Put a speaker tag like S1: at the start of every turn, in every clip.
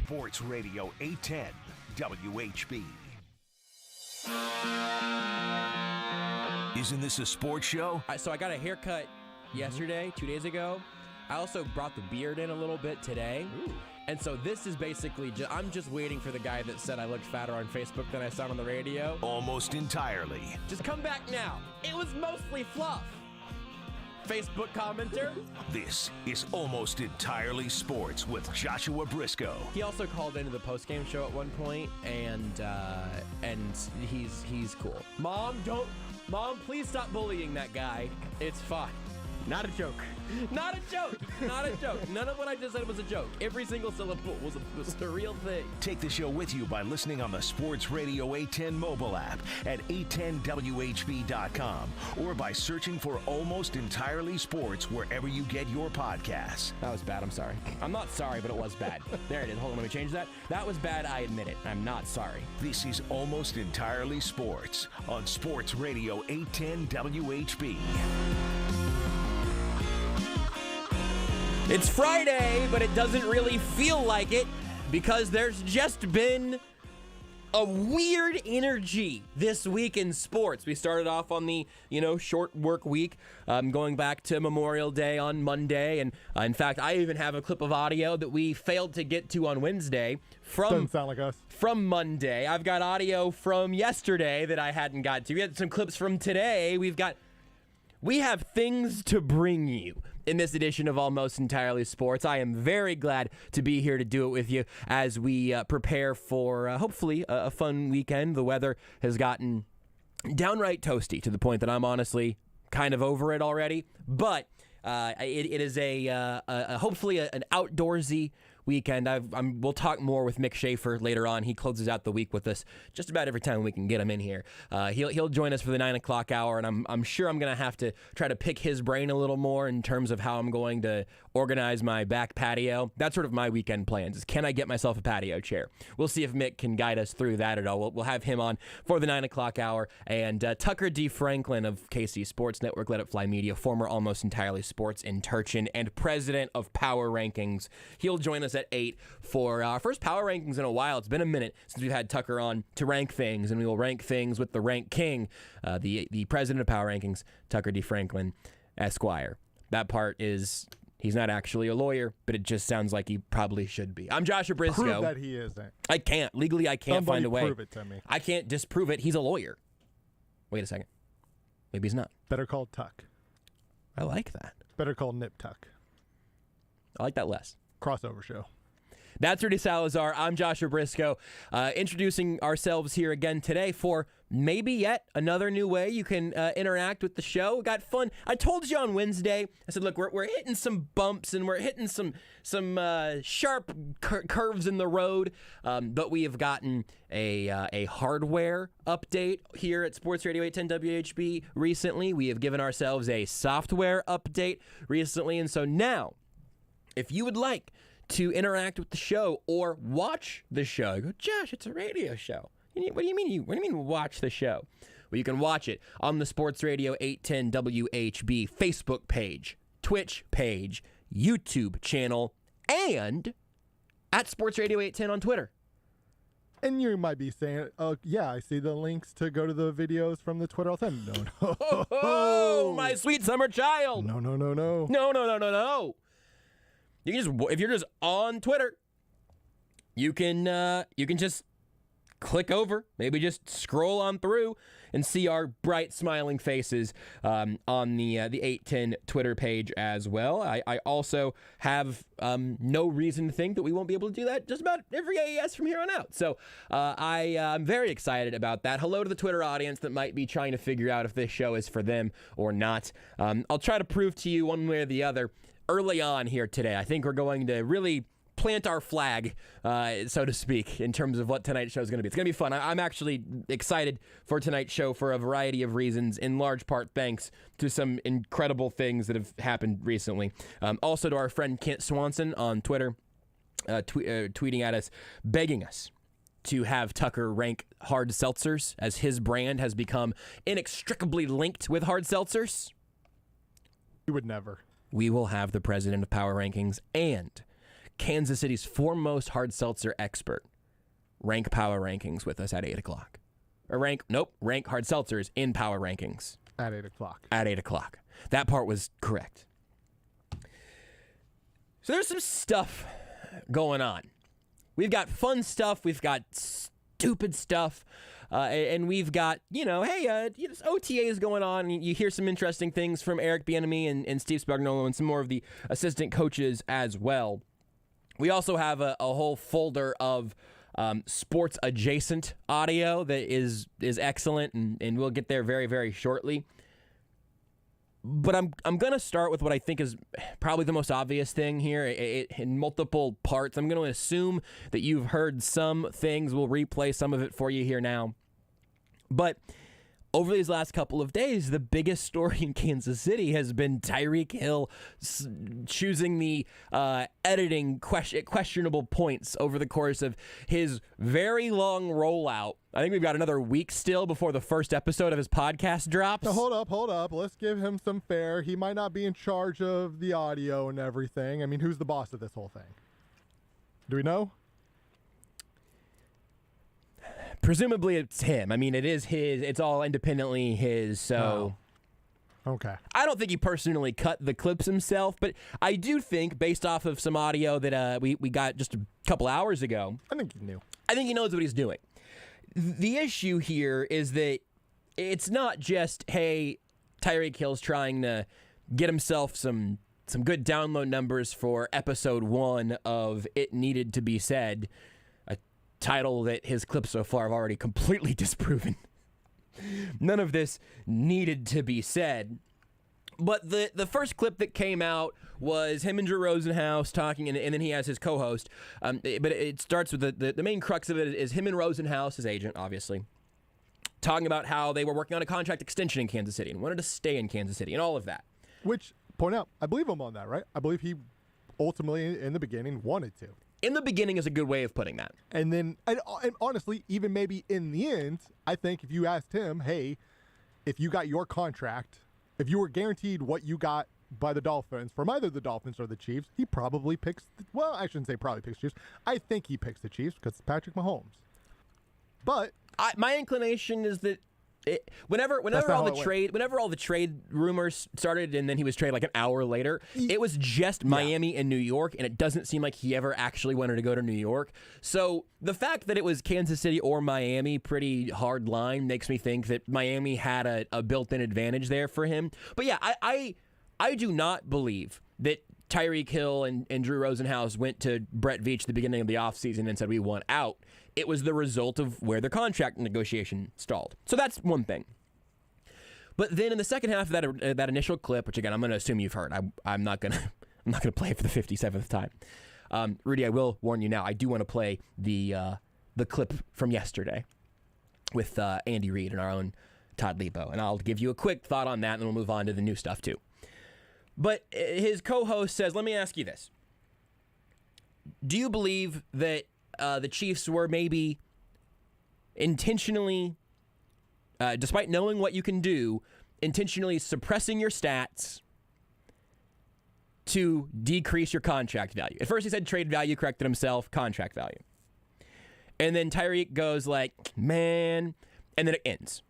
S1: Sports Radio 810 WHB. Isn't this a sports show?
S2: So I got a haircut yesterday, 2 days ago. I also brought the beard in a little bit today.
S3: Ooh.
S2: And so this is basically, I'm just waiting for the guy that said I looked fatter on Facebook than I sound on the radio.
S1: Almost entirely.
S2: Just come back now. It was mostly fluff. Facebook commenter.
S1: This is Almost Entirely Sports with Joshua Brisco.
S2: He also called into the postgame show at one point, and he's cool. Mom, please stop bullying that guy. It's fine.
S3: Not a joke.
S2: Not a joke. Not a joke. None of what I just said was a joke. Every single syllable was a real thing.
S1: Take the show with you by listening on the Sports Radio 810 mobile app at 810WHB.com or by searching for Almost Entirely Sports wherever you get your podcasts.
S2: That was bad. I'm sorry. I'm not sorry, but it was bad. There it is. Hold on. Let me change that. That was bad. I admit it. I'm not sorry.
S1: This is Almost Entirely Sports on Sports Radio 810 WHB.
S2: It's Friday, but it doesn't really feel like it because there's just been a weird energy this week in sports. We started off on the, short work week, going back to Memorial Day on Monday. And in fact, I even have a clip of audio that we failed to get to on Wednesday
S3: Doesn't sound like us.
S2: From Monday. I've got audio from yesterday that I hadn't got to. We had some clips from today. We have things to bring you in this edition of Almost Entirely Sports. I am very glad to be here to do it with you as we prepare for, hopefully, a fun weekend. The weather has gotten downright toasty to the point that I'm honestly kind of over it already. But it is hopefully an outdoorsy weekend. We'll talk more with Mick Shaffer later on. He closes out the week with us just about every time we can get him in here. He'll join us for the 9 o'clock hour, and I'm sure I'm going to have to try to pick his brain a little more in terms of how I'm going to organize my back patio. That's sort of my weekend plans, is can I get myself a patio chair? We'll see if Mick can guide us through that at all. We'll have him on for the 9 o'clock hour, and Tucker D. Franklin of KC Sports Network, Let It Fly Media, former Almost Entirely Sports intern and president of Power Rankings. He'll join us at 8 for our first Power Rankings in a while. It's been a minute since we've had Tucker on to rank things, and we will rank things with the rank king, the president of Power Rankings, Tucker D. Franklin, Esquire. That part is, he's not actually a lawyer, but it just sounds like he probably should be. I'm Joshua Brisco.
S3: Prove that he isn't.
S2: I can't. Legally, I can't find a way.
S3: Prove it to me.
S2: I can't disprove it. He's a lawyer. Wait a second. Maybe he's not.
S3: Better call Tuck.
S2: I like that.
S3: Better call Nip Tuck.
S2: I like that less.
S3: Crossover show.
S2: That's Rudy Salazar. I'm Joshua Brisco, introducing ourselves here again today for maybe yet another new way you can interact with the show. We got fun. I told you on Wednesday, I said, look, we're hitting some bumps and we're hitting some sharp curves in the road, but we have gotten a hardware update here at Sports Radio 810 WHB recently. We have given ourselves a software update recently, and so now, if you would like to interact with the show or watch the show, you go, Josh, it's a radio show. What do you mean watch the show? Well, you can watch it on the Sports Radio 810 WHB Facebook page, Twitch page, YouTube channel, and at Sports Radio 810 on Twitter.
S3: And you might be saying, yeah, I see the links to go to the videos from the Twitter all the time. No.
S2: Oh, my sweet summer child.
S3: No.
S2: No. You can just, if you're just on Twitter, you can just click over, maybe just scroll on through and see our bright smiling faces on the 810 Twitter page as well. I also have no reason to think that we won't be able to do that just about every AES from here on out. So I'm very excited about that. Hello to the Twitter audience that might be trying to figure out if this show is for them or not. I'll try to prove to you one way or the other early on here today. I think we're going to really plant our flag, so to speak, in terms of what tonight's show is going to be. It's going to be fun. I'm actually excited for tonight's show for a variety of reasons, in large part thanks to some incredible things that have happened recently. Also to our friend Kent Swanson on Twitter, tweeting at us, begging us to have Tucker rank hard seltzers, as his brand has become inextricably linked with hard seltzers.
S3: You would never.
S2: We will have the president of Power Rankings and Kansas City's foremost hard seltzer expert, rank Power Rankings with us at 8 o'clock. Or rank hard seltzers in Power Rankings.
S3: At 8 o'clock.
S2: At 8 o'clock. That part was correct. So there's some stuff going on. We've got fun stuff. We've got stupid stuff. And we've got, OTAs going on. And you hear some interesting things from Eric Bieniemy and Steve Spagnuolo and some more of the assistant coaches as well. We also have a whole folder of sports adjacent audio that is excellent, and we'll get there very, very shortly. But I'm going to start with what I think is probably the most obvious thing here in multiple parts. I'm going to assume that you've heard some things. We'll replay some of it for you here now. But over these last couple of days, the biggest story in Kansas City has been Tyreek Hill choosing the editing questionable points over the course of his very long rollout. I think we've got another week still before the first episode of his podcast drops.
S3: Now, hold up. Let's give him some fair. He might not be in charge of the audio and everything. I mean, who's the boss of this whole thing? Do we know?
S2: Presumably it's him. I mean, it is his. It's all independently his, so...
S3: Oh. Okay.
S2: I don't think he personally cut the clips himself, but I do think, based off of some audio that we got just a couple hours ago...
S3: I think he knew.
S2: I think he knows what he's doing. The issue here is that it's not just, hey, Tyreek Hill's trying to get himself some good download numbers for episode 1 of It Needed to Be Said, title that his clips so far have already completely disproven. None of this needed to be said. But the first clip that came out was him and Drew Rosenhaus talking, and then he has his co-host. But it starts with the main crux of it is him and Rosenhaus, his agent, obviously, talking about how they were working on a contract extension in Kansas City and wanted to stay in Kansas City and all of that.
S3: Which, point out, I believe him on that, right? I believe he ultimately, in the beginning, wanted to.
S2: In the beginning is a good way of putting that.
S3: And then, and honestly, even maybe in the end, I think if you asked him, hey, if you got your contract, if you were guaranteed what you got by the Dolphins from either the Dolphins or the Chiefs, he probably picks, well, I shouldn't say probably picks Chiefs. I think he picks the Chiefs because it's Patrick Mahomes. But
S2: my inclination is that whenever all the trade rumors started, and then he was traded like an hour later, it was just Miami and New York, and it doesn't seem like he ever actually wanted to go to New York. So the fact that it was Kansas City or Miami, pretty hard line, makes me think that Miami had a built-in advantage there for him. But yeah, I do not believe that Tyreek Hill and Drew Rosenhaus went to Brett Veach at the beginning of the offseason and said, we want out. It was the result of where the contract negotiation stalled. So that's one thing. But then in the second half of that initial clip, which again I'm going to assume you've heard, I'm not going to play it for the 57th time. Rudy, I will warn you now. I do want to play the clip from yesterday with Andy Reid and our own Todd Lebo, and I'll give you a quick thought on that, and then we'll move on to the new stuff too. But his co-host says, "Let me ask you this: do you believe that the Chiefs were maybe intentionally, despite knowing what you can do, intentionally suppressing your stats to decrease your contract value?" At first he said trade value, corrected himself, contract value. And then Tyreek goes like, man, and then it ends.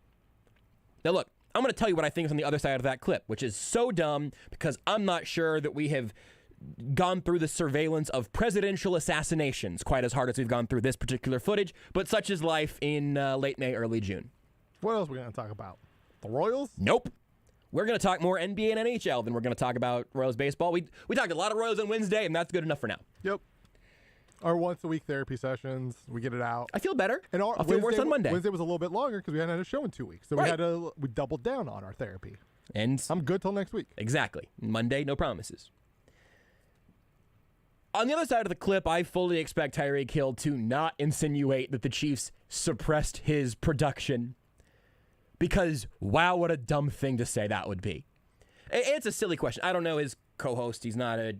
S2: Now look, I'm going to tell you what I think is on the other side of that clip, which is so dumb because I'm not sure that we have gone through the surveillance of presidential assassinations quite as hard as we've gone through this particular footage, but such is life in late May, early June.
S3: What else are we going to talk about? The Royals?
S2: Nope. We're going to talk more NBA and NHL than we're going to talk about Royals baseball. We talked a lot of Royals on Wednesday, and that's good enough for now.
S3: Yep. Our once-a-week therapy sessions. We get it out.
S2: I feel better.
S3: And
S2: I'll feel worse on Monday.
S3: Wednesday was a little bit longer because we hadn't had a show in 2 weeks. So
S2: right.
S3: we doubled down on our therapy.
S2: And
S3: I'm good till next week.
S2: Exactly. Monday, no promises. On the other side of the clip, I fully expect Tyreek Hill to not insinuate that the Chiefs suppressed his production. Because, wow, what a dumb thing to say that would be. It's a silly question. I don't know his co-host. He's not a,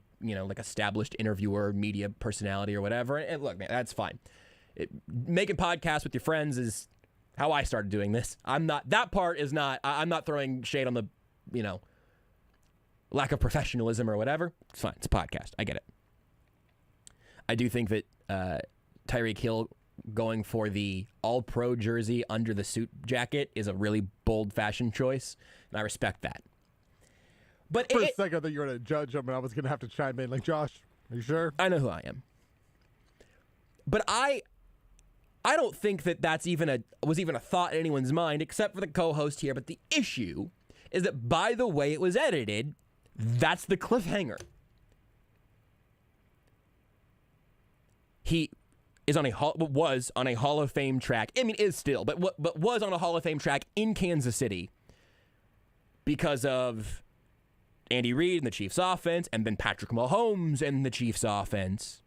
S2: established interviewer, media personality or whatever. And look, man, that's fine. Making podcasts with your friends is how I started doing this. I'm not throwing shade on the, lack of professionalism or whatever. It's fine. It's a podcast. I get it. I do think that Tyreek Hill going for the all-pro jersey under the suit jacket is a really bold fashion choice, and I respect that. But
S3: for a second, I thought you were going to judge him, and I was going to have to chime in. Like, Josh, are you sure?
S2: I know who I am. But I don't think that was even a thought in anyone's mind, except for the co-host here. But the issue is that by the way it was edited, that's the cliffhanger. He was on a Hall of Fame track. I mean, is still, but was on a Hall of Fame track in Kansas City because of Andy Reid and the Chiefs offense, and then Patrick Mahomes and the Chiefs offense.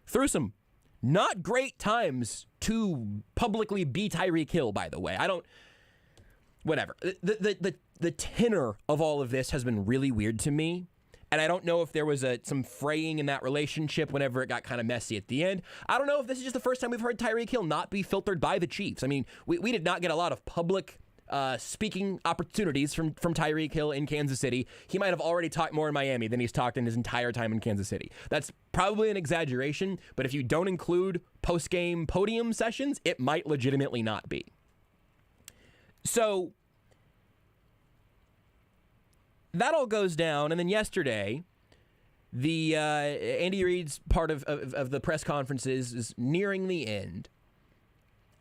S2: Through some not great times to publicly be Tyreek Hill, by the way. Whatever. The tenor of all of this has been really weird to me. And I don't know if there was some fraying in that relationship whenever it got kind of messy at the end. I don't know if this is just the first time we've heard Tyreek Hill not be filtered by the Chiefs. I mean, we did not get a lot of public speaking opportunities from Tyreek Hill in Kansas City. He might have already talked more in Miami than he's talked in his entire time in Kansas City. That's probably an exaggeration, but if you don't include post-game podium sessions, it might legitimately not be. So that all goes down, and then yesterday, the Andy Reid's part of the press conferences is nearing the end,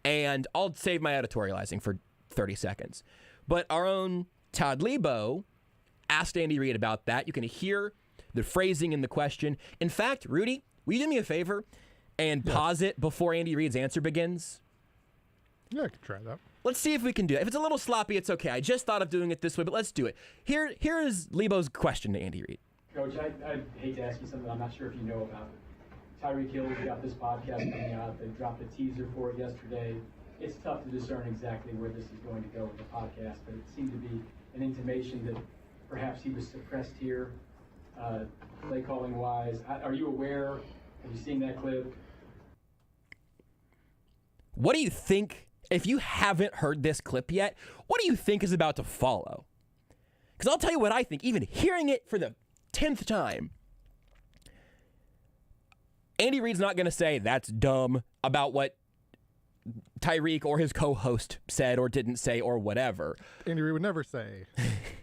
S2: and I'll save my editorializing for 30 seconds. But our own Todd Lebo asked Andy Reid about that. You can hear the phrasing in the question. In fact, Rudy, will you do me a favor and pause it before Andy Reid's answer begins?
S3: Yeah, I can try that.
S2: Let's see if we can do it. If it's a little sloppy, it's okay. I just thought of doing it this way, but let's do it. Here is Lebo's question to Andy Reid.
S4: Coach, I hate to ask you something I'm not sure if you know about. Tyreek Hill, we got this podcast coming out. They dropped a teaser for it yesterday. It's tough to discern exactly where this is going to go with the podcast, but it seemed to be an intimation that perhaps he was suppressed here, play calling wise. Are you aware? Have you seen that clip?
S2: What do you think? If you haven't heard this clip yet, what do you think is about to follow? Because I'll tell you what I think, even hearing it for the 10th time. Andy Reid's not going to say that's dumb about what Tyreek or his co-host said or didn't say or whatever.
S3: Andy Reid would never say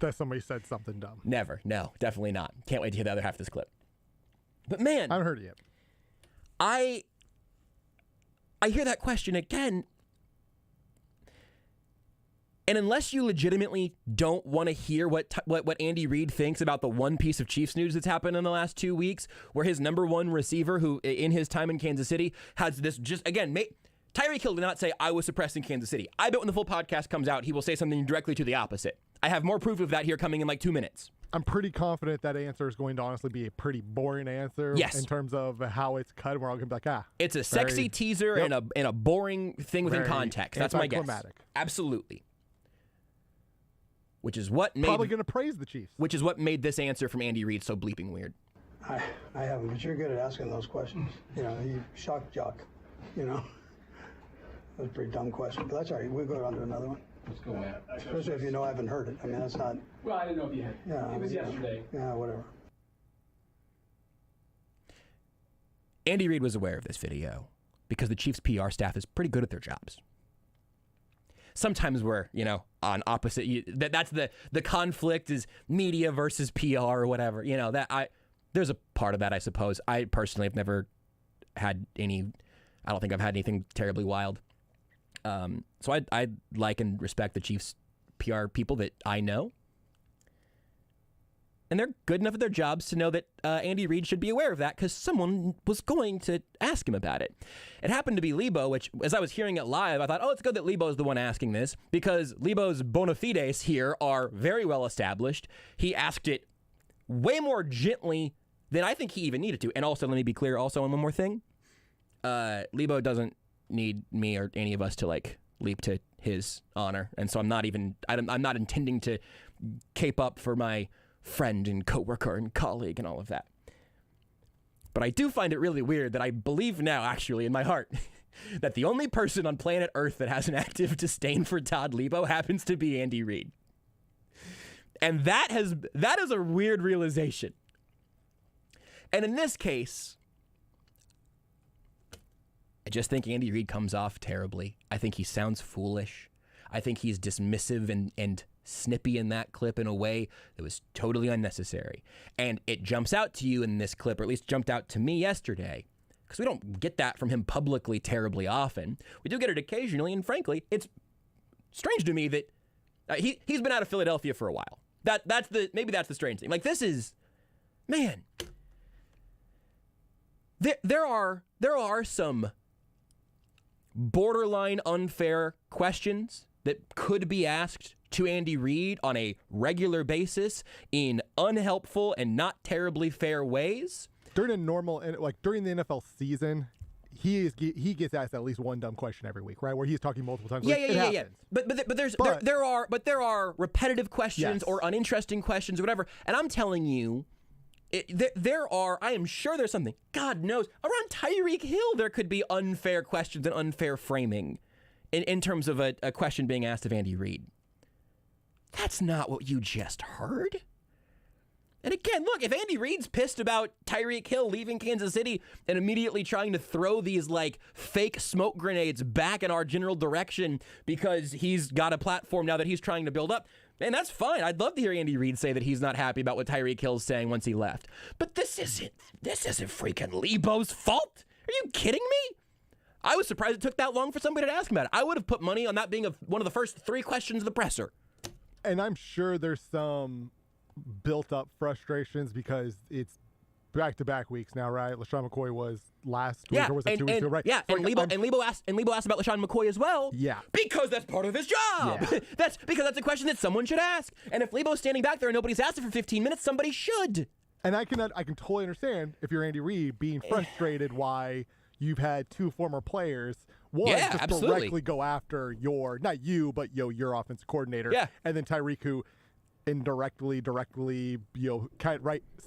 S3: that somebody said something dumb.
S2: Never. No, definitely not. Can't wait to hear the other half of this clip. But man,
S3: I haven't heard it yet.
S2: I hear that question again. And unless you legitimately don't want to hear what Andy Reid thinks about the one piece of Chiefs news that's happened in the last 2 weeks, where his number one receiver, who in his time in Kansas City, has this just, again, Tyreek Hill did not say, I was suppressed in Kansas City. I bet when the full podcast comes out, he will say something directly to the opposite. I have more proof of that here coming in like 2 minutes.
S3: I'm pretty confident that answer is going to honestly be a pretty boring answer.
S2: Yes.
S3: In terms of how it's cut, and we're all going to be like,
S2: It's a sexy teaser and a boring thing within context. That's my guess. Absolutely. Which is what made
S3: probably going to praise the Chiefs.
S2: Which is what made this answer from Andy Reid so bleeping weird.
S5: I haven't, but you're good at asking those questions. You know, you shock jock. You know, that's a pretty dumb question, but that's all right. We'll go on to another one.
S4: Let's go, man.
S5: Especially if you know I haven't heard it. I mean, that's not.
S4: Well, I didn't know if you had.
S5: Yeah,
S4: it was yesterday.
S5: Yeah, whatever.
S2: Andy Reid was aware of this video because the Chiefs PR staff is pretty good at their jobs. Sometimes we're, on opposite. That's the conflict is media versus PR or whatever. There's a part of that, I suppose. I personally have never had any. I don't think I've had anything terribly wild. So I like and respect the Chiefs PR people that I know. And they're good enough at their jobs to know that Andy Reid should be aware of that because someone was going to ask him about it. It happened to be Lebo, which, as I was hearing it live, I thought, it's good that Lebo's the one asking this because Lebo's bona fides here are very well established. He asked it way more gently than I think he even needed to. And also, let me be clear, also on one more thing. Lebo doesn't need me or any of us to, leap to his honor. And so I'm not intending to cape up for my friend and coworker and colleague and all of that. But I do find it really weird that I believe now, actually, in my heart, that the only person on planet Earth that has an active disdain for Todd Lebo happens to be Andy Reid. And that is a weird realization. And in this case, I just think Andy Reid comes off terribly. I think he sounds foolish. I think he's dismissive and snippy in that clip in a way that was totally unnecessary. And it jumps out to you in this clip, or at least jumped out to me yesterday, because we don't get that from him publicly terribly often. We do get it occasionally, and frankly, it's strange to me that he's been out of Philadelphia for a while. Maybe that's the strange thing. Like, this is, man, there are some borderline unfair questions that could be asked to Andy Reid on a regular basis in unhelpful and not terribly fair ways.
S3: During the NFL season, he gets asked at least one dumb question every week, right? Where he's talking multiple times.
S2: Yeah. But there are repetitive questions or uninteresting questions or whatever. And I'm telling you, I am sure there's something, God knows, around Tyreek Hill there could be unfair questions and unfair framing in terms of a question being asked of Andy Reid. That's not what you just heard. And again, look, if Andy Reid's pissed about Tyreek Hill leaving Kansas City and immediately trying to throw these like fake smoke grenades back in our general direction because he's got a platform now that he's trying to build up, man, that's fine. I'd love to hear Andy Reid say that he's not happy about what Tyreek Hill's saying once he left. But this isn't freaking Lebo's fault. Are you kidding me? I was surprised it took that long for somebody to ask him about it. I would have put money on that being one of the first 3 questions of the presser.
S3: And I'm sure there's some built-up frustrations because it's back-to-back weeks now, right? LaShawn McCoy was last week, or was it 2 weeks ago, right?
S2: Yeah,
S3: So
S2: and Lebo asked about LaShawn McCoy as well.
S3: Yeah,
S2: because that's part of his job.
S3: Yeah.
S2: That's a question that someone should ask. And if Lebo's standing back there and nobody's asked it for 15 minutes, somebody should.
S3: And I can totally understand if you're Andy Reid being frustrated why you've had 2 former players. Directly go after not you, but your offensive coordinator.
S2: Yeah.
S3: And then Tyreek, who indirectly, directly,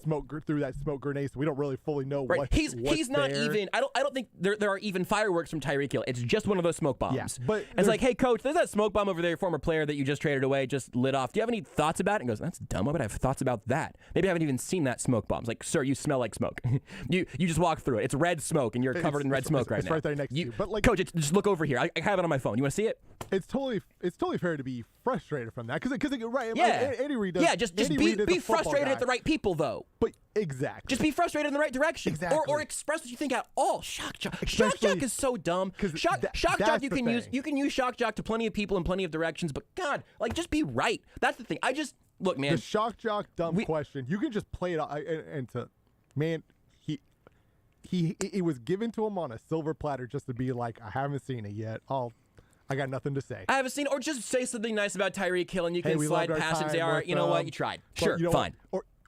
S3: smoke through that smoke grenade, so we don't really fully know what. He's
S2: not
S3: there.
S2: even. I don't think there are even fireworks from Tyreek Hill. It's just one of those smoke bombs.
S3: Yeah, but
S2: it's like, hey, coach, there's that smoke bomb over there, your former player that you just traded away, just lit off. Do you have any thoughts about it? And goes, that's dumb. Why would I have thoughts about that? Maybe I haven't even seen that smoke bomb. It's like, sir, you smell like smoke. you just walk through it. It's red smoke, and you're covered in red smoke right now.
S3: It's right there next to you. But
S2: coach, just look over here. I have it on my phone. You want to see it?
S3: It's totally fair to be frustrated from that because right.
S2: Yeah.
S3: Andy Reid does.
S2: Yeah, just be frustrated at the right people, though.
S3: But exactly.
S2: Just be frustrated in the right direction.
S3: Exactly.
S2: Or express what you think at all. Shock jock. Shock jock is so dumb. Shock jock you can use shock jock to plenty of people in plenty of directions, but God, like, just be right. That's the thing. Look, man.
S3: The shock jock dumb question, you can just play it out man, it was given to him on a silver platter just to be like, I haven't seen it yet. I got nothing to say.
S2: I haven't seen it. Or just say something nice about Tyreek Hill and you can slide past and say, all right, you know what, you tried. Sure, fine.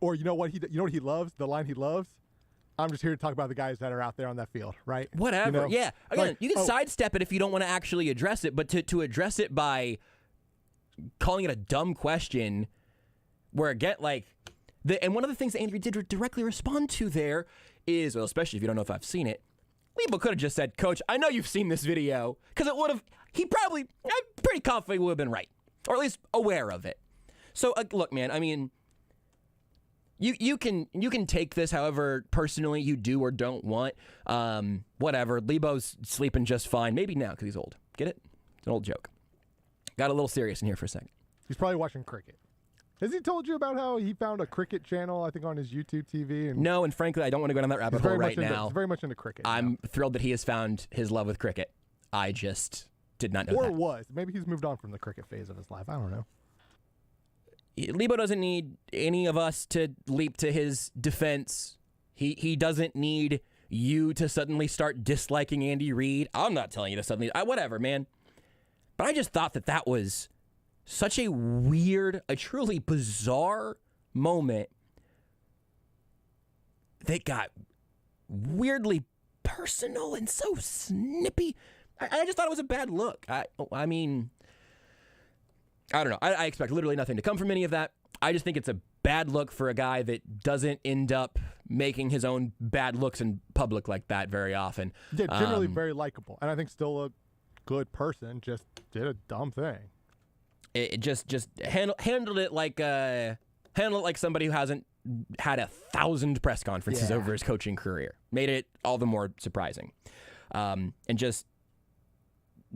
S3: Or you know what he loves? The line he loves? I'm just here to talk about the guys that are out there on that field, right?
S2: Whatever. Yeah. Again, you can sidestep it if you don't want to actually address it, but to address it by calling it a dumb question where again, and one of the things that Andrew did directly respond to there is, well, especially if you don't know if I've seen it, Lebo could have just said, Coach, I know you've seen this video, because it would have, I'm pretty confident would have been right, or at least aware of it. So, look, man, I mean, you can take this however personally you do or don't want. Whatever. Lebo's sleeping just fine. Maybe now because he's old. Get it? It's an old joke. Got a little serious in here for a second.
S3: He's probably watching cricket. Has he told you about how he found a cricket channel, I think, on his YouTube TV?
S2: No, and frankly, I don't want to go down that rabbit hole right now.
S3: He's very much into cricket.
S2: I'm thrilled that he has found his love with cricket. I just did not know that.
S3: Or was. Maybe he's moved on from the cricket phase of his life. I don't know.
S2: Lebo doesn't need any of us to leap to his defense. He doesn't need you to suddenly start disliking Andy Reid. I'm not telling you to suddenly. Whatever, man. But I just thought that was such a weird, a truly bizarre moment that got weirdly personal and so snippy. I just thought it was a bad look. I mean, I don't know. I expect literally nothing to come from any of that. I just think it's a bad look for a guy that doesn't end up making his own bad looks in public like that very often.
S3: Yeah, generally very likable. And I think still a good person, just did a dumb thing.
S2: It just handled it like somebody who hasn't had 1,000 press conferences over his coaching career. Made it all the more surprising. and just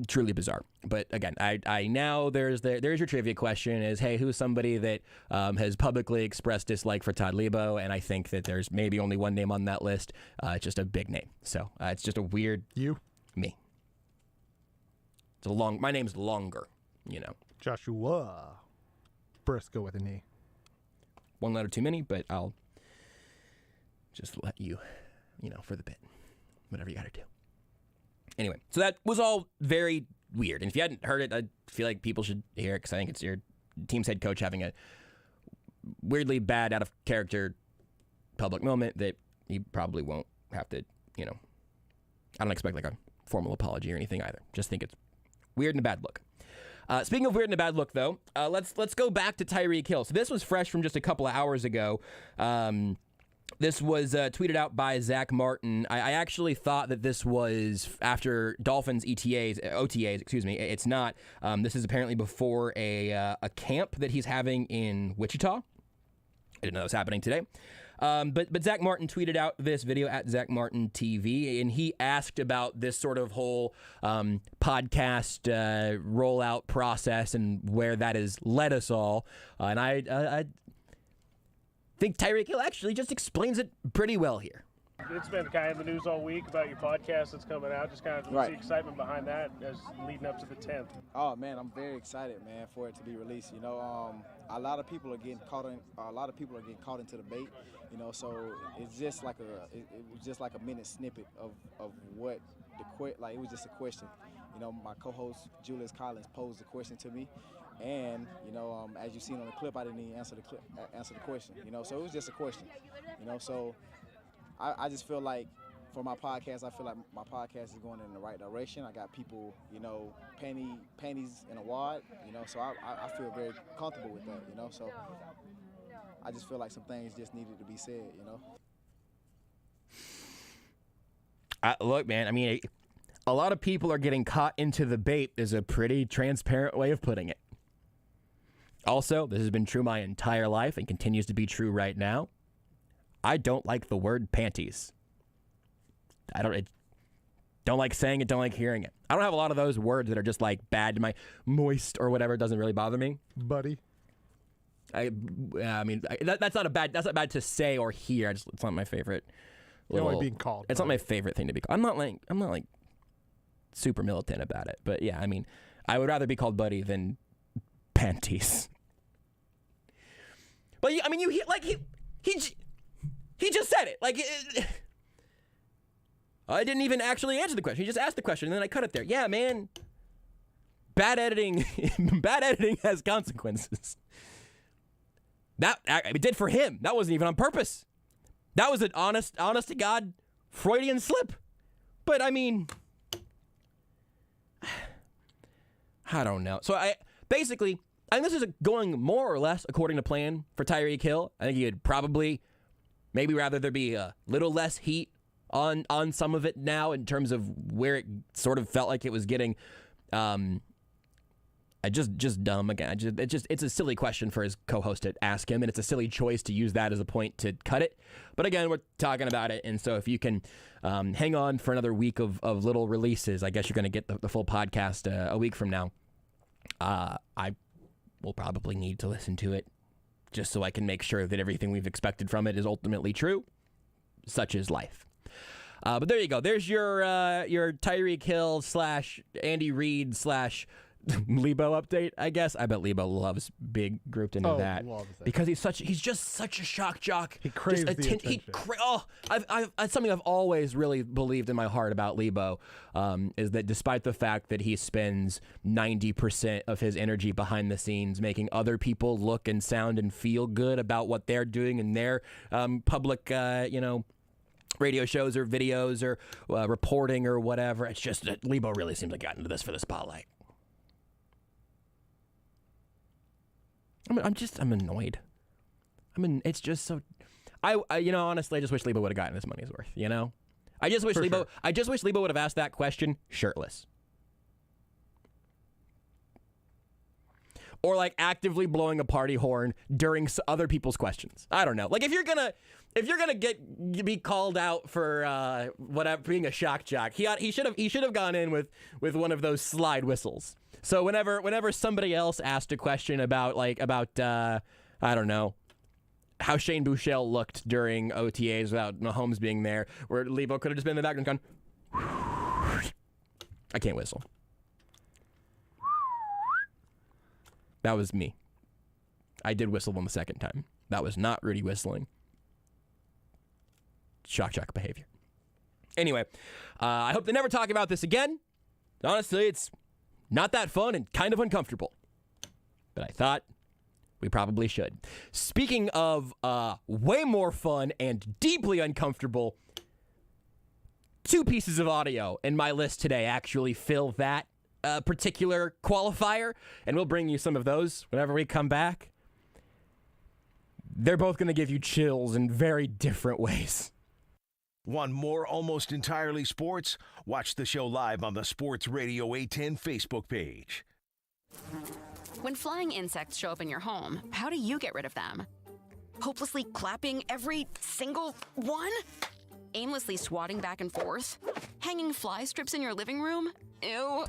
S2: truly bizarre. But again, I now there's your trivia question is, hey, who's somebody that has publicly expressed dislike for Todd Lebo? And I think that there's maybe only one name on that list. It's just a big name. So it's just a weird me. It's my name's longer,
S3: Joshua Brisco with an E.
S2: One letter too many, but I'll just let you, for the bit, whatever you got to do. Anyway, so that was all very weird. And if you hadn't heard it, I feel like people should hear it because I think it's your team's head coach having a weirdly bad, out of character public moment that he probably won't have to, I don't expect like a formal apology or anything either. Just think it's weird and a bad look. Speaking of weird and a bad look, though, let's go back to Tyreek Hill. So this was fresh from just a couple of hours ago. This was tweeted out by Zach Martin. I actually thought that this was after Dolphins OTAs, excuse me. It's not. This is apparently before a camp that he's having in Wichita. I didn't know it was happening today. But Zach Martin tweeted out this video at Zach Martin TV, and he asked about this sort of whole podcast rollout process and where that has led us all. And I think Tyreek Hill actually just explains it pretty well here.
S6: It's been kind of the news all week about your podcast that's coming out. Just kind of the excitement behind that as leading up to the 10th.
S7: Oh man, I'm very excited, man, for it to be released. A lot of people are getting caught into the bait. So it's just like it was just like a minute snippet of what it was just a question. My co-host Julius Collins posed the question to me. And, as you've seen on the clip, I didn't even answer the question, so it was just a question, so I just feel like for my podcast, I feel like my podcast is going in the right direction. I got people, panties in a wad, so I feel very comfortable with that, so I just feel like some things just needed to be said,
S2: Look, man, I mean, a lot of people are getting caught into the bait is a pretty transparent way of putting it. Also, this has been true my entire life and continues to be true right now. I don't like the word panties. I don't like saying it, don't like hearing it. I don't have a lot of those words that are just like bad to my moist or whatever. It doesn't really bother me.
S3: Buddy.
S2: That's not bad to say or hear. It's not my favorite.
S3: You don't like being called.
S2: It's not my favorite thing to be called. I'm not like super militant about it. But yeah, I mean, I would rather be called buddy than panties. But I mean, you hear like he just said it. Like I didn't even actually answer the question. He just asked the question, and then I cut it there. Yeah, man. Bad editing. Bad editing has consequences. That it did for him. That wasn't even on purpose. That was an honest to God Freudian slip. But I mean, I don't know. So I think this is going more or less according to plan for Tyreek Hill. I think you'd probably maybe rather there be a little less heat on some of it now in terms of where it sort of felt like it was getting just dumb again. It's a silly question for his co-host to ask him, and it's a silly choice to use that as a point to cut it. But again, we're talking about it, and so if you can hang on for another week of little releases, I guess you're going to get the full podcast a week from now. I will probably need to listen to it just so I can make sure that everything we've expected from it is ultimately true. Such is life. But there you go. There's your Tyreek Hill / Andy Reid / Lebo update, I guess. I bet Lebo loves being grouped into that because he's just such a shock jock.
S3: He craves the attention.
S2: It's something I've always really believed in my heart about Lebo, is that despite the fact that he spends 90% of his energy behind the scenes making other people look and sound and feel good about what they're doing in their public, radio shows or videos or reporting or whatever, it's just that Lebo really seems like got into this for the spotlight. I'm annoyed. It's just so. Honestly, I just wish Lebo would have gotten his money's worth. I just wish Lebo would have asked that question shirtless. or like actively blowing a party horn during other people's questions. I don't know. Like if you're gonna be called out for whatever being a shock jock, he should have gone in with one of those slide whistles. So whenever somebody else asked a question about I don't know, how Shane Buechele looked during OTAs without Mahomes being there, where Lebo could have just been in the background gone, I can't whistle. That was me. I did whistle one the second time. That was not Rudy whistling. Shock jock behavior. Anyway, I hope they never talk about this again. Honestly, it's not that fun and kind of uncomfortable. But I thought we probably should. Speaking of way more fun and deeply uncomfortable, 2 pieces of audio in my list today actually fill that particular qualifier, and we'll bring you some of those whenever we come back. They're both going to give you chills in very different ways.
S1: Want more Almost Entirely Sports? Watch the show live on the Sports Radio 810 Facebook page.
S8: When flying insects show up in your home, how do you get rid of them? Hopelessly clapping every single one? Aimlessly swatting back and forth? Hanging fly strips in your living room? Ew.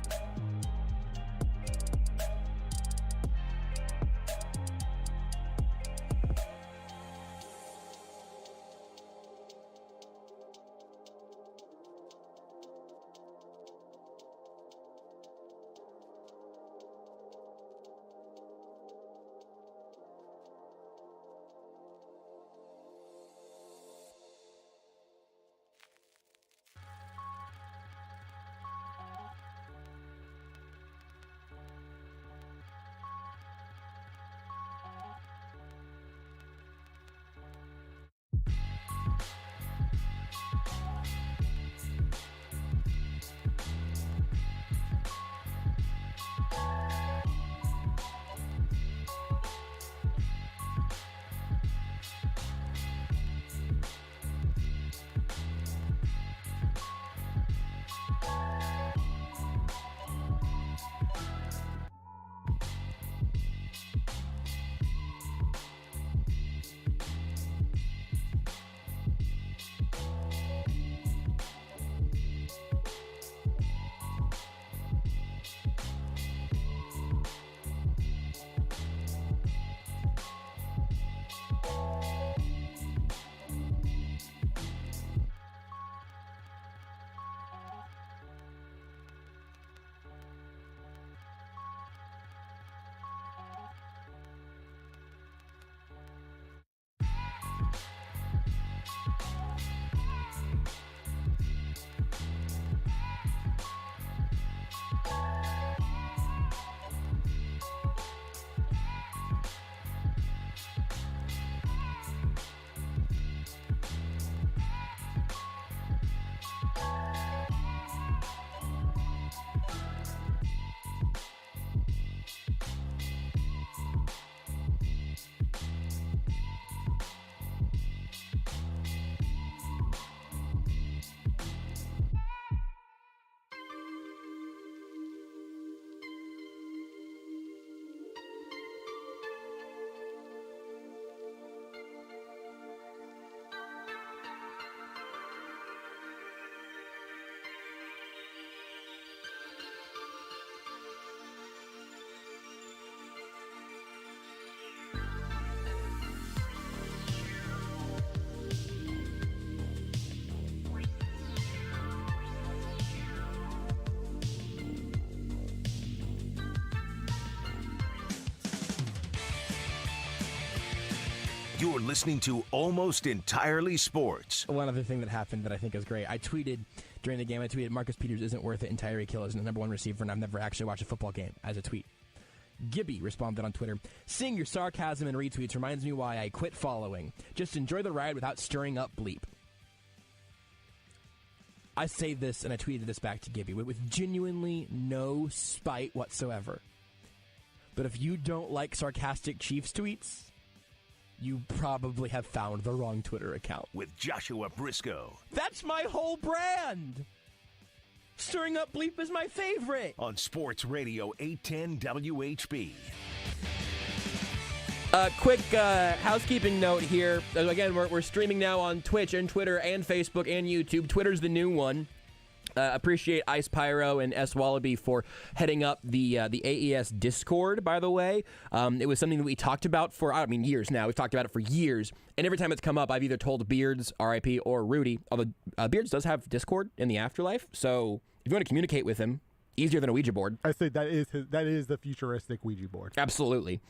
S1: You're listening to Almost Entirely Sports.
S2: One other thing that happened that I think is great. I tweeted during the game, Marcus Peters isn't worth it and Tyreek Hill is the number 1 receiver, and I've never actually watched a football game as a tweet. Gibby responded on Twitter, seeing your sarcasm and retweets reminds me why I quit following. Just enjoy the ride without stirring up bleep. I say this, and I tweeted this back to Gibby, with genuinely no spite whatsoever. But if you don't like sarcastic Chiefs tweets, you probably have found the wrong Twitter account.
S1: With Joshua Brisco.
S2: That's my whole brand! Stirring up bleep is my favorite!
S1: On Sports Radio 810 WHB.
S2: Quick housekeeping note here. Again, we're streaming now on Twitch and Twitter and Facebook and YouTube. Twitter's the new one. Appreciate Ice Pyro and S Wallaby for heading up the AES Discord, by the way. It was something that we talked about for, years now. We've talked about it for years. And every time it's come up, I've either told Beards, RIP, or Rudy, although Beards does have Discord in the afterlife. So if you want to communicate with him, easier than a Ouija board.
S3: I say that is the futuristic Ouija board.
S2: Absolutely.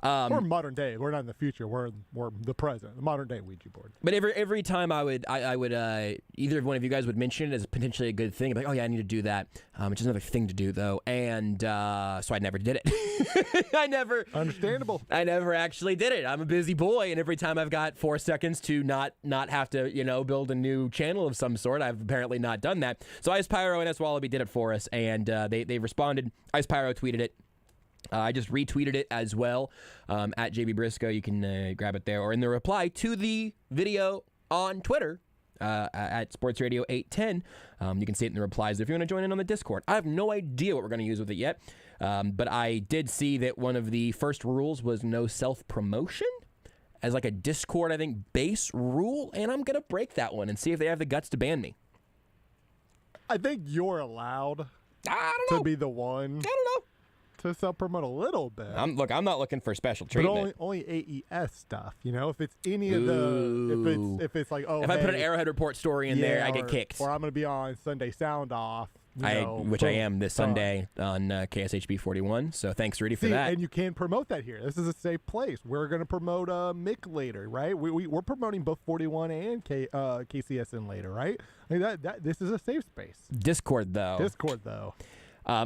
S3: We're modern day. We're not in the future. We're the present. The modern day Ouija board. But
S2: every time I would either one of you guys would mention it as potentially a good thing. I'd be like, oh yeah, I need to do that. Which is another thing to do though, and so I never did it.
S3: Understandable.
S2: I never actually did it. I'm a busy boy, and every time I've got 4 seconds to not have to build a new channel of some sort, I've apparently not done that. So Ice Pyro and S Wallaby did it for us, and they responded. Ice Pyro tweeted it. I just retweeted it as well at JB Brisco. You can grab it there, or in the reply to the video on Twitter at Sports Radio 810. You can see it in the replies if you want to join in on the Discord. I have no idea what we're going to use with it yet, but I did see that one of the first rules was no self-promotion as like a Discord, I think, base rule, and I'm going to break that one and see if they have the guts to ban me.
S3: I think you're allowed to be the one.
S2: I don't know.
S3: To self-promote a little bit.
S2: I'm not looking for special treatment.
S3: But only AES stuff, If it's any of the, if it's like,
S2: if I put an Arrowhead Report story in there, I get kicked.
S3: Or I'm going to be on Sunday Sound Off.
S2: Which I am this Sunday on KSHB 41. So thanks, Rudy, for that.
S3: And you can promote that here. This is a safe place. We're going to promote Mick later, right? We're promoting both 41 and KCSN later, right? This is a safe space.
S2: Discord, though.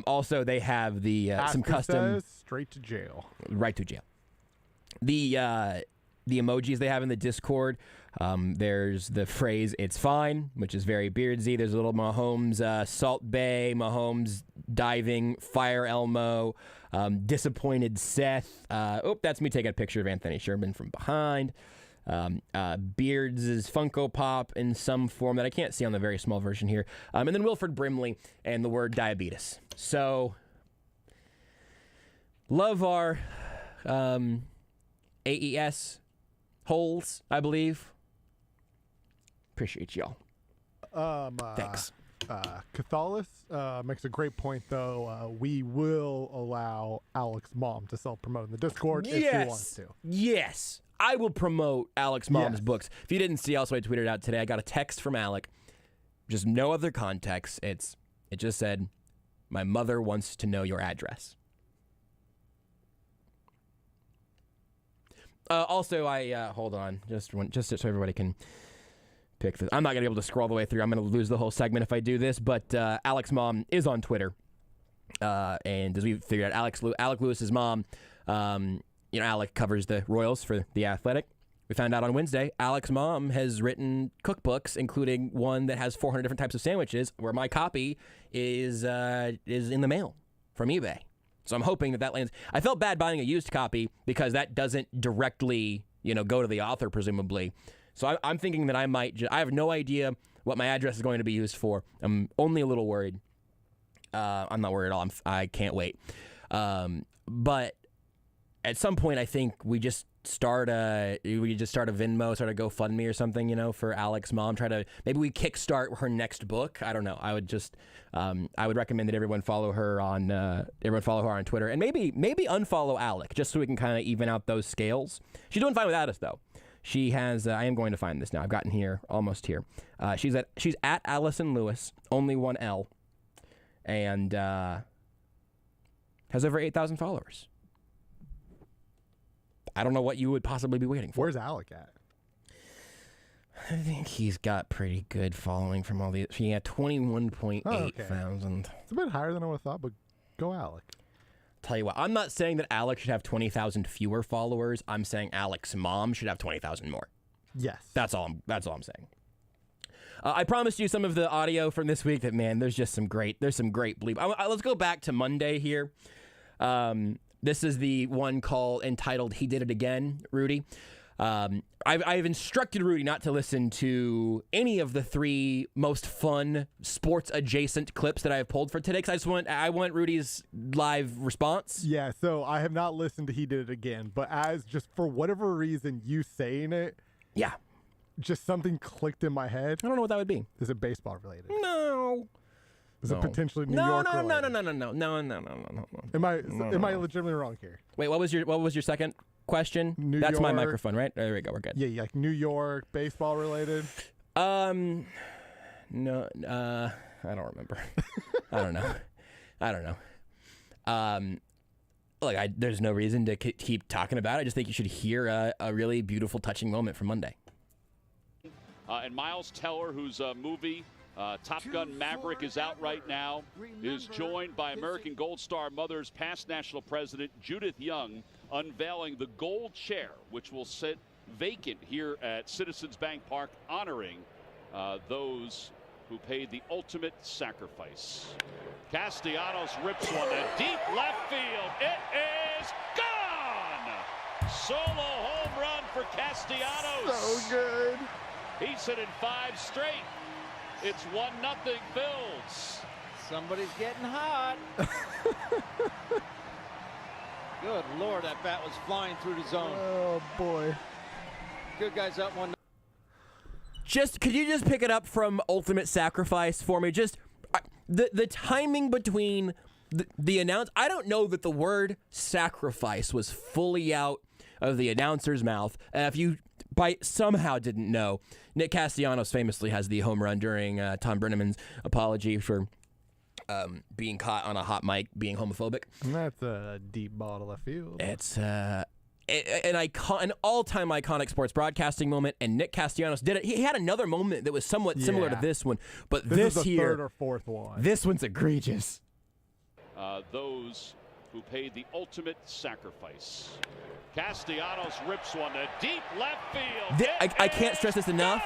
S2: Also, they have the some custom
S3: straight to jail.
S2: Right to jail. The emojis they have in the Discord. There's the phrase "It's fine," which is very Beardsy. There's a little Mahomes Salt Bay, Mahomes diving, Fire Elmo, disappointed Seth. That's me taking a picture of Anthony Sherman from behind. Beards' Funko Pop in some form that I can't see on the very small version here. And then Wilford Brimley and the word diabetes. So, love our AES holes, I believe. Appreciate y'all. Thanks.
S3: Cathalis makes a great point, though. We will allow Alex's mom to self-promote in the Discord if she wants to.
S2: Yes. I will promote Alex Mom's books. If you didn't see, also I tweeted out today, I got a text from Alec. Just no other context. It just said, my mother wants to know your address. Also, hold on, just so everybody can pick this. I'm not going to be able to scroll the way through. I'm going to lose the whole segment if I do this, but Alex's mom is on Twitter. And as we figured out, Alec Lewis's mom, Alec covers the Royals for The Athletic. We found out on Wednesday, Alec's mom has written cookbooks, including one that has 400 different types of sandwiches, where my copy is in the mail from eBay. So I'm hoping that lands. I felt bad buying a used copy because that doesn't directly, go to the author, presumably. So I'm thinking that I might. I have no idea what my address is going to be used for. I'm only a little worried. I'm not worried at all. I can't wait. But at some point, I think we just start a Venmo, start a GoFundMe or something, for Alec's mom. Maybe we kickstart her next book. I don't know. I would recommend that everyone follow her on Twitter, and maybe unfollow Alec just so we can kind of even out those scales. She's doing fine without us though. She has. I am going to find this now. I've gotten almost here. She's at Allison Lewis, only one L, and has over 8,000 followers. I don't know what you would possibly be waiting for.
S3: Where's Alec at?
S2: I think he's got pretty good following from all these. He had 21.8 thousand.
S3: It's a bit higher than I would have thought, but go Alec.
S2: Tell you what, I'm not saying that Alec should have 20,000 fewer followers. I'm saying Alec's mom should have 20,000 more.
S3: Yes.
S2: That's all I'm saying. I promised you some of the audio from this week that, man, there's some great bleep. Let's go back to Monday here. This is the one entitled He Did It Again, Rudy. I've instructed Rudy not to listen to any of the 3 most fun sports-adjacent clips that I have pulled for today, because I want Rudy's live response.
S3: Yeah, so I have not listened to He Did It Again, but as just for whatever reason you saying it,
S2: yeah,
S3: just something clicked in my head.
S2: I don't know what that would be.
S3: Is it baseball related?
S2: No.
S3: Is it potentially New York related?
S2: No.
S3: Am I legitimately wrong here?
S2: Wait, what was your second question? That's my microphone, right? There we go. We're good.
S3: Yeah, like New York baseball related.
S2: No. I don't remember. I don't know. Look, there's no reason to keep talking about it. I just think you should hear a really beautiful, touching moment from Monday.
S9: And Miles Teller, whose movie Top Gun Maverick is out right now, is joined by American Gold Star Mothers past national president Judith Young, unveiling the gold chair, which will sit vacant here at Citizens Bank Park, honoring those who paid the ultimate sacrifice. Castellanos rips one to deep left field. It is gone! Solo home run for Castellanos.
S3: So good.
S9: He's hit in 5 straight. It's 1-0 Phils.
S10: Somebody's getting hot. Good Lord, that bat was flying through the zone.
S3: Oh, boy.
S10: Good guys up 1-0.
S2: Could you just pick it up from Ultimate Sacrifice for me? Just the timing between the announce. I don't know that the word sacrifice was fully out of the announcer's mouth. If you somehow didn't know, Nick Castellanos famously has the home run during Tom Brenneman's apology for being caught on a hot mic being homophobic.
S3: And that's a deep ball to left field.
S2: It's an all-time iconic sports broadcasting moment, and Nick Castellanos did it. He had another moment that was somewhat similar to this one, but this
S3: is the
S2: here,
S3: 3rd or 4th one.
S2: This one's egregious.
S9: Those who paid the ultimate sacrifice. Castellanos rips one to deep left field.
S2: I can't stress this enough.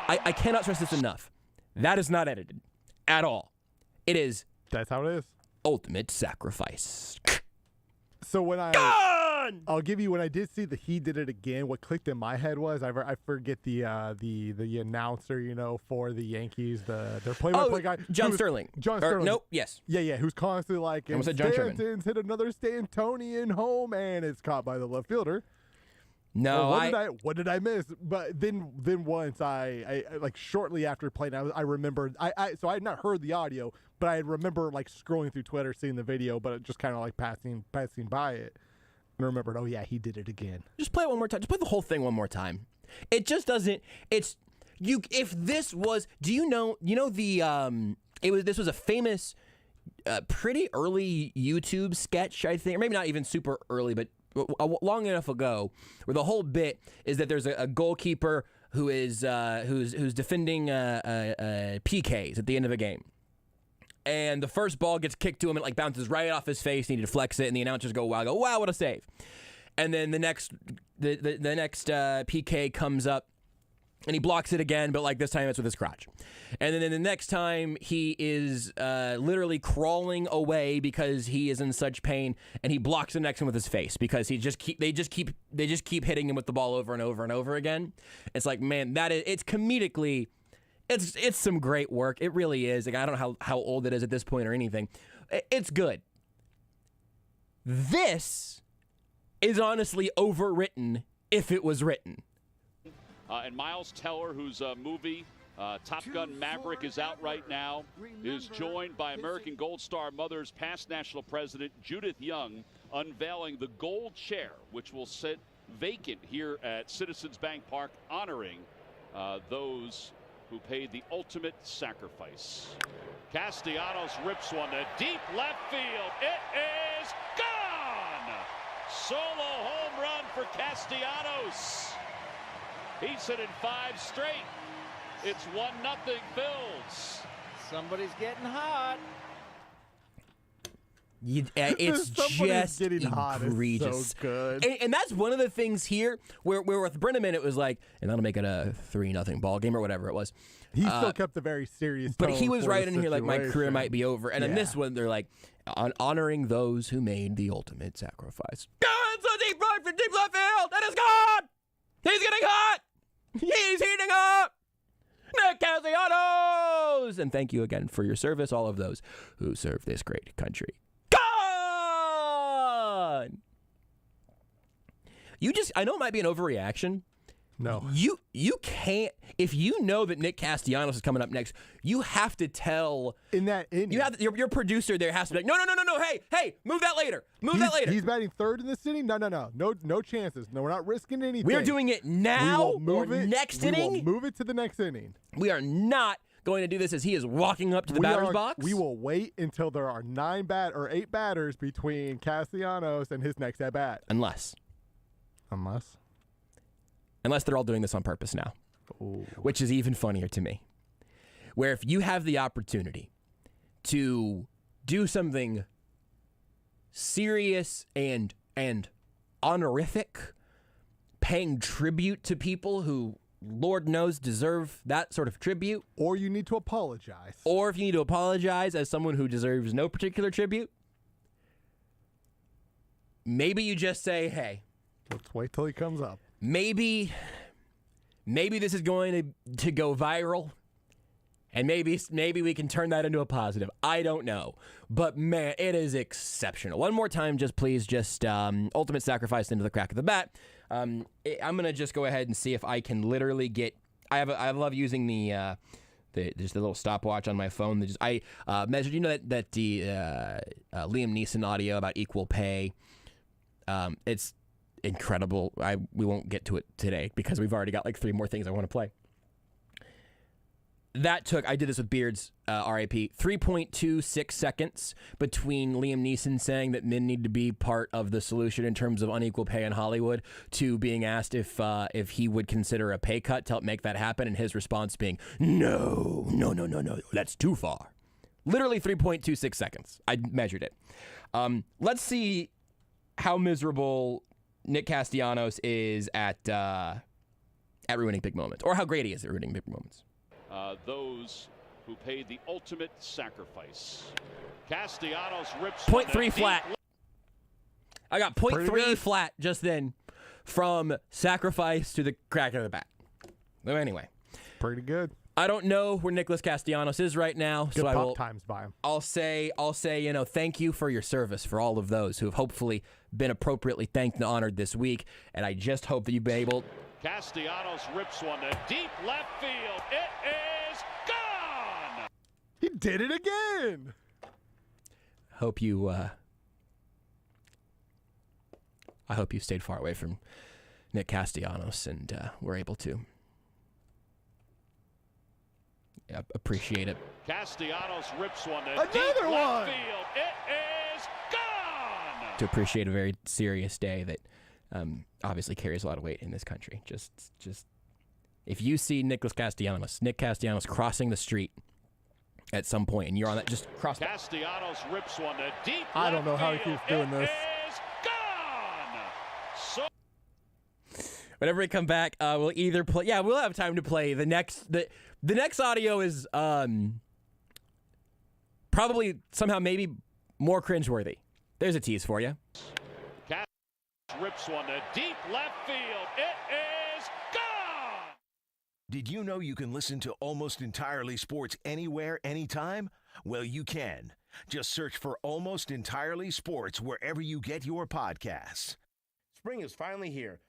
S2: I cannot stress this enough. That is not edited at all. It is.
S3: That's how it is.
S2: Ultimate sacrifice.
S3: So when I'll give you, when I did see the He Did It Again, what clicked in my head was I forget the announcer, for the Yankees, their play-by-play guy,
S2: John Sterling.
S3: John Sterling.
S2: Nope. Yes.
S3: Yeah, who's constantly like, and Stanton's hit another Stantonian home, and it's caught by the left fielder.
S2: No,
S3: what did I miss? But then once I like shortly after playing, I remembered. So I had not heard the audio, but I remember like scrolling through Twitter, seeing the video, but just kind of like passing by it, and remembered. Oh yeah, he did it again.
S2: Just play it one more time. Just play the whole thing one more time. It just doesn't. It's you. If this was, do you know the this was a famous, pretty early YouTube sketch, I think, or maybe not even super early, but long enough ago, where the whole bit is that there's a goalkeeper who is who's defending PKs at the end of a game, and the first ball gets kicked to him and it like bounces right off his face, and he deflects it, and the announcers go wow, what a save. And then the next PK comes up and he blocks it again, but like this time it's with his crotch. And then the next time he is literally crawling away because he is in such pain, and he blocks the next one with his face because they just keep hitting him with the ball over and over and over again. It's like, man, it's comedically, it's some great work. It really is. Like, I don't know how old it is at this point or anything. It's good. This is honestly overwritten if it was written.
S9: And Miles Teller, whose movie Top Gun Maverick is out right now, is joined by American Gold Star Mothers past national president Judith Young, unveiling the gold chair, which will sit vacant here at Citizens Bank Park, honoring those who paid the ultimate sacrifice. Castellanos rips one to deep left field. It is gone! Solo home run for Castellanos. He's hit in 5 straight. It's 1-0 Phils.
S10: Somebody's getting hot.
S2: It's just egregious.
S3: So good.
S2: And that's one of the things here where with Brenneman it was like, and that'll make it a 3-0 ball game or whatever it was.
S3: He still kept a very serious tone.
S2: But he was right in here like, my career
S3: situation.
S2: might be over. And in this one, they're like, honoring those who made the ultimate sacrifice. God, so deep right for deep left field. That is gone. He's getting hot! He's heating up! Nick Castellanos! And thank you again for your service, all of those who serve this great country. Gone! I know it might be an overreaction.
S3: No.
S2: You can't, if you know that Nick Castellanos is coming up next, you have to tell.
S3: In that inning.
S2: You have to, your producer there has to be like, no, hey, move that later. That later.
S3: He's batting third in this inning? No chances. No, we're not risking anything.
S2: We're doing it now next inning?
S3: We will move it to the next inning.
S2: We are not going to do this as he is walking up to the batter's box.
S3: We will wait until there are 8 batters between Castellanos and his next at-bat.
S2: Unless they're all doing this on purpose now.
S3: Ooh.
S2: Which is even funnier to me. Where if you have the opportunity to do something serious and honorific, paying tribute to people who, Lord knows, deserve that sort of tribute.
S3: Or you need to apologize.
S2: Or if you need to apologize as someone who deserves no particular tribute, maybe you just say, hey.
S3: Let's wait till he comes up.
S2: Maybe this is going to go viral, and maybe we can turn that into a positive. I don't know. But, man, it is exceptional. One more time, please, ultimate sacrifice into the crack of the bat. I'm going to just go ahead and see if I can literally get – I love using the little stopwatch on my phone. I measured, that the Liam Neeson audio about equal pay, it's – incredible. We won't get to it today because we've already got like 3 more things I want to play. I did this with Beards, RIP, 3.26 seconds between Liam Neeson saying that men need to be part of the solution in terms of unequal pay in Hollywood to being asked if he would consider a pay cut to help make that happen, and his response being, no, that's too far. Literally 3.26 seconds. I measured it. Let's see how miserable Nick Castellanos is at ruining big moments, or how great he is at ruining big moments.
S9: Those who paid the ultimate sacrifice. Castellanos rips
S2: 0.3 flat. I got 0.3 flat just then from sacrifice to the crack of the bat. So anyway.
S3: Pretty good.
S2: I don't know where Nicholas Castellanos is right now,
S3: good
S2: so I will.
S3: times by him.
S2: I'll say, thank you for your service for all of those who have hopefully been appropriately thanked and honored this week, and I just hope that you've been able.
S9: Castellanos rips one to deep left field. It is gone.
S3: He did it again.
S2: Hope you. I hope you stayed far away from Nick Castellanos and were able to. Appreciate it.
S9: Castellanos rips one to
S3: another
S9: deep
S3: one.
S9: Left field. It is gone.
S2: To appreciate a very serious day that obviously carries a lot of weight in this country. Just if you see Nick Castellanos crossing the street at some point, and you're on that, just cross.
S9: Castellanos rips one to deep.
S3: I don't know how he keeps doing this.
S9: It is gone. So.
S2: Whenever we come back, we'll either play. Yeah, we'll have time to play the next. The next audio is probably somehow maybe more cringeworthy. There's a tease for you.
S9: Rips one to deep left field. It is gone.
S1: Did you know you can listen to Almost Entirely Sports anywhere, anytime? Well, you can. Just search for Almost Entirely Sports wherever you get your podcasts.
S11: Spring is finally here.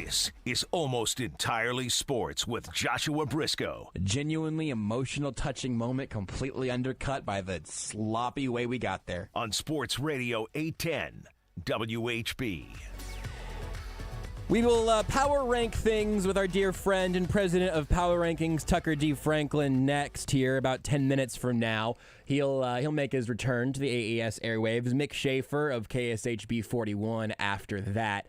S1: This is Almost Entirely Sports with Joshua Brisco.
S2: A genuinely emotional, touching moment completely undercut by the sloppy way we got there.
S1: On Sports Radio 810 WHB.
S2: We will power rank things with our dear friend and president of Power Rankings, Tucker D. Franklin, next here about 10 minutes from now. He'll make his return to the AES airwaves. Mick Shaffer of KSHB 41 after that.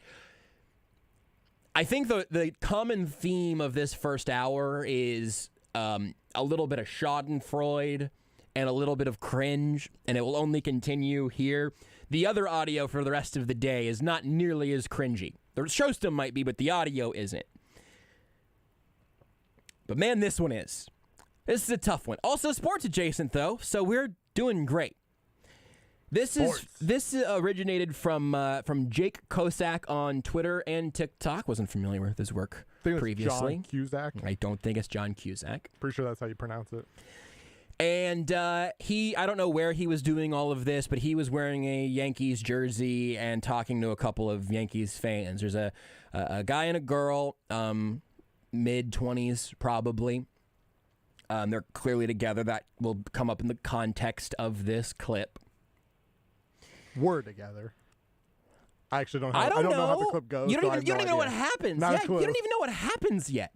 S2: I think the common theme of this first hour is a little bit of schadenfreude and a little bit of cringe, and it will only continue here. The other audio for the rest of the day is not nearly as cringy. The show still might be, but the audio isn't. But man, this one is. This is a tough one. Also sports adjacent, though, so we're doing great. This originated from Jake Kosak on Twitter and TikTok. Wasn't familiar with his work previously.
S3: John Cusack.
S2: I don't think it's John Cusack.
S3: Pretty sure that's how you pronounce it.
S2: And I don't know where he was doing all of this, but he was wearing a Yankees jersey and talking to a couple of Yankees fans. There's a guy and a girl, mid-20s probably. They're clearly together. That will come up in the context of this clip.
S3: We're together. I actually don't.
S2: I don't know
S3: how the clip goes.
S2: You don't even know what happens. You don't even know what happens yet.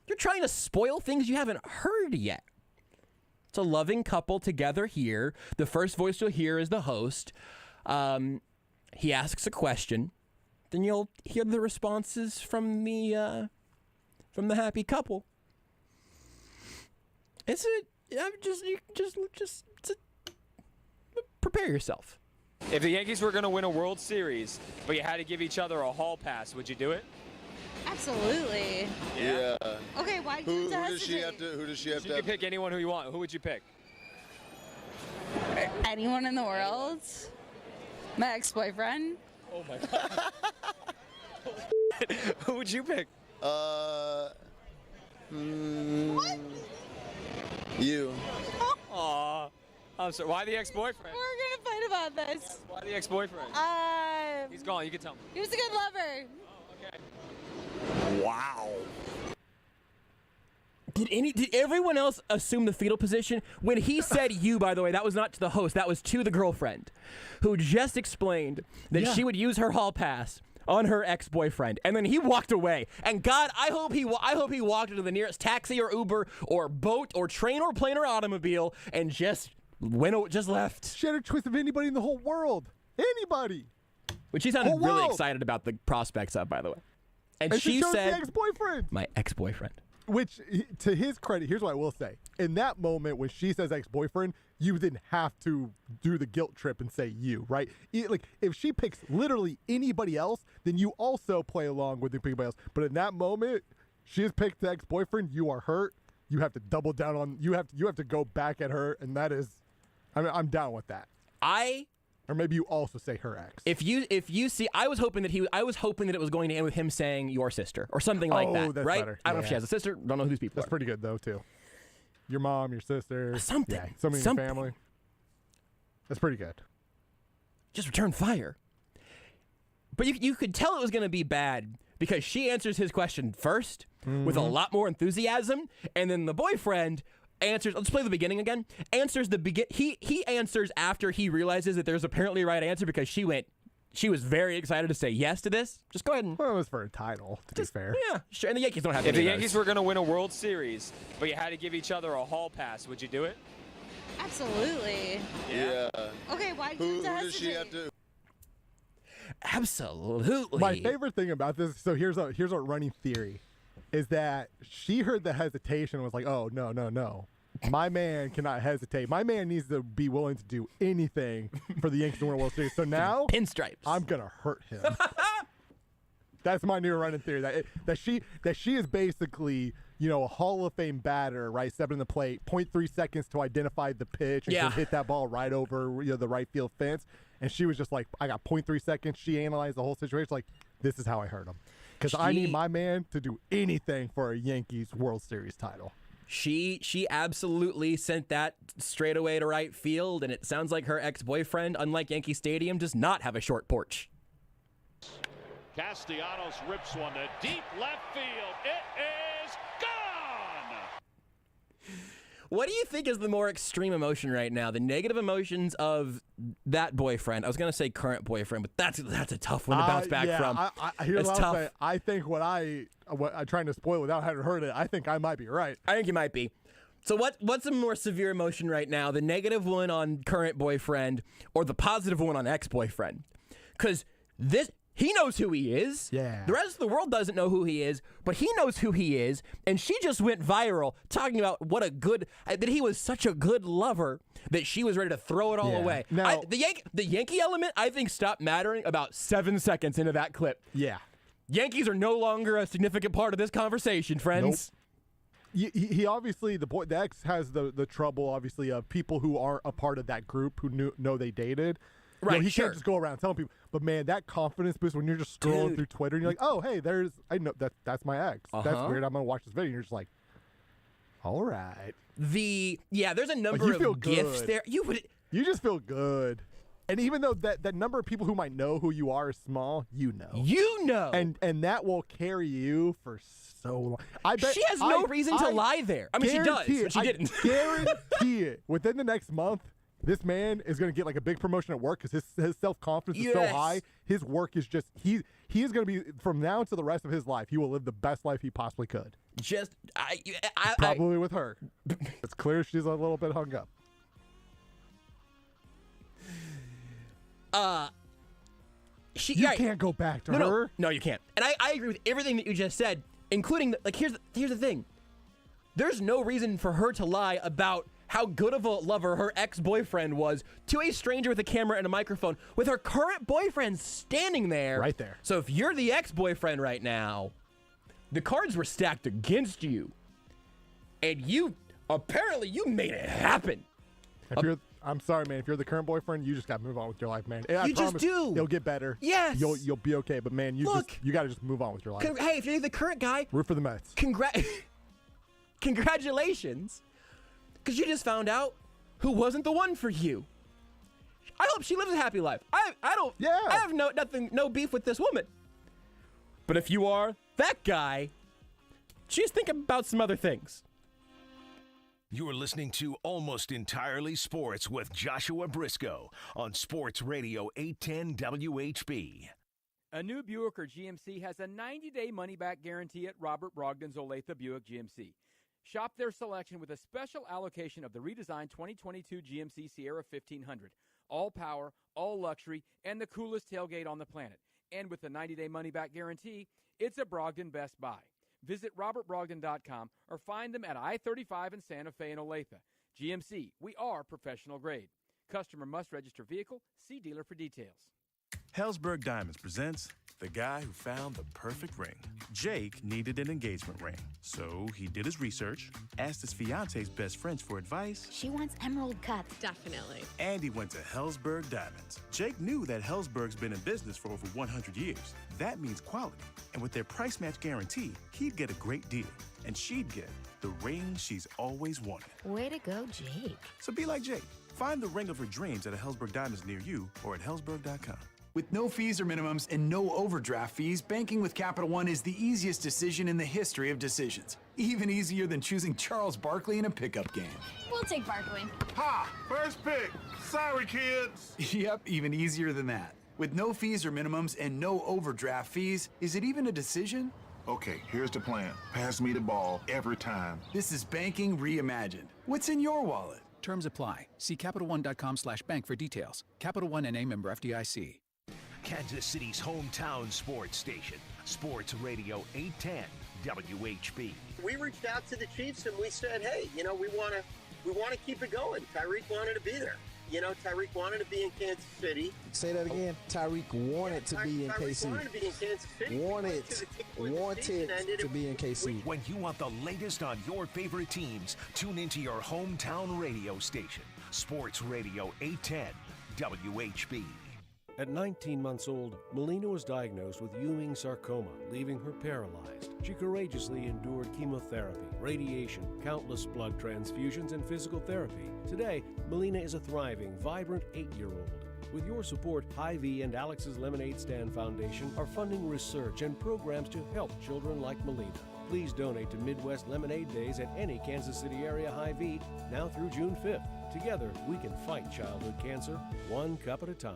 S2: You're trying to spoil things you haven't heard yet. It's a loving couple together here. The first voice you'll hear is the host. He asks a question. Then you'll hear the responses from the happy couple. Prepare yourself.
S12: If the Yankees were going to win a World Series, but you had to give each other a hall pass, would you do it?
S13: Absolutely.
S12: Yeah.
S13: Okay, why do you have to hesitate?
S12: Who does she have to? You can pick anyone who you want. Who would you pick?
S13: Anyone in the world? My ex-boyfriend.
S12: Oh my God. Who would you pick?
S14: You.
S12: Aw. I'm sorry. Why the ex-boyfriend?
S13: We're gonna fight about this.
S12: Why the ex-boyfriend? He's gone. You can tell me.
S13: He was a good lover.
S12: Okay.
S2: Wow. Did everyone else assume the fetal position? When he said you, by the way, that was not to the host. That was to the girlfriend, who just explained that she would use her hall pass on her ex-boyfriend, and then he walked away. And God, I hope he walked into the nearest taxi or Uber or boat or train or plane or automobile and just left.
S3: She had a choice of anybody in the whole world. Anybody.
S2: Which he sounded really excited about the prospects of, by the way. And she said,
S3: the ex-boyfriend.
S2: My ex-boyfriend.
S3: Which, to his credit, here's what I will say. In that moment, when she says ex-boyfriend, you didn't have to do the guilt trip and say you, right? Like, if she picks literally anybody else, then you also play along with anybody else. But in that moment, she has picked the ex-boyfriend. You are hurt. You have to double down on. You have to go back at her, and that is. I mean, I'm down with that. Or maybe you also say her ex.
S2: If you see, I was hoping that it was going to end with him saying your sister or something like that.
S3: That's
S2: right?
S3: better.
S2: I don't know if she has a sister. Don't know who these people
S3: That's
S2: are.
S3: pretty good though too. Your mom, your sister,
S2: something.
S3: Yeah, somebody in your family. That's pretty good.
S2: Just return fire. But you could tell it was going to be bad because she answers his question first with a lot more enthusiasm, and then the boyfriend answers. Let's play the beginning again. He answers after he realizes that there's apparently a right answer because she was very excited to say yes to this. Just go ahead and.
S3: Well, it was for a title, to be fair.
S2: Yeah, sure. And the Yankees don't have.
S12: If the Yankees were going to win a World Series, but you had to give each other a hall pass, would you do it?
S13: Absolutely.
S14: Yeah.
S13: Okay, why do you have to hesitate?
S14: Does she have to?
S2: Absolutely.
S3: My favorite thing about this. So here's a running theory, is that she heard the hesitation and was like, oh no. My man cannot hesitate. My man needs to be willing to do anything for the Yankees to win a World Series. So now,
S2: pinstripes.
S3: I'm gonna hurt him. That's my new running theory. That she is basically, a Hall of Fame batter, right? Stepping in the plate, 0.3 seconds to identify the pitch and can hit that ball right over the right field fence. And she was just like, I got 0.3 seconds. She analyzed the whole situation. Like, this is how I hurt him. Because I need my man to do anything for a Yankees World Series title.
S2: She absolutely sent that straight away to right field, and it sounds like her ex-boyfriend, unlike Yankee Stadium, does not have a short porch.
S9: Castellanos rips one to deep left field. It is gone!
S2: What do you think is the more extreme emotion right now? The negative emotions of that boyfriend. I was going to say current boyfriend, but that's a tough one to bounce back from.
S3: Here's
S2: it's
S3: what
S2: tough.
S3: I'll say. I think what I'm trying to spoil without having heard it, I think I might be right.
S2: I think you might be. So what's a more severe emotion right now? The negative one on current boyfriend or the positive one on ex-boyfriend? Because he knows who he is.
S3: Yeah.
S2: The rest of the world doesn't know who he is, but he knows who he is. And she just went viral talking about that he was such a good lover that she was ready to throw it all away.
S3: Now,
S2: the Yankee element, I think, stopped mattering about 7 seconds into that clip.
S3: Yeah.
S2: Yankees are no longer a significant part of this conversation, friends.
S3: Nope. He obviously, the ex has the trouble, obviously, of people who aren't a part of that group who know they dated.
S2: Right,
S3: he can't just go around telling people. But man, that confidence boost when you're just scrolling through Twitter and you're like, oh, hey, I know that's my ex. That's weird. I'm gonna watch this video. And you're just like, all right.
S2: There's a number of gifts there. You
S3: just feel good. And even though that number of people who might know who you are is small, you know. And that will carry you for so long. I bet
S2: she has no reason to lie there. I mean, she does, but she didn't.
S3: Guarantee it. Within the next month, this man is going to get like a big promotion at work because his self-confidence is so high. His work is just, he is going to be, from now to the rest of his life, he will live the best life he possibly could. Probably with her. It's clear she's a little bit hung up. You can't go back to her.
S2: No, you can't. And I agree with everything that you just said, including, here's the thing. There's no reason for her to lie about how good of a lover her ex-boyfriend was to a stranger with a camera and a microphone with her current boyfriend standing there.
S3: Right there.
S2: So if you're the ex-boyfriend right now, the cards were stacked against you. And you made it happen.
S3: I'm sorry, man. If you're the current boyfriend, you just got to move on with your life, man.
S2: You just do.
S3: It'll get better.
S2: Yes.
S3: You'll be okay. But man, you got to just move on with your life.
S2: Hey, if you're the current guy,
S3: root for the Mets.
S2: Congratulations. Because you just found out who wasn't the one for you. I hope she lives a happy life. I have no beef with this woman. But if you are that guy, she's thinking about some other things.
S1: You're listening to Almost Entirely Sports with Joshua Brisco on Sports Radio 810 WHB.
S14: A new Buick or GMC has a 90-day money-back guarantee at Robert Brogdon's Olathe Buick GMC. Shop their selection with a special allocation of the redesigned 2022 GMC Sierra 1500. All power, all luxury, and the coolest tailgate on the planet. And with the 90-day money-back guarantee, it's a Brogdon Best Buy. Visit robertbrogdon.com or find them at I-35 in Santa Fe and Olathe. GMC, we are professional grade. Customer must register vehicle. See dealer for details.
S11: Helzberg Diamonds presents the guy who found the perfect ring. Jake needed an engagement ring, so he did his research, asked his fiance's best friends for advice.
S15: She wants emerald cut. Definitely.
S11: And he went to Helzberg Diamonds. Jake knew that Helzberg's been in business for over 100 years. That means quality. And with their price match guarantee, he'd get a great deal. And she'd get the ring she's always wanted.
S15: Way to go, Jake.
S11: So be like Jake. Find the ring of her dreams at a Helzberg Diamonds near you or at helzberg.com.
S16: With no fees or minimums and no overdraft fees, banking with Capital One is the easiest decision in the history of decisions. Even easier than choosing Charles Barkley in a pickup game.
S15: We'll take Barkley.
S17: Ha! First pick. Sorry, kids.
S16: Yep, even easier than that. With no fees or minimums and no overdraft fees, is it even a decision?
S17: Okay, here's the plan. Pass me the ball every time.
S16: This is banking reimagined. What's in your wallet?
S18: Terms apply. See CapitalOne.com/bank for details. Capital One N.A. member FDIC.
S1: Kansas City's hometown sports station, Sports Radio 810 WHB.
S19: We reached out to the Chiefs and we said, hey, we want to keep it going. Tyreek wanted to be there. Tyreek wanted to be in Kansas City.
S20: Say that again. Tyreek wanted to be in KC.
S19: Wanted to be in Kansas City.
S20: Wanted to be in KC.
S1: When you want the latest on your favorite teams, tune into your hometown radio station, Sports Radio 810 WHB.
S21: At 19 months old, Melina was diagnosed with Ewing sarcoma, leaving her paralyzed. She courageously endured chemotherapy, radiation, countless blood transfusions, and physical therapy. Today, Melina is a thriving, vibrant 8-year-old. With your support, Hy-Vee and Alex's Lemonade Stand Foundation are funding research and programs to help children like Melina. Please donate to Midwest Lemonade Days at any Kansas City area Hy-Vee now through June 5th. Together, we can fight childhood cancer, one cup at a time.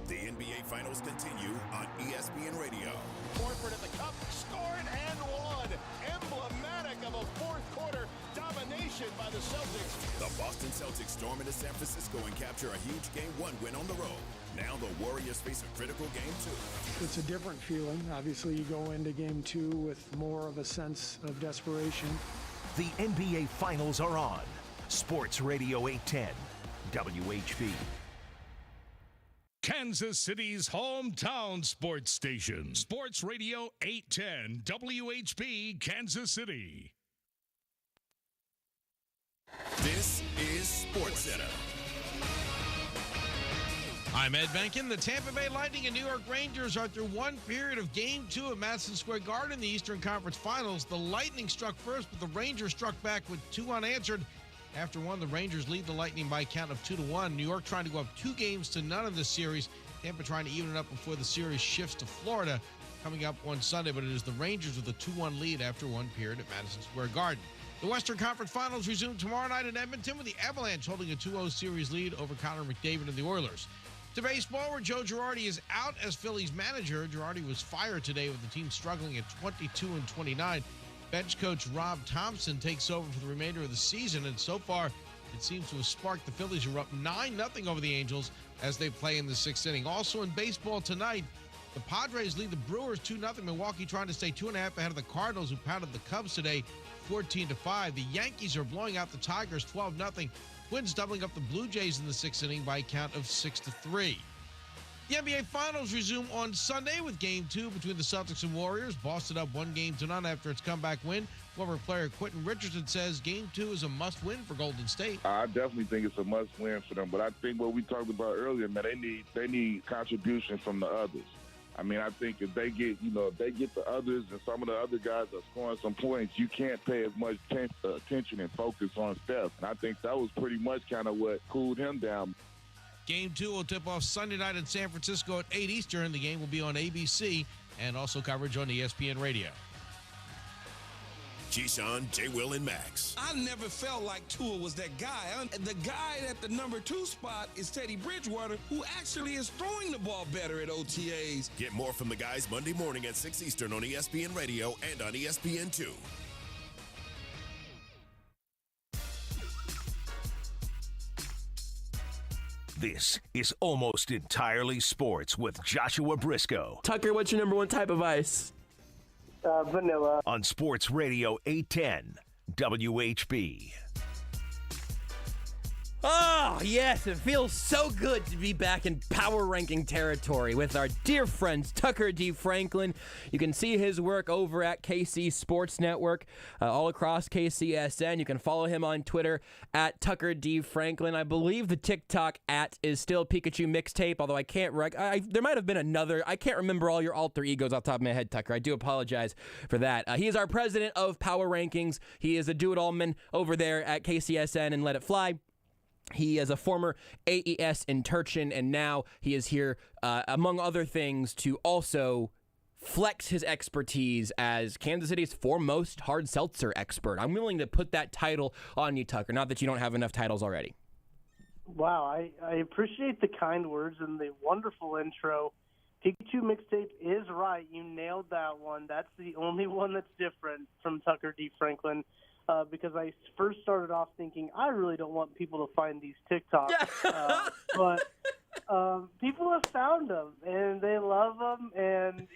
S4: The NBA Finals continue on ESPN Radio.
S22: Horford at the cup, scored and won. Emblematic of a fourth quarter domination by the Celtics.
S4: The Boston Celtics storm into San Francisco and capture a huge Game 1 win on the road. Now the Warriors face a critical Game 2.
S23: It's a different feeling. Obviously, you go into Game 2 with more of a sense of desperation.
S1: The NBA Finals are on. Sports Radio 810, WHB.
S24: Kansas City's hometown sports station. Sports Radio 810, WHB, Kansas City.
S4: This is SportsCenter.
S10: I'm Ed Benkin. The Tampa Bay Lightning and New York Rangers are through one period of Game 2 at Madison Square Garden in the Eastern Conference Finals. The Lightning struck first, but the Rangers struck back with 2 unanswered. After one, the Rangers lead the Lightning by a count of 2-1. New York trying to go up 2-0 in this series. Tampa trying to even it up before the series shifts to Florida coming up on Sunday, but it is the Rangers with a 2-1 lead after one period at Madison Square Garden. The Western Conference Finals resume tomorrow night in Edmonton with the Avalanche holding a 2-0 series lead over Connor McDavid and the Oilers. To baseball, where Joe Girardi is out as Phillies manager. Girardi was fired today with the team struggling at 22-29. Bench coach Rob Thompson takes over for the remainder of the season, and so far it seems to have sparked the Phillies, who are up 9-0 over the Angels as they play in the 6th inning. Also in baseball tonight, the Padres lead the Brewers 2-0. Milwaukee trying to stay 2.5 ahead of the Cardinals, who pounded the Cubs today 14-5. The Yankees are blowing out the Tigers 12-0. Twins doubling up the Blue Jays in the 6th inning by a count of 6-3. The NBA Finals resume on Sunday with Game 2 between the Celtics and Warriors. Boston up 1-0 after its comeback win. Former player Quentin Richardson says Game 2 is a must-win for Golden State.
S25: I definitely think it's a must-win for them, but I think what we talked about earlier, man, they need contribution from the others. I mean, I think if they get, if they get the others and some of the other guys are scoring some points, you can't pay as much attention and focus on Steph. And I think that was pretty much kind of what cooled him down.
S10: Game 2 will tip off Sunday night in San Francisco at 8 Eastern. The game will be on ABC and also coverage on ESPN Radio.
S4: Keyshawn, J. Will, and Max.
S26: I never felt like Tua was that guy. The guy at the number 2 spot is Teddy Bridgewater, who actually is throwing the ball better at OTAs.
S4: Get more from the guys Monday morning at 6 Eastern on ESPN Radio and on ESPN2.
S1: This is Almost Entirely Sports with Joshua Brisco.
S2: Tucker, what's your number 1 type of ice?
S6: Vanilla.
S1: On Sports Radio 810, WHB.
S2: Oh, yes, it feels so good to be back in power ranking territory with our dear friend Tucker D. Franklin. You can see his work over at KC Sports Network, all across KCSN. You can follow him on Twitter at Tucker D. Franklin. I believe the TikTok at is still Pikachu Mixtape, although I can't there might have been another. I can't remember all your alter egos off the top of my head, Tucker. I do apologize for that. He is our president of Power Rankings. He is a do-it-all-man over there at KCSN and Let It Fly. He is a former AES interchin, and now he is here, among other things, to also flex his expertise as Kansas City's foremost hard seltzer expert. I'm willing to put that title on you, Tucker, not that you don't have enough titles already.
S6: Wow, I appreciate the kind words and the wonderful intro. Pikachu Mixtape is right. You nailed that one. That's the only one that's different from Tucker D. Franklin. Because I first started off thinking I really don't want people to find these TikToks, but people have found them and they love them, and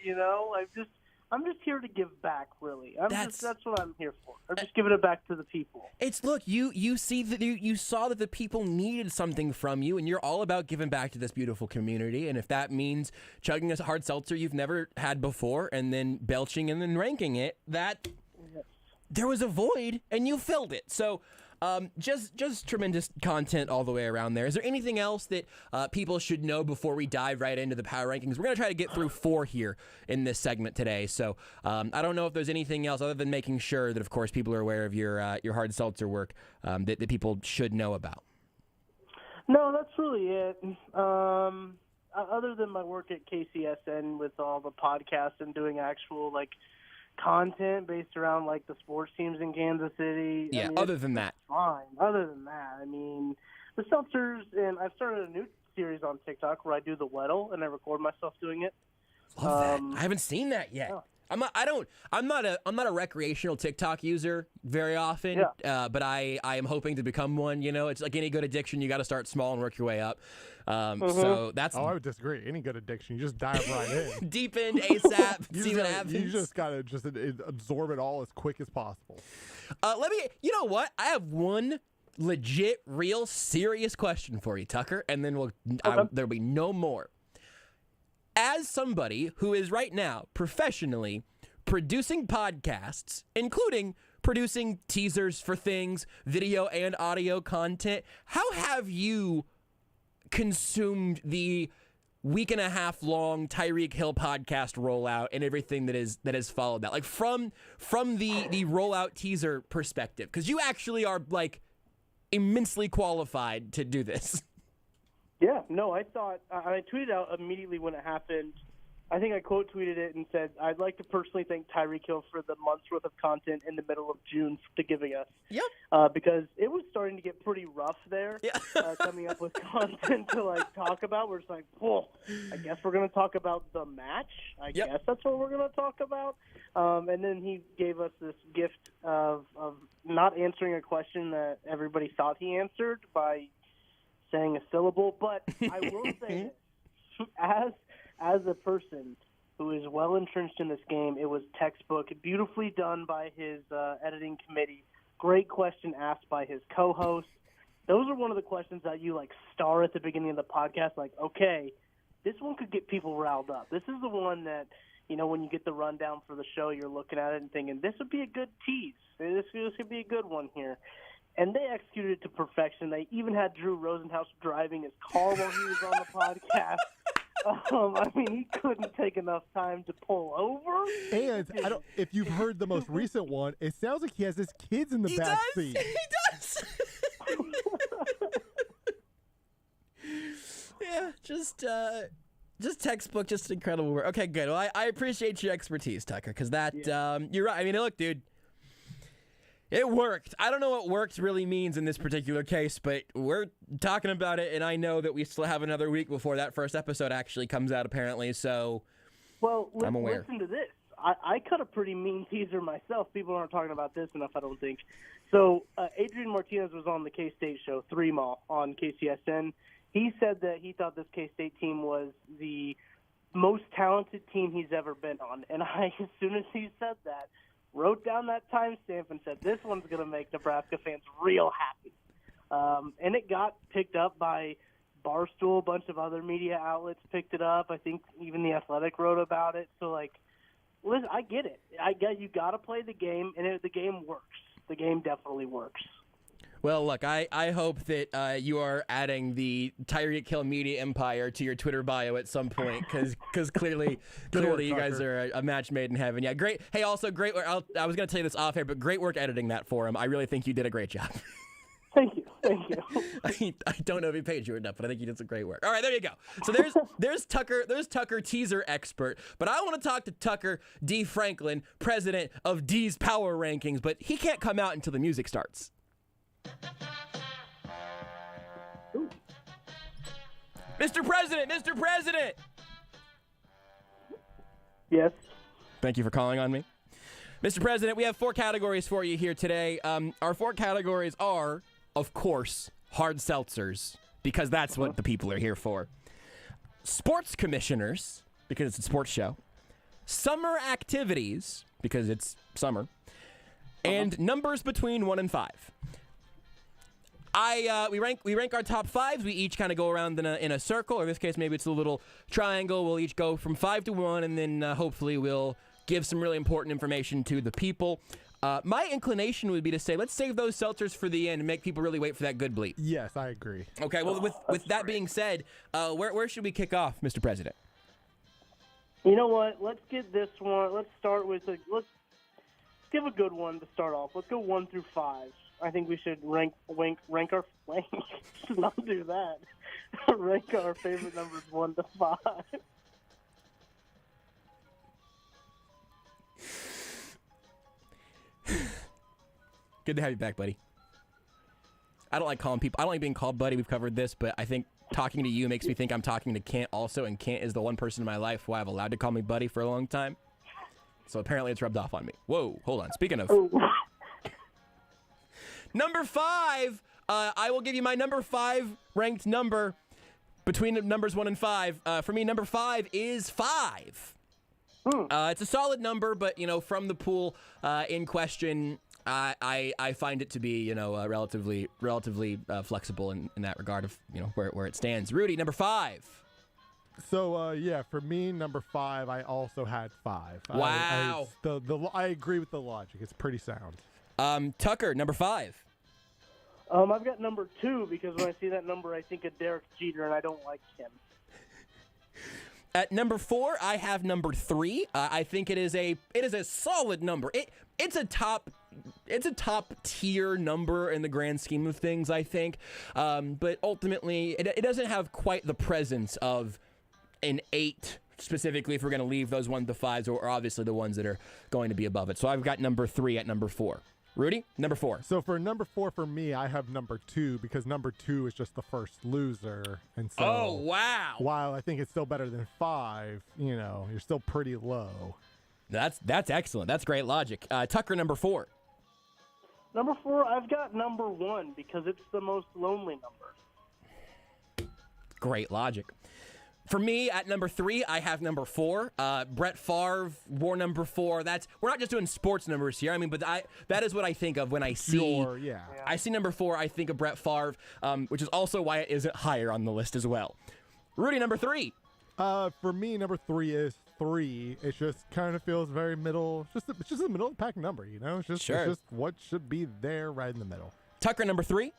S6: I'm just here to give back. Really, that's what I'm here for. I'm just giving it back to the people.
S2: It's look, you see that you saw that the people needed something from you, and you're all about giving back to this beautiful community. And if that means chugging a hard seltzer you've never had before, and then belching and then ranking it, there was a void, and you filled it. So just tremendous content all the way around there. Is there anything else that people should know before we dive right into the power rankings? We're going to try to get through 4 here in this segment today. So I don't know if there's anything else other than making sure that, of course, people are aware of your hard seltzer work that people should know about.
S6: No, that's really it. Other than my work at KCSN with all the podcasts and doing actual content based around the sports teams in Kansas City.
S2: Yeah. Other than that,
S6: fine. Other than that, the seltzers, and I've started a new series on TikTok where I do the Weddle and I record myself doing it.
S2: Love that. I haven't seen that yet.
S6: Yeah.
S2: I'm not a recreational TikTok user very often, but I am hoping to become one. It's like any good addiction, you got to start small and work your way up. So that's.
S3: I would disagree. Any good addiction, you just dive right in,
S2: deep in ASAP. See what happens.
S3: You just gotta absorb it all as quick as possible.
S2: You know what? I have one legit, real, serious question for you, Tucker, and then there'll be no more. As somebody who is right now professionally producing podcasts, including producing teasers for things, video and audio content, how have you consumed the week-and-a-half long Tyreek Hill podcast rollout and everything that has followed that? From the rollout teaser perspective, because you actually are immensely qualified to do this.
S6: Yeah, no, I tweeted out immediately when it happened. I think I quote tweeted it and said, I'd like to personally thank Tyreek Hill for the month's worth of content in the middle of June to giving us.
S2: Yep.
S6: Because it was starting to get pretty rough there, coming up with content to talk about. We're just I guess we're going to talk about the match. I guess that's what we're going to talk about. And then he gave us this gift of not answering a question that everybody thought he answered by saying a syllable. But I will say this, as a person who is well entrenched in this game, it was textbook, beautifully done by his editing committee. Great question asked by his co-host. Those are one of the questions that you star at the beginning of the podcast. Okay, this one could get people riled up. This is the one that, when you get the rundown for the show, you're looking at it and thinking, this would be a good tease. This could be a good one here. And they executed it to perfection. They even had Drew Rosenhaus driving his car while he was on the podcast. He couldn't take enough time to pull over.
S3: And if you've heard the most recent one, it sounds like he has his kids in the back seat.
S2: He does. Yeah, just textbook, just incredible work. Okay, good. Well, I appreciate your expertise, Tucker, because you're right. Look, dude. It worked. I don't know what worked really means in this particular case, but we're talking about it, and I know that we still have another week before that first episode actually comes out, apparently, so I'm aware.
S6: Listen to this. I cut a pretty mean teaser myself. People aren't talking about this enough, I don't think. So Adrian Martinez was on the K-State show, 3 Mall, on KCSN. He said that he thought this K-State team was the most talented team he's ever been on, and as soon as he said that, wrote down that timestamp and said, this one's going to make Nebraska fans real happy. And it got picked up by Barstool, a bunch of other media outlets picked it up. I think even The Athletic wrote about it. So, listen, I get it. You got to play the game, and the game works. The game definitely works.
S2: Well, look, I hope that you are adding the Tyreek Hill media empire to your Twitter bio at some point, because clearly you guys are a match made in heaven. Yeah, great. Hey, also great work. I was going to tell you this off air, but great work editing that for him. I really think you did a great job.
S6: Thank you.
S2: I don't know if he paid you enough, but I think you did some great work. All right, there you go. So there's Tucker teaser expert, but I want to talk to Tucker D. Franklin, president of D's Power Rankings, but he can't come out until the music starts.
S6: Ooh.
S2: Mr. President!
S6: Yes?
S2: Thank you for calling on me. Mr. President, we have 4 categories for you here today. Our 4 categories are, of course, hard seltzers, because that's what the people are here for. Sports commissioners, because it's a sports show. Summer activities, because it's summer. And numbers between 1 and 5. We rank our top 5s. We each kind of go around in a circle, or in this case, maybe it's a little triangle. We'll each go from 5 to 1, and then hopefully we'll give some really important information to the people. My inclination would be to say, let's save those seltzers for the end and make people really wait for that good bleep.
S3: Yes, I agree.
S2: Okay, well, with that being said, where should we kick off, Mr. President?
S6: You know what? Let's get this one. Let's start with give a good one to start off. Let's go 1 through 5. I think we should rank our should not do that. Rank our favorite numbers 1 to 5.
S2: Good to have you back, buddy. I don't like calling people. I don't like being called buddy. We've covered this, but I think talking to you makes me think I'm talking to Kent also, and Kent is the one person in my life who I've allowed to call me buddy for a long time. So apparently it's rubbed off on me. Whoa, hold on. Speaking of... Number 5, I will give you my number 5 ranked number between numbers 1 and 5. For me, number 5 is 5. It's a solid number, but, from the pool in question, I find it to be, relatively flexible in that regard of, where it stands. Rudy, number 5.
S3: So, for me, number 5, I also had 5.
S2: Wow.
S3: I agree with the logic. It's pretty sound.
S2: Tucker, number 5.
S6: I've got number 2 because when I see that number, I think of Derek Jeter, and I don't like him.
S2: At number 4, I have number 3. I think it is a solid number. It's a top tier number in the grand scheme of things, I think. But ultimately, it doesn't have quite the presence of an 8. Specifically, if we're going to leave those 1 to 5s, or obviously the ones that are going to be above it. So I've got number 3 at number 4. Rudy, number 4.
S3: So for number 4 for me, I have number 2 because number 2 is just the first loser, and so.
S2: Oh wow!
S3: While I think it's still better than 5, you're still pretty low.
S2: That's excellent. That's great logic. Tucker, number 4.
S6: Number 4, I've got number 1 because it's the most lonely number.
S2: Great logic. For me, at number 3, I have number 4. Brett Favre wore number 4. We're not just doing sports numbers here. I mean, but that is what I think of when I see. I see number 4. I think of Brett Favre, which is also why it isn't higher on the list as well. Rudy, number 3.
S3: For me, number 3 is 3. It just kind of feels very middle. It's just a middle of the pack number, It's just what should be there right in the middle.
S2: Tucker, number 3.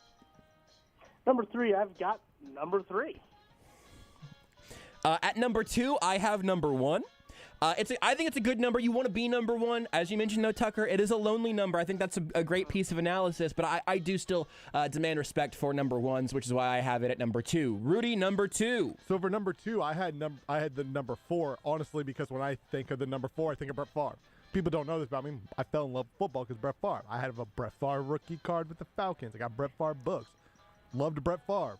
S6: Number 3, I've got number 3.
S2: At number 2, I have number 1. I think it's a good number. You want to be number 1. As you mentioned, though, Tucker, it is a lonely number. I think that's a great piece of analysis, but I do still demand respect for number 1s, which is why I have it at number 2. Rudy, number 2.
S3: So for number 2, I had the number 4, honestly, because when I think of the number 4, I think of Brett Favre. People don't know this about me. I fell in love with football because Brett Favre. I had a Brett Favre rookie card with the Falcons. I got Brett Favre books. Loved Brett Favre.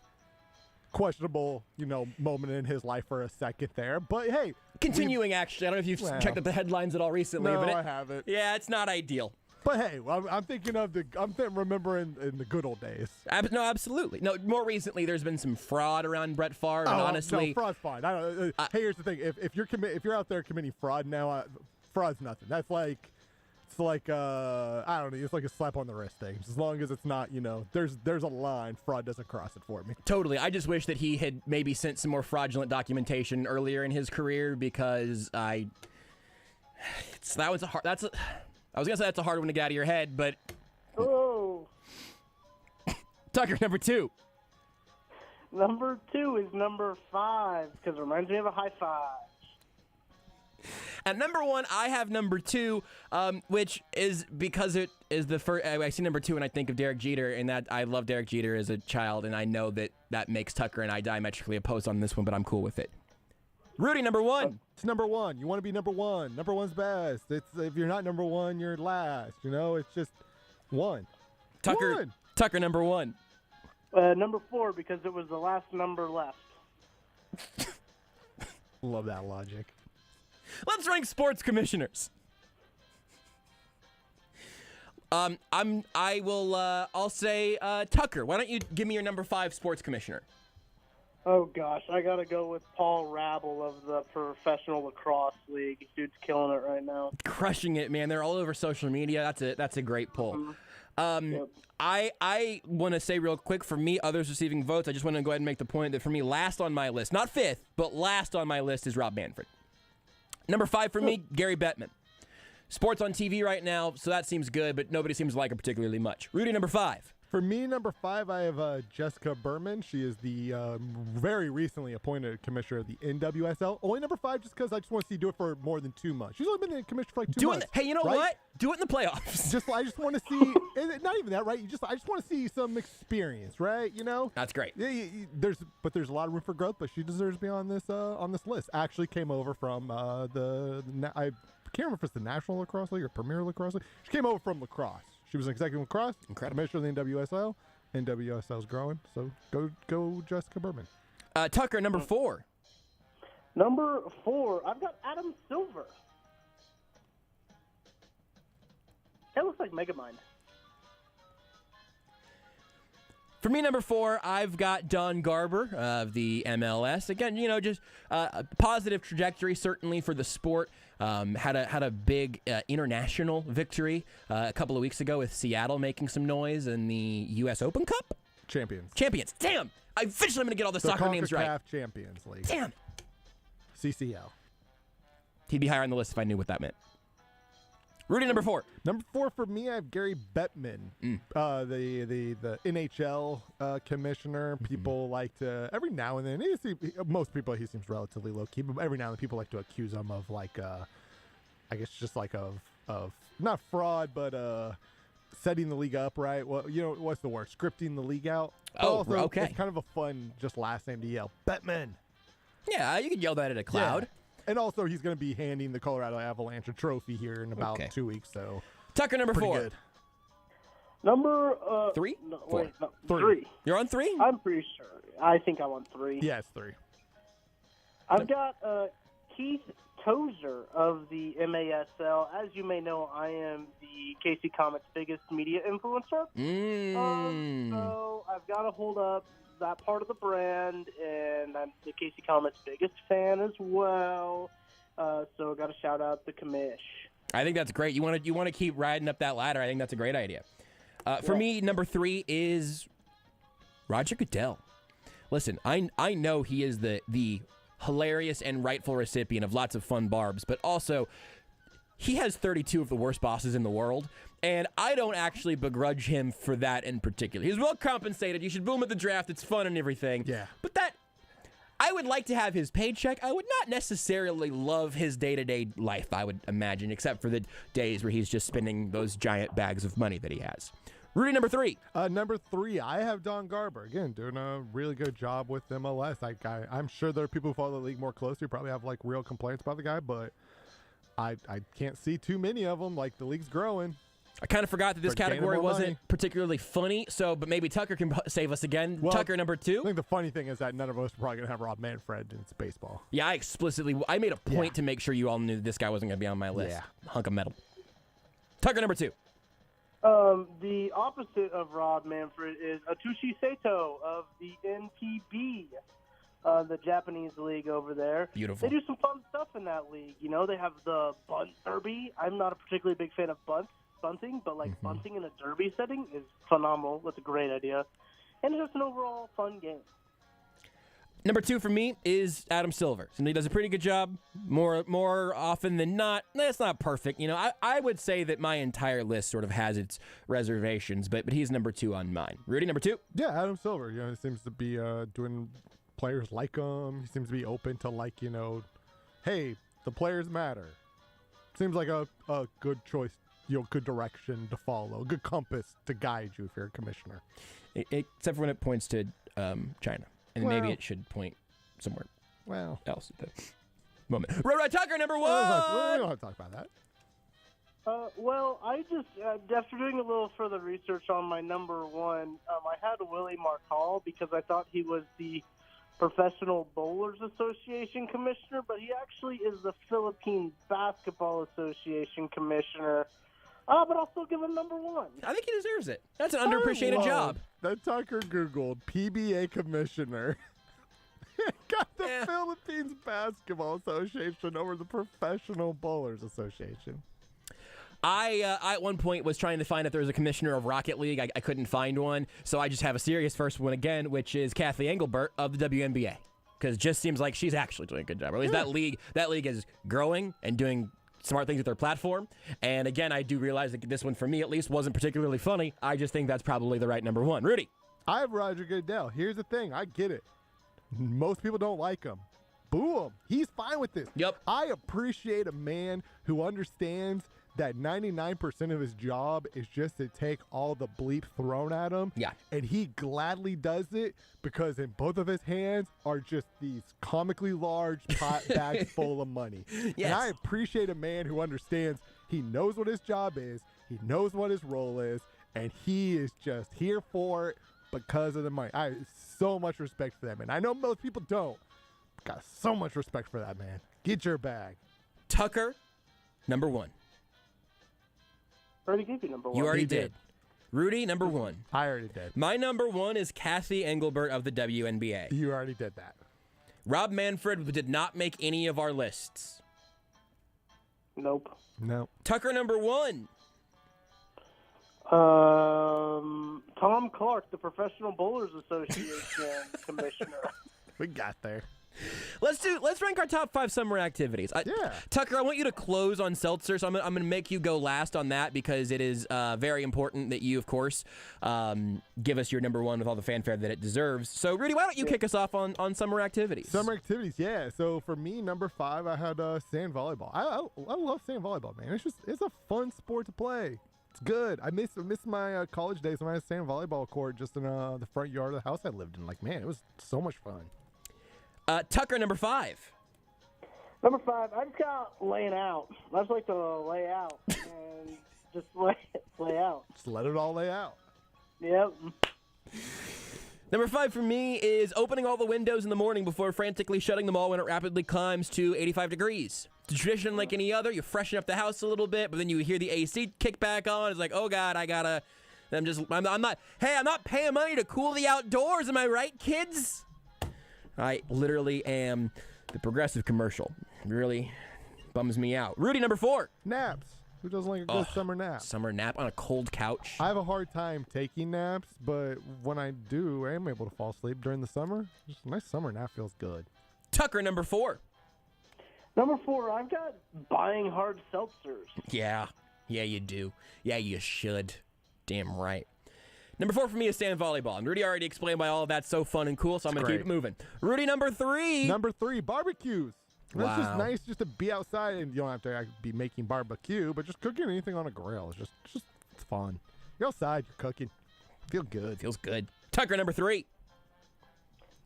S3: Questionable, moment in his life for a second there. But, hey.
S2: Continuing, actually. I don't know if you've checked out the headlines at all recently.
S3: No,
S2: but
S3: I haven't.
S2: Yeah, it's not ideal.
S3: But, hey, I'm thinking of remembering in the good old days.
S2: No, absolutely. No, more recently, there's been some fraud around Brett Favre, and honestly.
S3: No, fraud's fine. Hey, here's the thing. If you're out there committing fraud now, fraud's nothing. That's like. It's like I don't know. It's like a slap on the wrist thing. As long as it's not, there's a line. Fraud doesn't cross it for me.
S2: Totally. I just wish that he had maybe sent some more fraudulent documentation earlier in his career because I was gonna say that's a hard one to get out of your head, but.
S6: Oh.
S2: Tucker, number 2.
S6: Number 2 is number 5 because it reminds me of a high five.
S2: At number 1, I have number 2, which is because it is the first. I see number 2 and I think of Derek Jeter, and that I love Derek Jeter as a child, and I know that makes Tucker and I diametrically opposed on this one, but I'm cool with it. Rudy, number 1.
S3: It's number 1. You want to be number 1. Number 1's best. If you're not number 1, you're last. It's just 1.
S2: Tucker, number 1.
S6: Number 4 because it was the last number left.
S3: Love that logic.
S2: Let's rank sports commissioners. I'll say Tucker. Why don't you give me your number 5 sports commissioner?
S6: Oh gosh, I gotta go with Paul Rabble of the Professional Lacrosse League. Dude's killing it right now.
S2: Crushing it, man. They're all over social media. That's a great poll.
S6: Yep.
S2: I want to say real quick, for me, others receiving votes, I just want to go ahead and make the point that for me, last on my list, not 5th, but last on my list is Rob Manfred. Number 5 for me, Gary Bettman. Sports on TV right now, so that seems good, but nobody seems to like it particularly much. Rudy, number 5.
S3: For me, number 5, I have Jessica Berman. She is the very recently appointed commissioner of the NWSL. Only number 5 just because I just want to see her do it for more than 2 months. She's only been a commissioner for like 2 months.
S2: Hey, you know what? Do it in the playoffs.
S3: I just want to see, not even that, right? I just want to see some experience, right? You know?
S2: That's great.
S3: There's a lot of room for growth, but she deserves to be on this list. Actually came over from I can't remember if it's the National Lacrosse League or Premier Lacrosse League. She came over from lacrosse. She was an executive lacrosse, commissioner of the NWSL. NWSL's growing, so go Jessica Berman.
S2: Tucker, number 4.
S6: Number 4, I've got Adam Silver. That looks like Megamind.
S2: For me, number 4, I've got Don Garber of the MLS. Again, just a positive trajectory, certainly for the sport. Had a big international victory a couple of weeks ago with Seattle making some noise in the U.S. Open Cup.
S3: Champions.
S2: Damn! I officially am going to get all the soccer names right.
S3: CONCACAF Champions League.
S2: Damn.
S3: CCL.
S2: He'd be higher on the list if I knew what that meant. Rudy, number 4.
S3: Number 4 for me, I have Gary Bettman, the NHL commissioner. People like to, every now and then, most people, he seems relatively low-key, but every now and then people like to accuse him of, I guess just of not fraud, but setting the league up, right? Well, what's the word? Scripting the league out. Also,
S2: okay.
S3: It's kind of a fun, just last name to yell. Bettman.
S2: Yeah, you could yell that at a cloud.
S3: Yeah. And also, he's going to be handing the Colorado Avalanche a trophy here in about 2 weeks. So,
S2: Tucker, number 4.
S3: Good.
S6: Number
S2: 3?
S6: No,
S2: 4.
S6: wait, no,
S3: 3.
S2: You're on 3?
S6: I'm pretty sure. I think I'm on 3.
S3: Yes, 3.
S6: I've got Keith Tozer of the MASL. As you may know, I am the KC Comets' biggest media influencer. So I've got to hold up that part of the brand, and I'm the KC Comets' biggest fan as well. So got to shout out the commish.
S2: I think that's great. You want to keep riding up that ladder. I think that's a great idea. For me, number 3 is Roger Goodell. Listen, I know he is the hilarious and rightful recipient of lots of fun barbs, but also he has 32 of the worst bosses in the world, and I don't actually begrudge him for that in particular. He's well compensated. You should boo him at the draft. It's fun and everything.
S3: Yeah.
S2: But I would like to have his paycheck. I would not necessarily love his day-to-day life, I would imagine, except for the days where he's just spending those giant bags of money that he has. Rudy, number 3.
S3: Number 3, I have Don Garber. Again, doing a really good job with MLS. I'm sure there are people who follow the league more closely who probably have real complaints about the guy, but I can't see too many of them. The league's growing.
S2: I kind of forgot that this category wasn't particularly funny, but maybe Tucker can save us again. Well, Tucker, number 2.
S3: I think the funny thing is that none of us are probably going to have Rob Manfred in baseball.
S2: Yeah, I made a point to make sure you all knew this guy wasn't going to be on my list.
S3: Yeah.
S2: Hunk of metal. Tucker, number 2.
S6: The opposite of Rob Manfred is Atsushi Sato of the NPB, the Japanese league over there.
S2: Beautiful.
S6: They do some fun stuff in that league. They have the bunt derby. I'm not a particularly big fan of bunting, but bunting in a derby setting is phenomenal. That's a great idea. And it's just an overall fun game.
S2: Number 2 for me is Adam Silver. And he does a pretty good job more often than not. That's not perfect. I would say that my entire list sort of has its reservations, but he's number 2 on mine. Rudy, number 2?
S3: Yeah, Adam Silver. He seems to be doing players like him. He seems to be open to hey, the players matter. Seems like a good choice, good direction to follow, a good compass to guide you if you're a commissioner.
S2: Except for when it points to China. And maybe it should point somewhere else at the moment. Right, Tucker, number 1.
S3: We don't have to talk about that.
S6: I just, after doing a little further research on my number 1, I had Willie Marcall because I thought he was the Professional Bowlers Association commissioner, but he actually is the Philippine Basketball Association commissioner. But I'll still give him number 1.
S2: I think he deserves it. That's an underappreciated job.
S3: That Tucker Googled PBA commissioner. Got the Philippines Basketball Association over the Professional Bowlers Association.
S2: I at one point was trying to find if there was a commissioner of Rocket League. I couldn't find one, so I just have a serious first one again, which is Kathy Engelbert of the WNBA, because it just seems like she's actually doing a good job. Or at least that league is growing and doing smart things with their platform. And again, I do realize that this one, for me at least, wasn't particularly funny. I just think that's probably the right number one. Rudy.
S3: I have Roger Goodell. Here's the thing. I get it. Most people don't like him. Boo him. He's fine with this.
S2: Yep.
S3: I appreciate a man who understands that 99% of his job is just to take all the bleep thrown at him.
S2: Yeah.
S3: And he gladly does it because in both of his hands are just these comically large pot bags full of money.
S2: Yes.
S3: And I appreciate a man who understands he knows what his job is, he knows what his role is, and he is just here for it because of the money. I have so much respect for that man. I know most people don't. Got so much respect for that man. Get your bag.
S2: Tucker, number one.
S6: I already gave you number one.
S2: You already did. Rudy, number one.
S3: I already did.
S2: My number one is Kathy Engelbert of the WNBA.
S3: You already did that.
S2: Rob Manfred did not make any of our lists.
S6: Nope.
S3: No.
S2: Tucker, number one.
S6: Tom Clark, the Professional Bowlers Association commissioner.
S3: We got there.
S2: Let's rank our top 5 summer activities.
S3: Yeah.
S2: Tucker, I want you to close on seltzer, so I'm going to make you go last on that because it is very important that you, of course, give us your number one with all the fanfare that it deserves. So, Rudy, why don't you kick us off on summer activities?
S3: Summer activities, yeah. So for me, number 5, I had sand volleyball. I love sand volleyball, man. It's a fun sport to play. It's good. I miss my college days when I had a sand volleyball court just in the front yard of the house I lived in. Like, man, it was so much fun.
S2: Tucker, number 5.
S6: Number 5, I just got laying out. I just like to lay out and just lay out.
S3: Just let it all lay out.
S6: Yep.
S2: Number 5 for me is opening all the windows in the morning before frantically shutting them all when it rapidly climbs to 85 degrees. It's a tradition like any other. You freshen up the house a little bit, but then you hear the AC kick back on. It's like, oh God, I'm not paying money to cool the outdoors. Am I right, kids? I literally am the Progressive commercial. It really bums me out. Rudy, number 4.
S3: Naps. Who doesn't like a good summer nap?
S2: Summer nap on a cold couch.
S3: I have a hard time taking naps, but when I do, I am able to fall asleep during the summer. Just a nice summer nap feels good.
S2: Tucker, number 4.
S6: Number 4, I've got buying hard seltzers.
S2: Yeah, you do. Yeah, you should. Damn right. Number 4 for me is sand volleyball. And Rudy already explained why all of that's so fun and cool, so I'm going to keep it moving. Rudy, number 3.
S3: Number 3, barbecues.
S2: Wow.
S3: It's just nice just to be outside, and you don't have to be making barbecue, but just cooking anything on a grill. It's it's fun. You're outside, you're cooking. Feel good.
S2: Feels good. Tucker, number 3.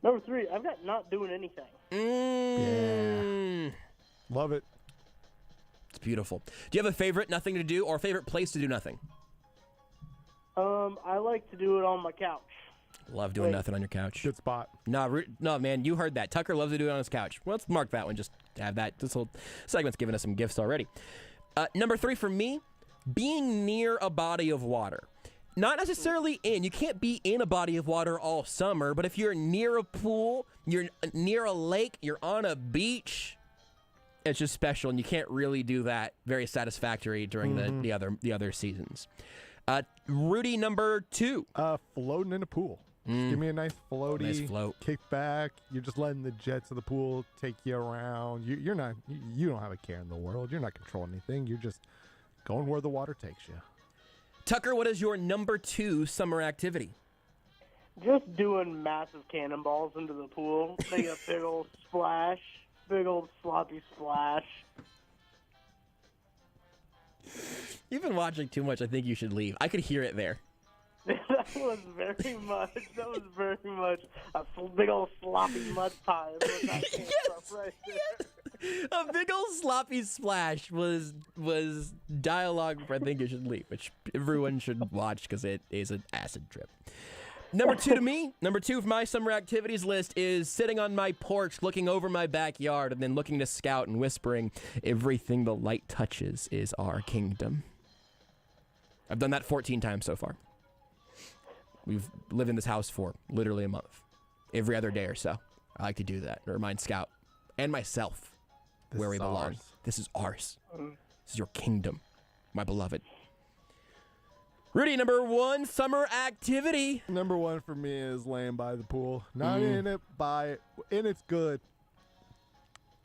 S6: Number 3, I've got not doing anything.
S3: Yeah. Love it.
S2: It's beautiful. Do you have a favorite nothing to do or favorite place to do nothing?
S6: I like to do it on my couch.
S2: Love doing nothing on your couch.
S3: Good spot.
S2: No, man, you heard that. Tucker loves to do it on his couch. Well, let's mark that one. Just have that. This whole segment's giving us some gifts already. Number 3 for me, being near a body of water. Not necessarily you can't be in a body of water all summer, but if you're near a pool, you're near a lake, you're on a beach, it's just special, and you can't really do that very satisfactory during the other seasons. Rudy, number 2.
S3: Floating in a pool. Just give me a nice floaty.
S2: Nice float.
S3: Kick back. You're just letting the jets of the pool take you around. You don't have a care in the world. You're not controlling anything. You're just going where the water takes you.
S2: Tucker, what is your number 2 summer activity?
S6: Just doing massive cannonballs into the pool. Take a big old splash. Big old sloppy splash.
S2: You've been watching too much. I think you should leave. I could hear it there.
S6: That was very much a big old sloppy mud pie.
S2: A big old sloppy splash was dialogue for I think you should leave, which everyone should watch because it is an acid trip. Number 2 for my summer activities list is sitting on my porch, looking over my backyard, and then looking to scout and whispering, "Everything the light touches is our kingdom." I've done that 14 times so far. We've lived in this house for literally a month. Every other day or so, I like to do that. Remind Scout and myself where we belong.
S3: Ours.
S2: This is ours. This is your kingdom, my beloved. Rudy, number 1 summer activity.
S3: Number 1 for me is laying by the pool. Not in it, by it. And it's good.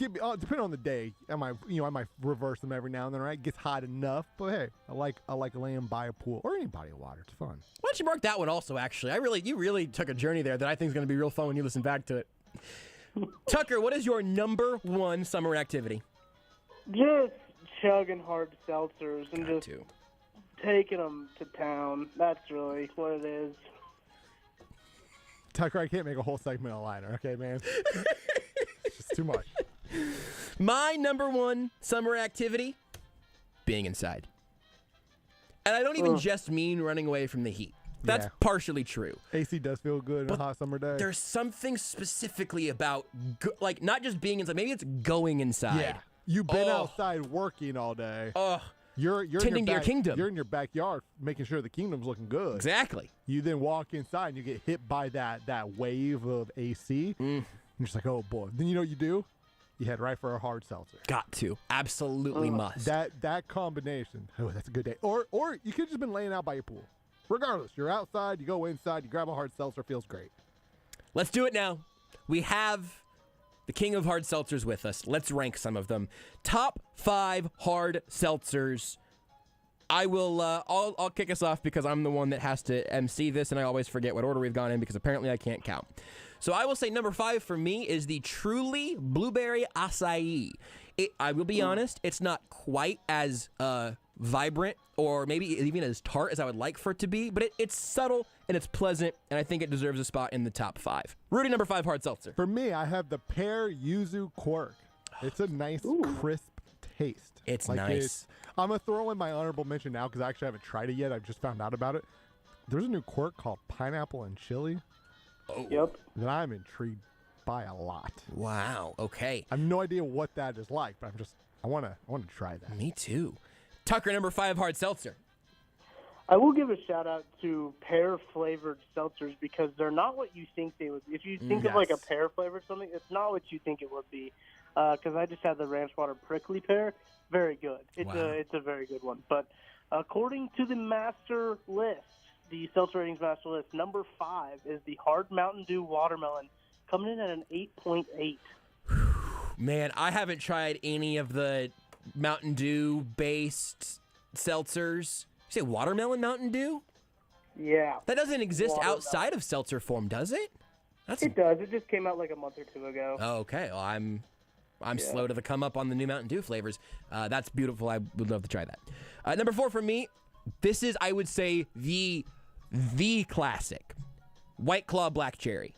S3: give me, depending on the day, I might reverse them every now and then. Right, it gets hot enough, but hey, I like laying by a pool or any body of water. It's fun.
S2: Why don't you mark that one also? Actually, you really took a journey there that I think is going to be real fun when you listen back to it. Tucker, what is your number one summer activity?
S6: Just chugging hard seltzers and taking them to town. That's really what it is.
S3: Tucker, I can't make a whole segment on liner, okay, man? It's just too much.
S2: My number one summer activity, being inside. And I don't even just mean running away from the heat. That's partially true.
S3: AC does feel good on a hot summer day.
S2: There's something specifically about, not just being inside. Maybe it's going inside.
S3: Yeah. You've been outside working all day. You're
S2: tending to your kingdom.
S3: You're in your backyard making sure the kingdom's looking good.
S2: Exactly.
S3: You then walk inside and you get hit by that wave of AC. You're just like, oh, boy. Then you know what you do? You head right for a hard seltzer.
S2: Got to. Absolutely must.
S3: That combination. Oh, that's a good day. Or you could have just been laying out by your pool. Regardless, you're outside, you go inside, you grab a hard seltzer, feels great.
S2: Let's do it now. We have the king of hard seltzers with us. Let's rank some of them. Top 5 hard seltzers. I will. I'll kick us off because I'm the one that has to MC this, and I always forget what order we've gone in because apparently I can't count. So I will say number 5 for me is the Truly Blueberry Acai. I will be honest, it's not quite as vibrant or maybe even as tart as I would like for it to be, but it's subtle and it's pleasant, and I think it deserves a spot in the top 5. Rudy, number 5 hard seltzer.
S3: For me, I have the pear yuzu quirk. It's a nice, crisp taste.
S2: It's nice.
S3: I'm going to throw in my honorable mention now because I actually haven't tried it yet. I've just found out about it. There's a new quirk called pineapple and chili.
S2: Oh.
S6: Yep.
S3: That I'm intrigued by a lot.
S2: Wow. Okay.
S3: I have no idea what that is like, but I want to try that.
S2: Me too. Tucker, number 5 hard seltzer.
S6: I will give a shout out to pear flavored seltzers because they're not what you think they would be. If you think of like a pear flavored something, it's not what you think it would be. Because I just had the Ranch Water prickly pear. Very good. It's a very good one. But according to the master list, the Seltzer Ratings master list, number 5 is the Hard Mountain Dew Watermelon, coming in at an 8.8.
S2: Man, I haven't tried any of the Mountain Dew based seltzers. You say watermelon Mountain Dew?
S6: Yeah.
S2: That doesn't exist outside of seltzer form, does it?
S6: It does. It just came out like a month or two ago.
S2: Oh, okay. Well, I'm slow to the come up on the new Mountain Dew flavors. That's beautiful. I would love to try that. Number 4 for me, this is, I would say, the classic. White Claw Black Cherry.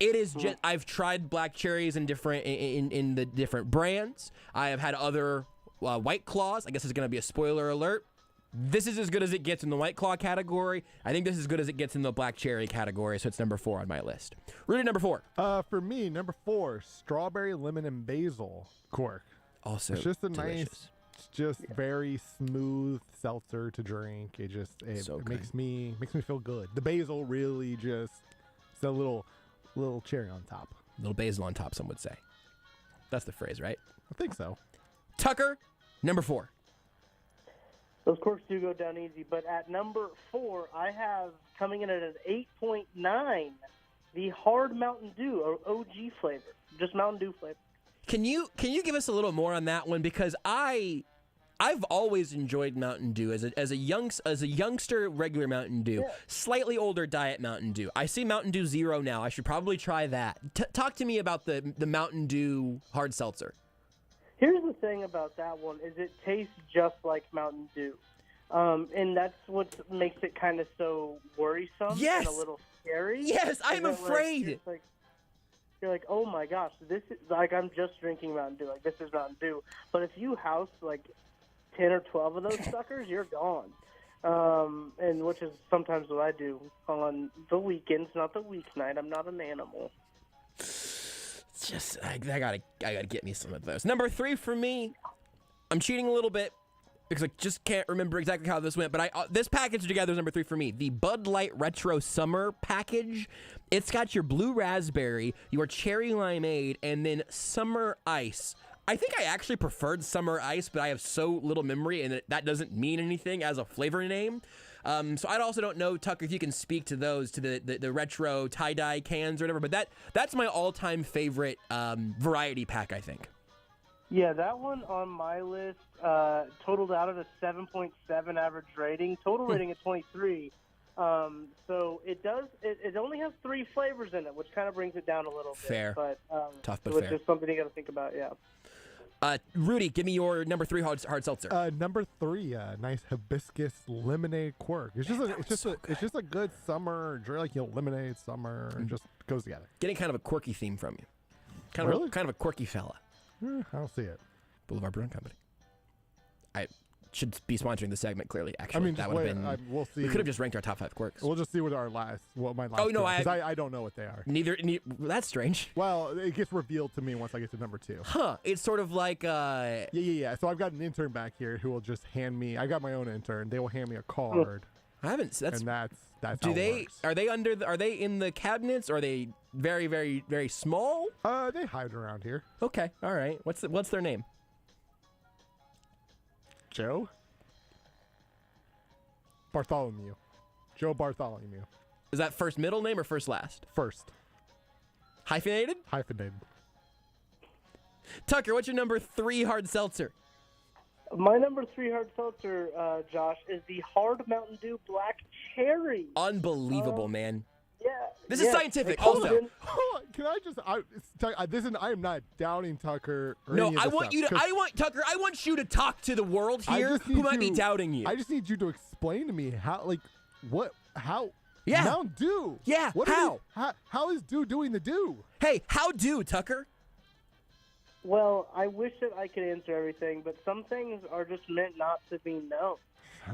S2: It is just, I've tried black cherries in the different brands. I have had other White Claws. I guess it's going to be a spoiler alert. This is as good as it gets in the White Claw category. I think this is as good as it gets in the black cherry category, so it's number 4 on my list. Rudy, number 4.
S3: For me, number 4, strawberry, lemon, and basil quirk.
S2: Also,
S3: it's just a
S2: delicious.
S3: Nice, just very smooth seltzer to drink. It makes me feel good. The basil really just it's a little cherry on top.
S2: Little basil on top, some would say. That's the phrase, right?
S3: I think so.
S2: Tucker, number 4.
S6: Those quirks do go down easy, but at number 4, I have coming in at an 8.9, the Hard Mountain Dew, or OG flavor, just Mountain Dew flavor.
S2: Can you give us a little more on that one? Because I've always enjoyed Mountain Dew as a youngster, regular Mountain Dew, slightly older diet Mountain Dew. I see Mountain Dew Zero now. I should probably try that. Talk to me about the Mountain Dew hard seltzer.
S6: Here's the thing about that one is it tastes just like Mountain Dew. And that's what makes it kind of so worrisome and a little scary.
S2: Yes, I'm afraid.
S6: You're like, oh my gosh, this is like I'm just drinking Mountain Dew. Like this is Mountain Dew. But if you house like 10 or 12 of those suckers, you're gone. And which is sometimes what I do on the weekends, not the weeknight. I'm not an animal.
S2: It's just I gotta get me some of those. Number 3 for me, I'm cheating a little bit because I just can't remember exactly how this went. But this package together is number 3 for me. The Bud Light Retro Summer package. It's got your blue raspberry, your cherry limeade, and then summer ice. I think I actually preferred summer ice, but I have so little memory, and that doesn't mean anything as a flavor name. So I also don't know, Tucker, if you can speak to those, to the retro tie-dye cans or whatever, but that's my all-time favorite variety pack, I think.
S6: Yeah, that one on my list totaled out at a 7.7 average rating, total rating at 23. So it only has 3 flavors in it, which kind of brings it down a little bit.
S2: Fair.
S6: But,
S2: tough, but
S6: which
S2: fair.
S6: is something you got to think about, yeah.
S2: Rudy, give me your number 3 hard seltzer.
S3: Number 3, nice hibiscus lemonade quirk. It's just a good summer drink, like lemonade summer, and just goes together.
S2: Getting kind of a quirky theme from you. Kind of a quirky fella.
S3: I don't see it.
S2: Boulevard Brewing Company. I should be sponsoring the segment, clearly. Actually,
S3: I mean,
S2: that would have been.
S3: We'll see.
S2: We could have just ranked our top 5 quirks.
S3: We'll just see what my last.
S2: Oh no,
S3: I don't know what they are.
S2: Neither. That's strange.
S3: Well, it gets revealed to me once I get to number 2.
S2: Huh? It's sort of like.
S3: Yeah. So I've got an intern back here who will just hand me. I got my own intern. They will hand me a card.
S2: I haven't. That's.
S3: And that's.
S2: Do
S3: how
S2: they?
S3: It works.
S2: Are they under? Are they in the cabinets? Or are they very, very, very small?
S3: They hide around here.
S2: Okay. All right. What's their name?
S3: Joe Bartholomew. Joe Bartholomew.
S2: Is that first middle name or first last?
S3: First.
S2: Hyphenated?
S3: Hyphenated.
S2: Tucker, what's your number 3 hard seltzer?
S6: My number 3 hard seltzer, Josh, is the Hard Mountain Dew Black Cherry.
S2: Unbelievable, man.
S6: Yeah.
S2: This is scientific.
S3: Hold on. Can I just? I am not doubting Tucker. Or
S2: No,
S3: any of
S2: I
S3: this
S2: want
S3: stuff,
S2: you to.
S3: Tucker.
S2: I want you to talk to the world here who might be doubting you.
S3: I just need you to explain to me how, how.
S2: Yeah.
S3: Mountain Dew.
S2: Yeah.
S3: How is Dew doing the Dew?
S2: Hey, how do, Tucker?
S6: Well, I wish that I could answer everything, but some things are just meant not to be known.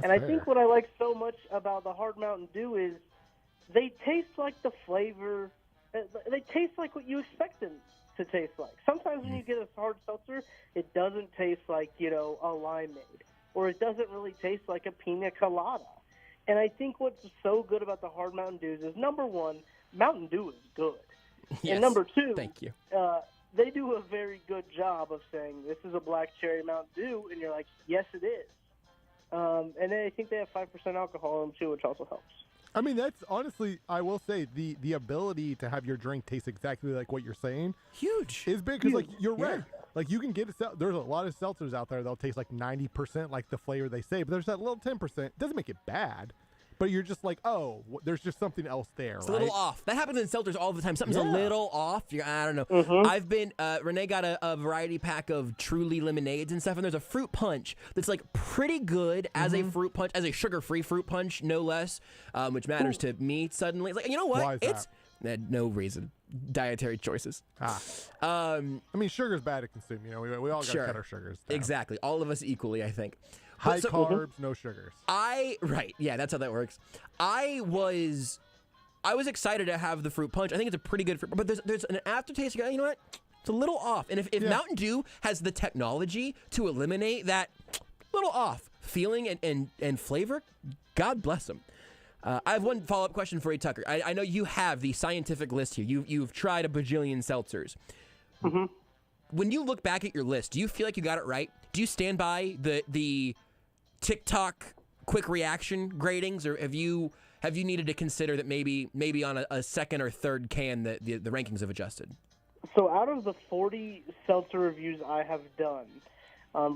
S6: And I think what I like so much about the Hard Mountain Dew is they taste like the flavor. They taste like what you expect them to taste like. Sometimes when you get a hard seltzer, it doesn't taste like, a limeade, or it doesn't really taste like a pina colada. And I think what's so good about the Hard Mountain Dews is, number 1, Mountain Dew is good.
S2: Yes.
S6: And number 2,
S2: thank you.
S6: They do a very good job of saying, this is a black cherry Mountain Dew, and you're like, yes, it is. And then I think they have 5% alcohol in them, too, which also helps.
S3: I mean, that's honestly, I will say, the ability to have your drink taste exactly like what you're saying.
S2: Huge.
S3: Is big, because, you're right. Like, you can get there's a lot of seltzers out there that'll taste like 90% like the flavor they say, but there's that little 10%. It doesn't make it bad. But you're just like, there's just something else there,
S2: It's a little off. That happens in seltzers all the time. Something's a little off. I don't know.
S6: Mm-hmm.
S2: I've been, Renee got a variety pack of Truly lemonades and stuff, and there's a fruit punch that's like pretty good as a fruit punch, as a sugar-free fruit punch, no less, which matters to me suddenly. It's like, you know what?
S3: Why is that?
S2: No reason. Dietary choices.
S3: I mean, sugar's bad to consume. We all got to cut our sugars down.
S2: Exactly. All of us equally, I think.
S3: High carbs, no sugars.
S2: Right. Yeah, that's how that works. I was excited to have the fruit punch. I think it's a pretty good fruit, but there's an aftertaste. You know what? It's a little off. And if Mountain Dew has the technology to eliminate that little off feeling and flavor, God bless them. I have one follow-up question for you, Tucker. I know you have the scientific list here. You've tried a bajillion seltzers.
S6: Mm-hmm.
S2: When you look back at your list, do you feel like you got it right? Do you stand by the TikTok quick reaction gradings, or have you needed to consider that maybe on a second or third can the rankings have adjusted?
S6: So out of the 40 seltzer reviews I have done,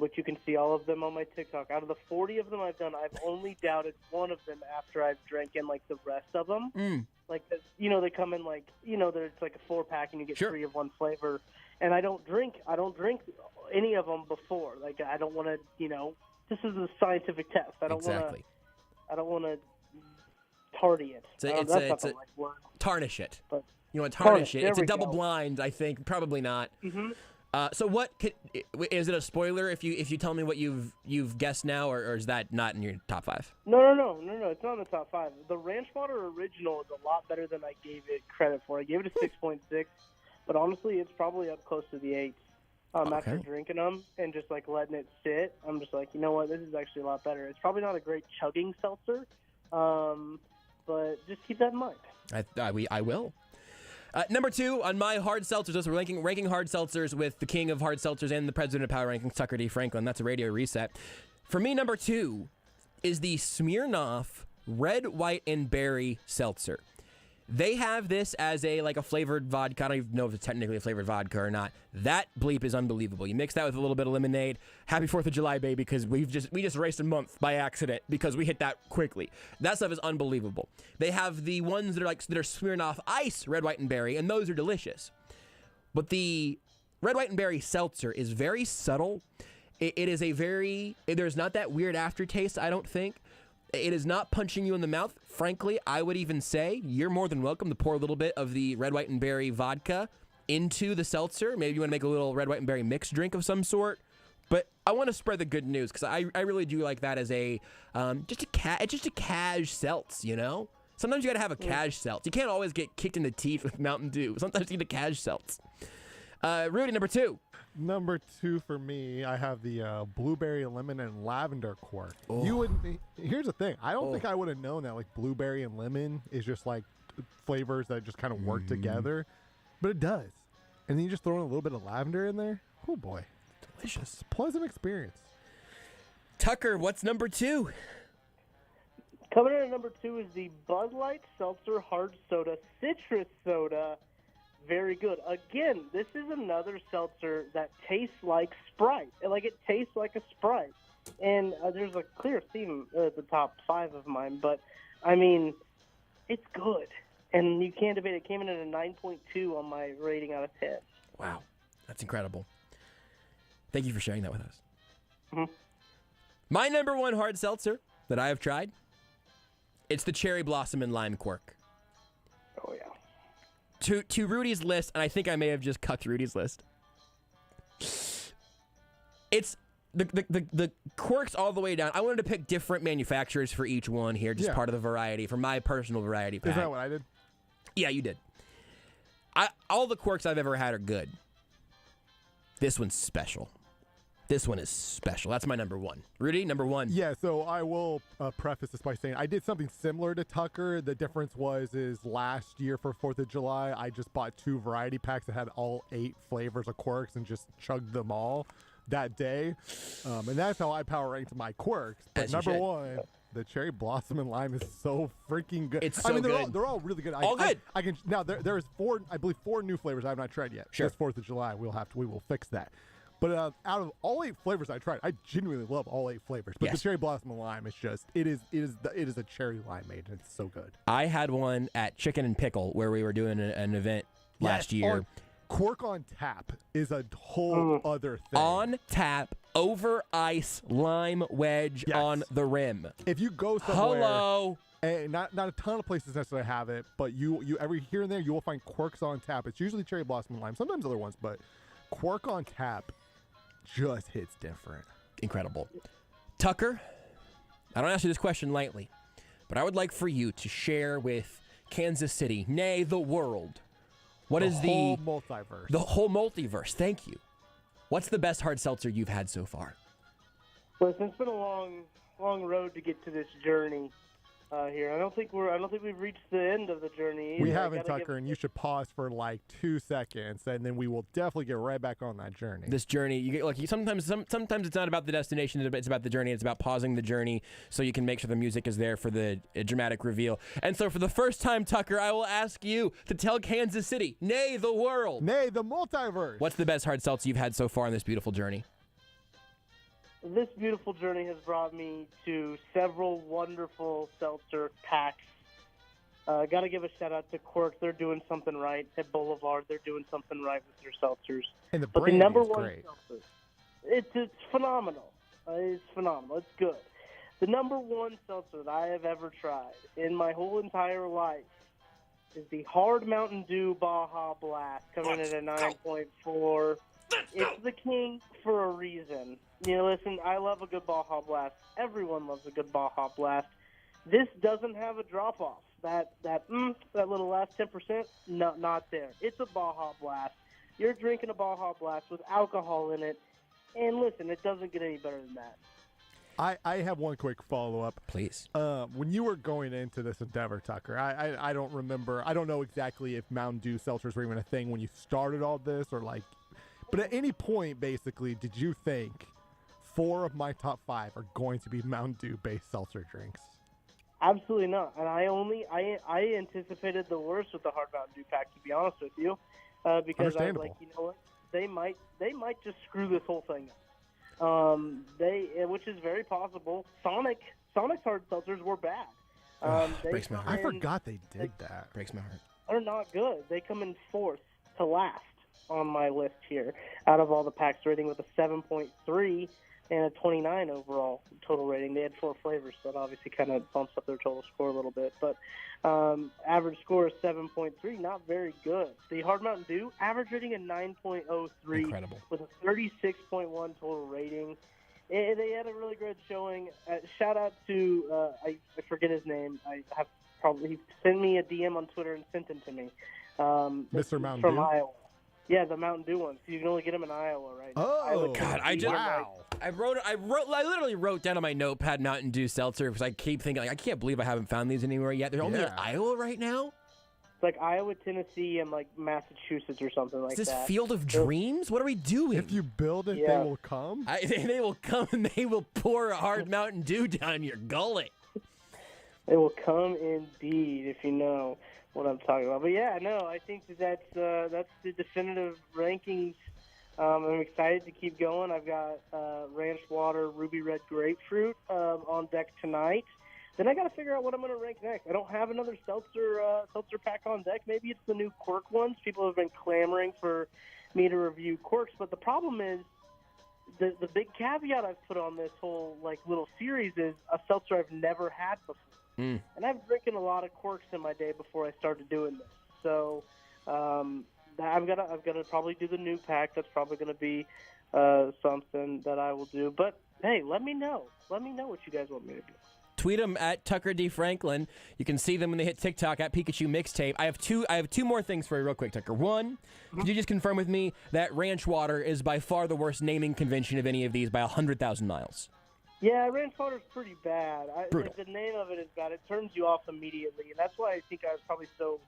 S6: which you can see all of them on my TikTok, out of the 40 of them I've done, I've only doubted one of them after I've drank in like the rest of them. Like, they come in like, there's like a 4-pack and you get 3 of one flavor. And I don't drink any of them before. Like, I don't want to, this is a scientific test. I don't want to tardy it.
S2: It's a tarnish it.
S6: But
S2: you want to tarnish it. It's a double blind, I think. Probably not.
S6: Mm-hmm.
S2: So is it a spoiler if you tell me what you've guessed now, or is that not in your top 5?
S6: No. It's not in the top 5. The Ranch Water Original is a lot better than I gave it credit for. I gave it a 6.6, but honestly, it's probably up close to the 8. After drinking them and just like letting it sit, I'm just like, you know what, this is actually a lot better. It's probably not a great chugging seltzer, but just keep that in mind.
S2: I will. Number 2 on my hard seltzers list, we're ranking hard seltzers with the king of hard seltzers and the president of Power Rankings, Tucker D. Franklin. That's a radio reset. For me, number 2 is the Smirnoff Red, White, and Berry Seltzer. They have this as a flavored vodka. I don't even know if it's technically a flavored vodka or not. That bleep is unbelievable. You mix that with a little bit of lemonade. Happy 4th of July, baby, because we just raced a month by accident because we hit that quickly. That stuff is unbelievable. They have the ones that are smearing off ice, red, white, and berry, and those are delicious. But the red, white, and berry seltzer is very subtle. It is there's not that weird aftertaste, I don't think. It is not punching you in the mouth. Frankly, I would even say you're more than welcome to pour a little bit of the red, white, and berry vodka into the seltzer. Maybe you want to make a little red, white, and berry mixed drink of some sort. But I want to spread the good news because I really do like that as a just a cash seltz, you know? Sometimes you got to have a cash seltz. You can't always get kicked in the teeth with Mountain Dew. Sometimes you need a cash seltz. Rudy, number 2.
S3: Number 2 for me, I have the blueberry, lemon, and lavender quirk.
S2: Oh.
S3: Here's the thing. I don't think I would have known that blueberry and lemon is just flavors that just kind of work together, but it does. And then you just throw in a little bit of lavender in there. Oh boy, delicious, pleasant experience.
S2: Tucker, what's number 2?
S6: Coming in at number 2 is the Bud Light Seltzer Hard Soda Citrus Soda. Very good. Again, this is another seltzer that tastes like Sprite. It tastes like a Sprite. And there's a clear theme at the top 5 of mine. But, I mean, it's good. And you can't debate it. It came in at a 9.2 on my rating out of 10.
S2: Wow. That's incredible. Thank you for sharing that with us.
S6: Mm-hmm.
S2: My number 1 hard seltzer that I have tried, it's the Cherry Blossom and Lime Quirk.
S6: Oh, yeah.
S2: To Rudy's list, and I think I may have just cucked Rudy's list. It's the quirks all the way down. I wanted to pick different manufacturers for each one here, just part of the variety, for my personal variety pack.
S3: Is that what I did?
S2: Yeah, you did. All the quirks I've ever had are good. This one's special. This one is special. That's my number 1. Rudy, number 1.
S3: Yeah, so I will preface this by saying I did something similar to Tucker. The difference is last year for 4th of July, I just bought 2 variety packs that had all 8 flavors of quirks and just chugged them all that day. And that's how I power ranked my quirks. But number 1, the Cherry Blossom and Lime is so freaking good.
S2: It's so good.
S3: They're all really good.
S2: All good.
S3: I can now there's 4, I believe 4 new flavors I have not tried yet.
S2: Sure.
S3: This 4th of July, we will fix that. But out of all 8 flavors I tried, I genuinely love all 8 flavors. But the Cherry Blossom and Lime is just it is a cherry limeade, and it's so good.
S2: I had one at Chicken and Pickle where we were doing an event last year.
S3: Quirk on tap is a whole other thing.
S2: On tap, over ice, lime wedge on the rim.
S3: If you go somewhere,
S2: hello.
S3: And not a ton of places necessarily have it, but you every here and there you will find quirks on tap. It's usually Cherry Blossom and Lime, sometimes other ones, but quirk on tap just hits different.
S2: Incredible. Tucker, I don't ask you this question lightly, but I would like for you to share with Kansas City, nay, the world, what is the
S3: whole multiverse.
S2: The whole multiverse. Thank you. What's the best hard seltzer you've had so far?
S6: Listen, it's been a long road to get to this journey here. I don't think we've reached the end of the journey either.
S3: We haven't, Tucker, and you should pause for 2 seconds, and then we will definitely get right back on that journey.
S2: This journey, you get sometimes it's not about the destination, it's about the journey. It's about pausing the journey so you can make sure the music is there for the dramatic reveal. And so for the first time, Tucker, I will ask you to tell Kansas City, nay, the world,
S3: nay, the multiverse.
S2: What's the best hard seltzer you've had so far in this beautiful journey?
S6: This beautiful journey has brought me to several wonderful seltzer packs. Got to give a shout-out to Quirk. They're doing something right. At Boulevard, they're doing something right with their seltzers.
S3: And the
S6: but
S3: brand
S6: the number
S3: is
S6: one
S3: great.
S6: seltzer, it's phenomenal. It's phenomenal. It's good. The number 1 seltzer that I have ever tried in my whole entire life is the Hard Mountain Dew Baja Blast, coming in at a 9.4. It's the king for a reason. Listen, I love a good Baja Blast. Everyone loves a good Baja Blast. This doesn't have a drop-off. That little last 10%, not there. It's a Baja Blast. You're drinking a Baja Blast with alcohol in it, and listen, it doesn't get any better than that.
S3: I have one quick follow-up.
S2: Please.
S3: When you were going into this endeavor, Tucker, I don't remember. I don't know exactly if Mountain Dew seltzers were even a thing when you started all this or but at any point, basically, did you think 4 of my top 5 are going to be Mountain Dew-based seltzer drinks?
S6: Absolutely not. And I anticipated the worst with the Hard Mountain Dew pack, to be honest with you, because I was like, you know what, they might just screw this whole thing up. Which is very possible. Sonic's hard seltzers were bad.
S2: Breaks my heart.
S3: I forgot they did that.
S2: Breaks my heart.
S6: They're not good. They come in fourth to last on my list here out of all the packs, rating with a 7.3 and a 29 overall total rating. They had 4 flavors, so that obviously kind of bumps up their total score a little bit. But average score is 7.3, not very good. The Hard Mountain Dew, average rating of 9.03.
S2: Incredible.
S6: With a 36.1 total rating. They had a really good showing. Shout out to, I forget his name. He sent me a DM on Twitter and sent him to me.
S3: Mr. Mountain
S6: from
S3: Dew?
S6: Iowa. Yeah, the Mountain Dew ones. You can only get them in Iowa right now.
S3: Oh,
S2: God, I literally wrote down on my notepad Mountain Dew seltzer because I keep thinking, like, I can't believe I haven't found these anywhere yet. They're only in Iowa right now?
S6: It's like Iowa, Tennessee, and like Massachusetts or something like that.
S2: Is this Field of Dreams? What are we doing?
S3: If you build it, they will come?
S2: They will come and they will pour a hard Mountain Dew down your gullet.
S6: They will come indeed, if you know what I'm talking about. But yeah, no, I think that's the definitive rankings. I'm excited to keep going. I've got Ranch Water, Ruby Red Grapefruit on deck tonight. Then I got to figure out what I'm going to rank next. I don't have another seltzer pack on deck. Maybe it's the new Quirk ones. People have been clamoring for me to review Quirks, but the problem is the big caveat I've put on this whole little series is a seltzer I've never had before. And I've drinking a lot of Quirks in my day before I started doing this. So I've got to probably do the new pack. That's probably going to be something that I will do. But hey, let me know. Let me know what you guys want me to do.
S2: Tweet them at Tucker D. Franklin. You can see them when they hit TikTok at Pikachu Mixtape. I have two more things for you real quick, Tucker. One, could you just confirm with me that Ranch Water is by far the worst naming convention of any of these by 100,000 miles?
S6: Yeah, Ranch Water's pretty bad.
S2: Brutal.
S6: The name of it is bad. It turns you off immediately, and that's why I think I was probably so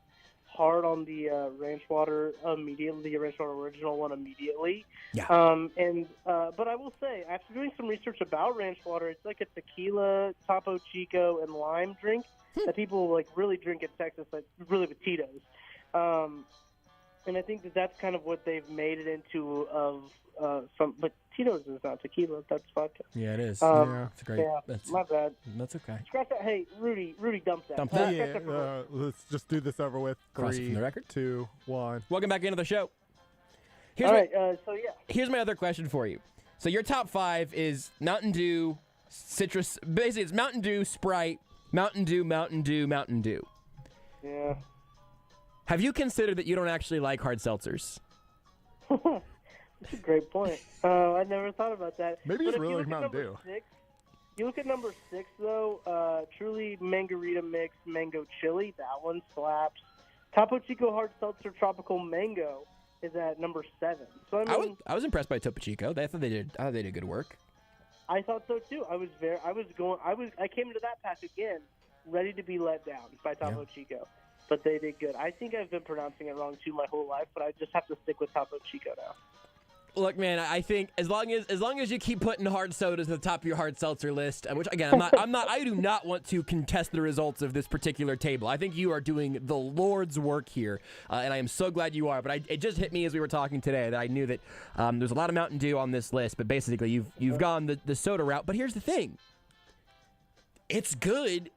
S6: hard on the Ranch Water immediately, the Ranch Water original one immediately.
S2: Yeah.
S6: But I will say, after doing some research about Ranch Water, it's like a tequila, Topo Chico, and lime drink that people really drink in Texas, really with Tito's. And I think that's kind of what they've made it into but Tito's is not tequila, that's vodka.
S2: Yeah, it is. It's great.
S6: Yeah, my bad.
S2: That's okay.
S6: Scratch that. Hey, Rudy, dump that.
S2: Dump that.
S3: Let's just do this over with.
S2: Cross it
S3: 3,
S2: from the record.
S3: 2, 1.
S2: Welcome back into the show. Here's my other question for you. So your top 5 is Mountain Dew, citrus. Basically, it's Mountain Dew, Sprite, Mountain Dew, Mountain Dew, Mountain Dew.
S6: Yeah.
S2: Have you considered that you don't actually like hard seltzers?
S6: That's a great point. I never thought about that.
S3: Maybe it's really like Mountain Dew.
S6: You look at number 6, though, Truly Margarita Mix Mango Chili. That one slaps. Topo Chico Hard Seltzer Tropical Mango is at number 7. So
S2: I was impressed by Topo Chico. I thought they did good work.
S6: I thought so too. I came into that pack again, ready to be let down by Topo Chico. But they did good. I think I've been pronouncing it wrong too my whole life, but I just have to stick with Topo Chico now.
S2: Look, man, I think as long as you keep putting hard sodas at the top of your hard seltzer list, which again I do not want to contest the results of this particular table. I think you are doing the Lord's work here, and I am so glad you are. But it just hit me as we were talking today that I knew that there's a lot of Mountain Dew on this list, but basically you've gone the soda route. But here's the thing. It's good.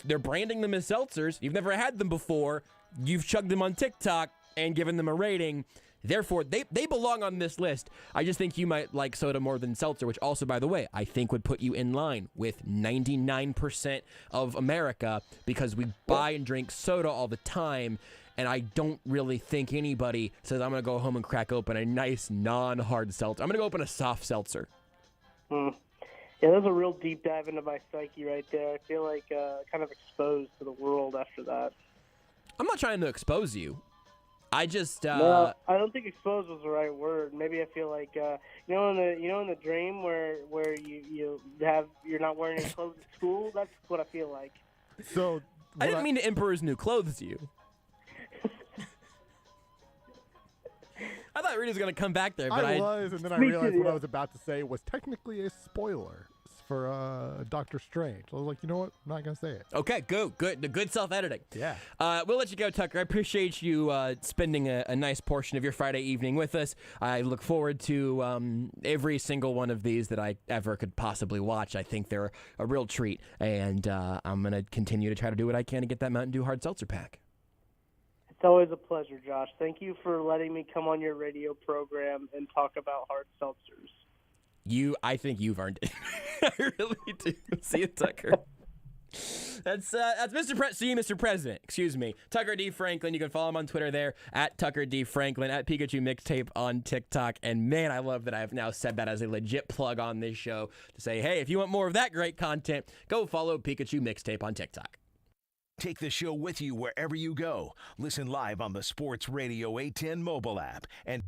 S2: They're branding them as seltzers. You've never had them before. You've chugged them on TikTok and given them a rating. Therefore, they belong on this list. I just think you might like soda more than seltzer, which also, by the way, I think would put you in line with 99% of America because we buy and drink soda all the time, and I don't really think anybody says, I'm going to go home and crack open a nice non-hard seltzer. I'm going to go open a soft seltzer.
S6: Yeah, that's a real deep dive into my psyche right there. I feel like kind of exposed to the world after that.
S2: I'm not trying to expose you. I just
S6: no, I don't think exposed was the right word. Maybe I feel like in the dream where you're not wearing any clothes at school. That's what I feel like.
S3: So
S2: I didn't mean to Emperor's New Clothes you. I thought Rudy was going to come back there, but
S3: I was, and then I realized what I was about to say was technically a spoiler for Doctor Strange. I was like, you know what? I'm not going to say it.
S2: Okay, good self-editing.
S3: Yeah.
S2: We'll let you go, Tucker. I appreciate you spending a nice portion of your Friday evening with us. I look forward to every single one of these that I ever could possibly watch. I think they're a real treat, and I'm going to continue to try to do what I can to get that Mountain Dew hard seltzer pack.
S6: It's always a pleasure, Josh. Thank you for letting me come on your radio program and talk about hard seltzers.
S2: I think you've earned it. I really do. See you, Tucker. That's Mr. President. Excuse me, Tucker D. Franklin. You can follow him on Twitter there at Tucker D. Franklin, at Pikachu Mixtape on TikTok. And man, I love that I've now said that as a legit plug on this show to say, hey, if you want more of that great content, go follow Pikachu Mixtape on TikTok.
S1: Take the show with you wherever you go. Listen live on the Sports Radio 810 mobile app and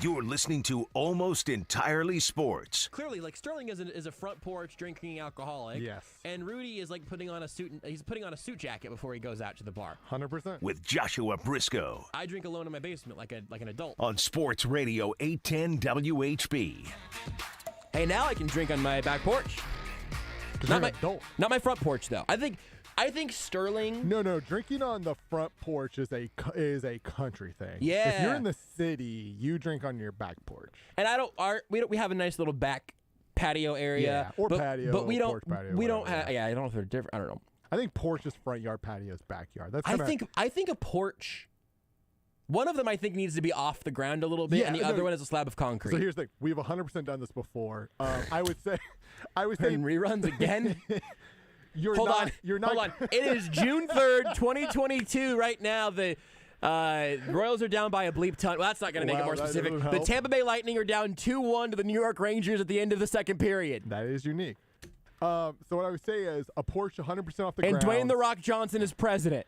S1: You're listening to Almost Entirely Sports.
S2: Clearly, like Sterling is a front porch drinking alcoholic.
S3: Yes.
S2: And Rudy is like putting on a suit. He's putting on a suit jacket before he goes out to the bar.
S3: 100%.
S1: With Joshua Brisco.
S2: I drink alone in my basement like an adult.
S1: On Sports Radio 810 WHB.
S2: Hey, now I can drink on my back porch. Not my front porch though. I think Sterling.
S3: No. Drinking on the front porch is a country thing.
S2: Yeah.
S3: If you're in the city, you drink on your back porch.
S2: And we have a nice little back patio area.
S3: Yeah, patio.
S2: But we don't.
S3: Porch patio,
S2: we don't have. Yeah, I don't know if they're different. I don't know.
S3: I think porch is front yard, patio is backyard. That's
S2: I think a porch. One of them I think needs to be off the ground a little bit, and the other one is a slab of concrete.
S3: So here's the thing: we've 100% done this before. I would say I was saying
S2: reruns again.
S3: Hold
S2: on. It is June 3rd, 2022 right now. The Royals are down by a bleep ton. Well, that's not going to make it more specific. The Tampa Bay Lightning are down 2-1 to the New York Rangers at the end of the second period.
S3: That is unique. So what I would say is a Porsche 100% off the ground.
S2: And Dwayne "The Rock" Johnson is president.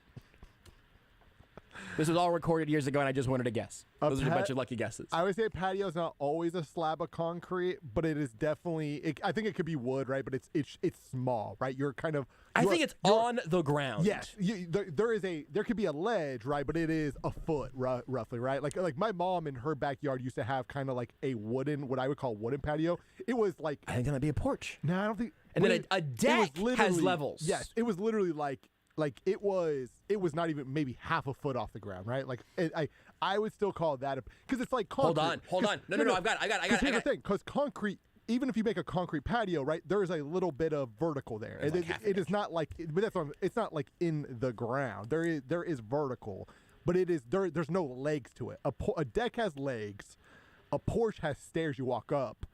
S2: This was all recorded years ago, and I just wanted to guess. Those are a bunch of lucky guesses.
S3: I would say patio is not always a slab of concrete, but it is definitely. I think it could be wood, right? But it's small, right?
S2: I think it's on the ground.
S3: Yes, there could be a ledge, right? But it is a foot roughly, right? Like my mom in her backyard used to have kind of like a wooden, what I would call wooden patio. It was like
S2: I think that might be a porch.
S3: No, I don't think.
S2: And then a deck has levels.
S3: Yes, it was literally like it was not even maybe half a foot off the ground, right? Like I would still call that because it's like concrete.
S2: Hold on. No, I've got it.
S3: Here's the thing, because concrete, even if you make a concrete patio, right, there is a little bit of vertical there. It is not like, but it's not like in the ground. There is vertical, but it is there's no legs to it. A deck has legs. A porch has stairs you walk up.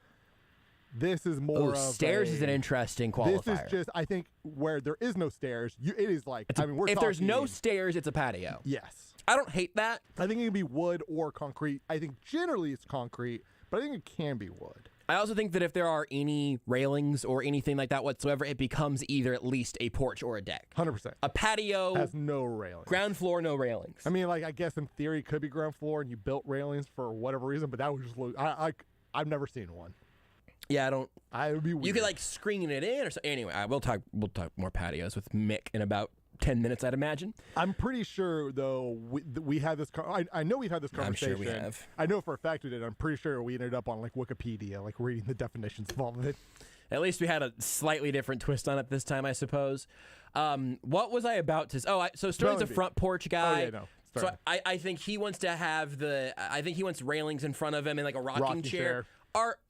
S3: This is more of
S2: stairs is an interesting qualifier.
S3: This is just, I think, where there is no stairs. It is like,
S2: if there's no stairs, it's a patio.
S3: Yes.
S2: I don't hate that.
S3: I think it can be wood or concrete. I think generally it's concrete, but I think it can be wood.
S2: I also think that if there are any railings or anything like that whatsoever, it becomes either at least a porch or a deck.
S3: 100%.
S2: A patio
S3: has no railings.
S2: Ground floor, no railings.
S3: I mean, like, I guess in theory it could be ground floor and you built railings for whatever reason, but that would just look. I've never seen one.
S2: Yeah, I don't.
S3: It would be weird.
S2: You could like screen it in or something. Anyway, we'll talk more patios with Mick in about 10 minutes, I'd imagine.
S3: I'm pretty sure though we had this. I know we've had this conversation.
S2: I'm sure we have.
S3: I know for a fact we did. I'm pretty sure we ended up on like Wikipedia, like reading the definitions of all of it.
S2: At least we had a slightly different twist on it this time, I suppose. What was I about to? So Sterling's a front porch guy.
S3: Oh yeah, no.
S2: So I think he wants to have I think he wants railings in front of him and like a rocking chair.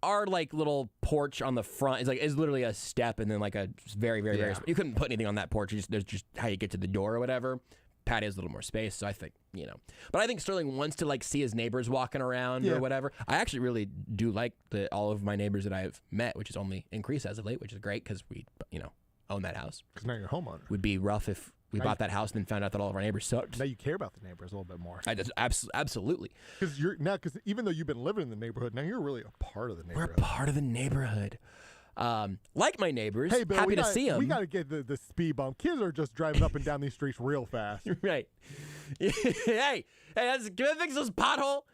S2: Our like little porch on the front is literally a step and then like a very very you couldn't put anything on that porch. There's just how you get to the door or whatever. Patio's a little more space, so I think But I think Sterling wants to like see his neighbors walking around or whatever. I actually really do like all of my neighbors that I've met, which has only increased as of late, which is great because we own that house.
S3: Because now you're a homeowner.
S2: Would be rough if we bought that house and then found out that all of our neighbors sucked.
S3: Now you care about the neighbors a little bit more.
S2: Absolutely.
S3: Because even though you've been living in the neighborhood, now you're really a part of the neighborhood.
S2: We're a part of the neighborhood. Like my neighbors,
S3: hey, Bill,
S2: happy to see them.
S3: We got to get the speed bump. Kids are just driving up and down these streets real fast.
S2: Right. hey, can I fix this pothole?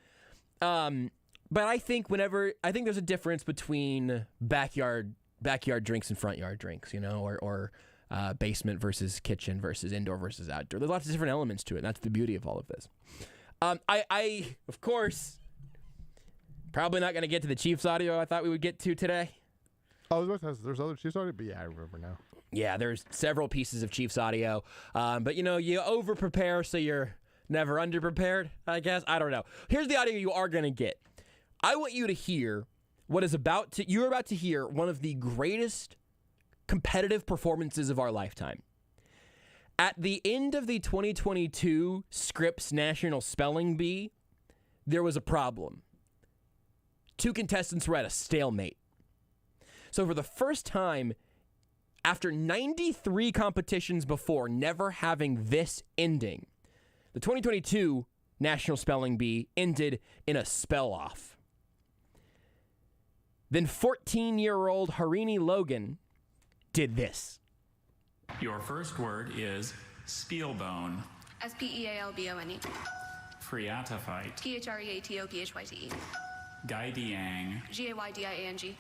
S2: But I think there's a difference between backyard drinks and front yard drinks, or basement versus kitchen versus indoor versus outdoor. There's lots of different elements to it. And that's the beauty of all of this. I of course, probably not going to get to the Chiefs audio I thought we would get to today.
S3: Oh, there's other Chiefs audio? But yeah, I remember now.
S2: Yeah, there's several pieces of Chiefs audio. But, you over-prepare so you're never under-prepared, I guess. I don't know. Here's the audio you are going to get. I want you to hear you're about to hear one of the greatest competitive performances of our lifetime. At the end of the 2022 Scripps National Spelling Bee, there was a problem. 2 contestants were at a stalemate. So for the first time, after 93 competitions before never having this ending, the 2022 National Spelling Bee ended in a spell-off. Then 14-year-old Harini Logan did this.
S5: Your first word is spielbone.
S15: Spealbone.
S5: Phreatophyte.
S15: Phreatophyte.
S5: Gaidiang.
S15: Gaydiang.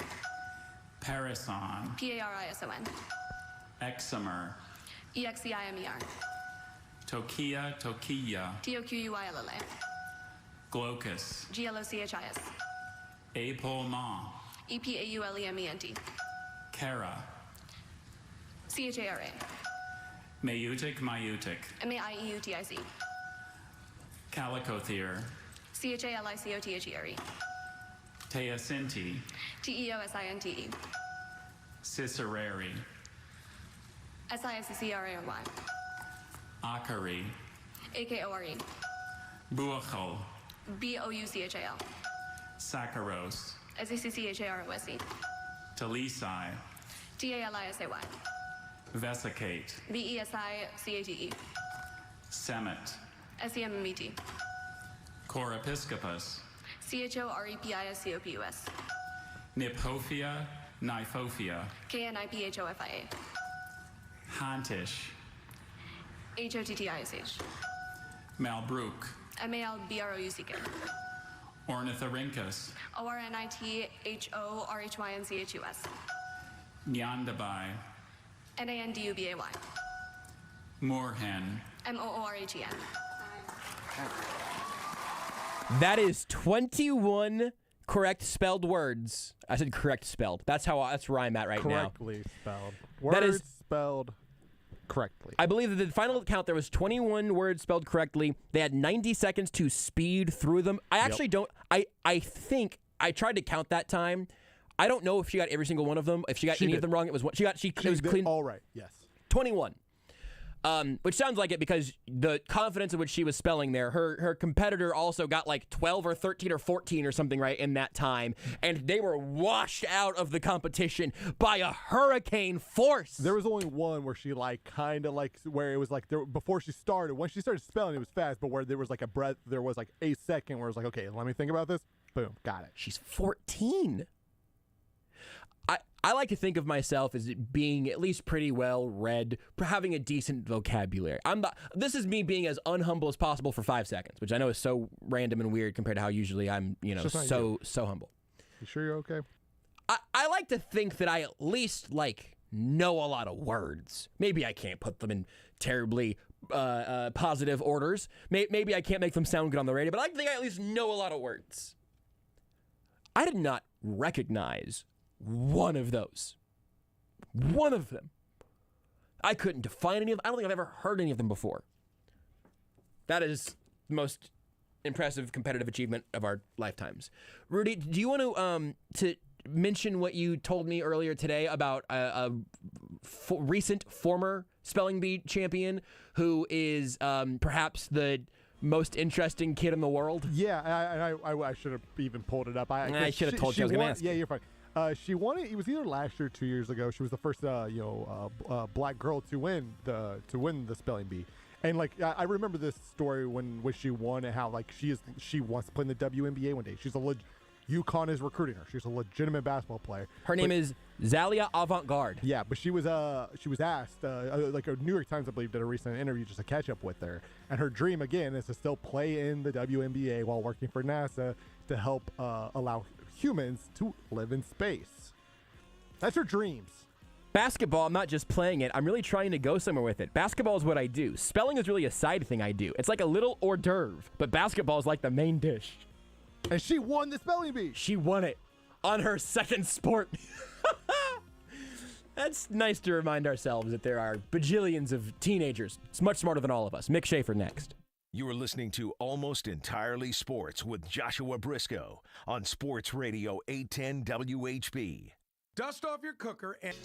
S5: Parison.
S15: Parison.
S5: Exemer.
S15: Exeimer.
S5: Tokia.
S15: Toquyll.
S5: Glaucus.
S15: Glochis.
S5: Epaulement.
S15: Epaulement.
S5: Cara.
S15: Chara.
S5: Maieutic.
S15: Maieutic.
S5: Calicothere.
S15: Chalicothere.
S5: Teosinti.
S15: Teosinte.
S5: Cicerari.
S15: Sicrary.
S5: Akari.
S15: Akore.
S5: Buachal.
S15: Bouchal.
S5: Saccharos.
S15: Saccharos.
S5: Talisai.
S15: Talisay.
S5: Vesicate.
S15: Besicate.
S5: Semet.
S15: Semet.
S5: Corepiscopus.
S15: Chorepiscopus.
S5: Niphophia. Niphophia.
S15: Kniphophia.
S5: Hantish.
S15: Hottish.
S5: Malbrook.
S15: Malbrouck.
S5: Ornithorhynchus.
S15: Ornithorhynchus.
S5: Nyandabai.
S15: Nandubay.
S5: Moorhen.
S15: Moorhen.
S2: That is 21 correct spelled words. I said correct spelled. That's where I'm at right now.
S3: Correctly spelled.
S2: That is
S3: Words spelled correctly.
S2: I believe that the final count there was 21 words spelled correctly. They had 90 seconds to speed through them. I actually don't. I think I tried to count that time. I don't know if she got every single one of them. If she got any of them wrong, it was one. It was clean.
S3: All right. Yes.
S2: 21. Which sounds like it because the confidence in which she was spelling there, her competitor also got like 12 or 13 or 14 or something right in that time, and they were washed out of the competition by a hurricane force.
S3: There was only one where she kind of where it was before she started, when she started spelling it was fast, but where there was there was a second where it was like, okay, let me think about this. Boom, got it.
S2: She's 14. I like to think of myself as being at least pretty well read, having a decent vocabulary. This is me being as unhumble as possible for 5 seconds, which I know is so random and weird compared to how usually I'm, so humble.
S3: You sure you're okay?
S2: I like to think that I at least know a lot of words. Maybe I can't put them in terribly positive orders. Maybe I can't make them sound good on the radio, but I like to think I at least know a lot of words. I did not recognize one of those. One of them. I couldn't define any of them. I don't think I've ever heard any of them before. That is the most impressive competitive achievement of our lifetimes. Rudy, do you want to mention what you told me earlier today about a recent former spelling bee champion who is perhaps the most interesting kid in the world?
S3: Yeah, I should have even pulled it up.
S2: I should have told you I was going to ask.
S3: Yeah, you're fine. She won it. It was either last year or 2 years ago. She was the first, black girl to win the spelling bee. And I remember this story when she won and how she wants to play in the WNBA one day. UConn is recruiting her. She's a legitimate basketball player.
S2: Her name is Zalia Avant-Garde.
S3: Yeah, but she was asked, a New York Times, I believe, did a recent interview just to catch up with her. And her dream, again, is to still play in the WNBA while working for NASA to help allow humans to live in space. That's her dreams.
S2: Basketball, I'm not just playing it. I'm really trying to go somewhere with it. Basketball is what I do. Spelling is really a side thing I do. It's like a little hors d'oeuvre, but basketball is like the main dish.
S3: And she won the spelling bee.
S2: She won it on her second sport. That's nice to remind ourselves that there are bajillions of teenagers. It's much smarter than all of us. Mick Shaffer next.
S1: You are listening to Almost Entirely Sports with Joshua Brisco on Sports Radio 810 WHB.
S7: Dust off your cooker and...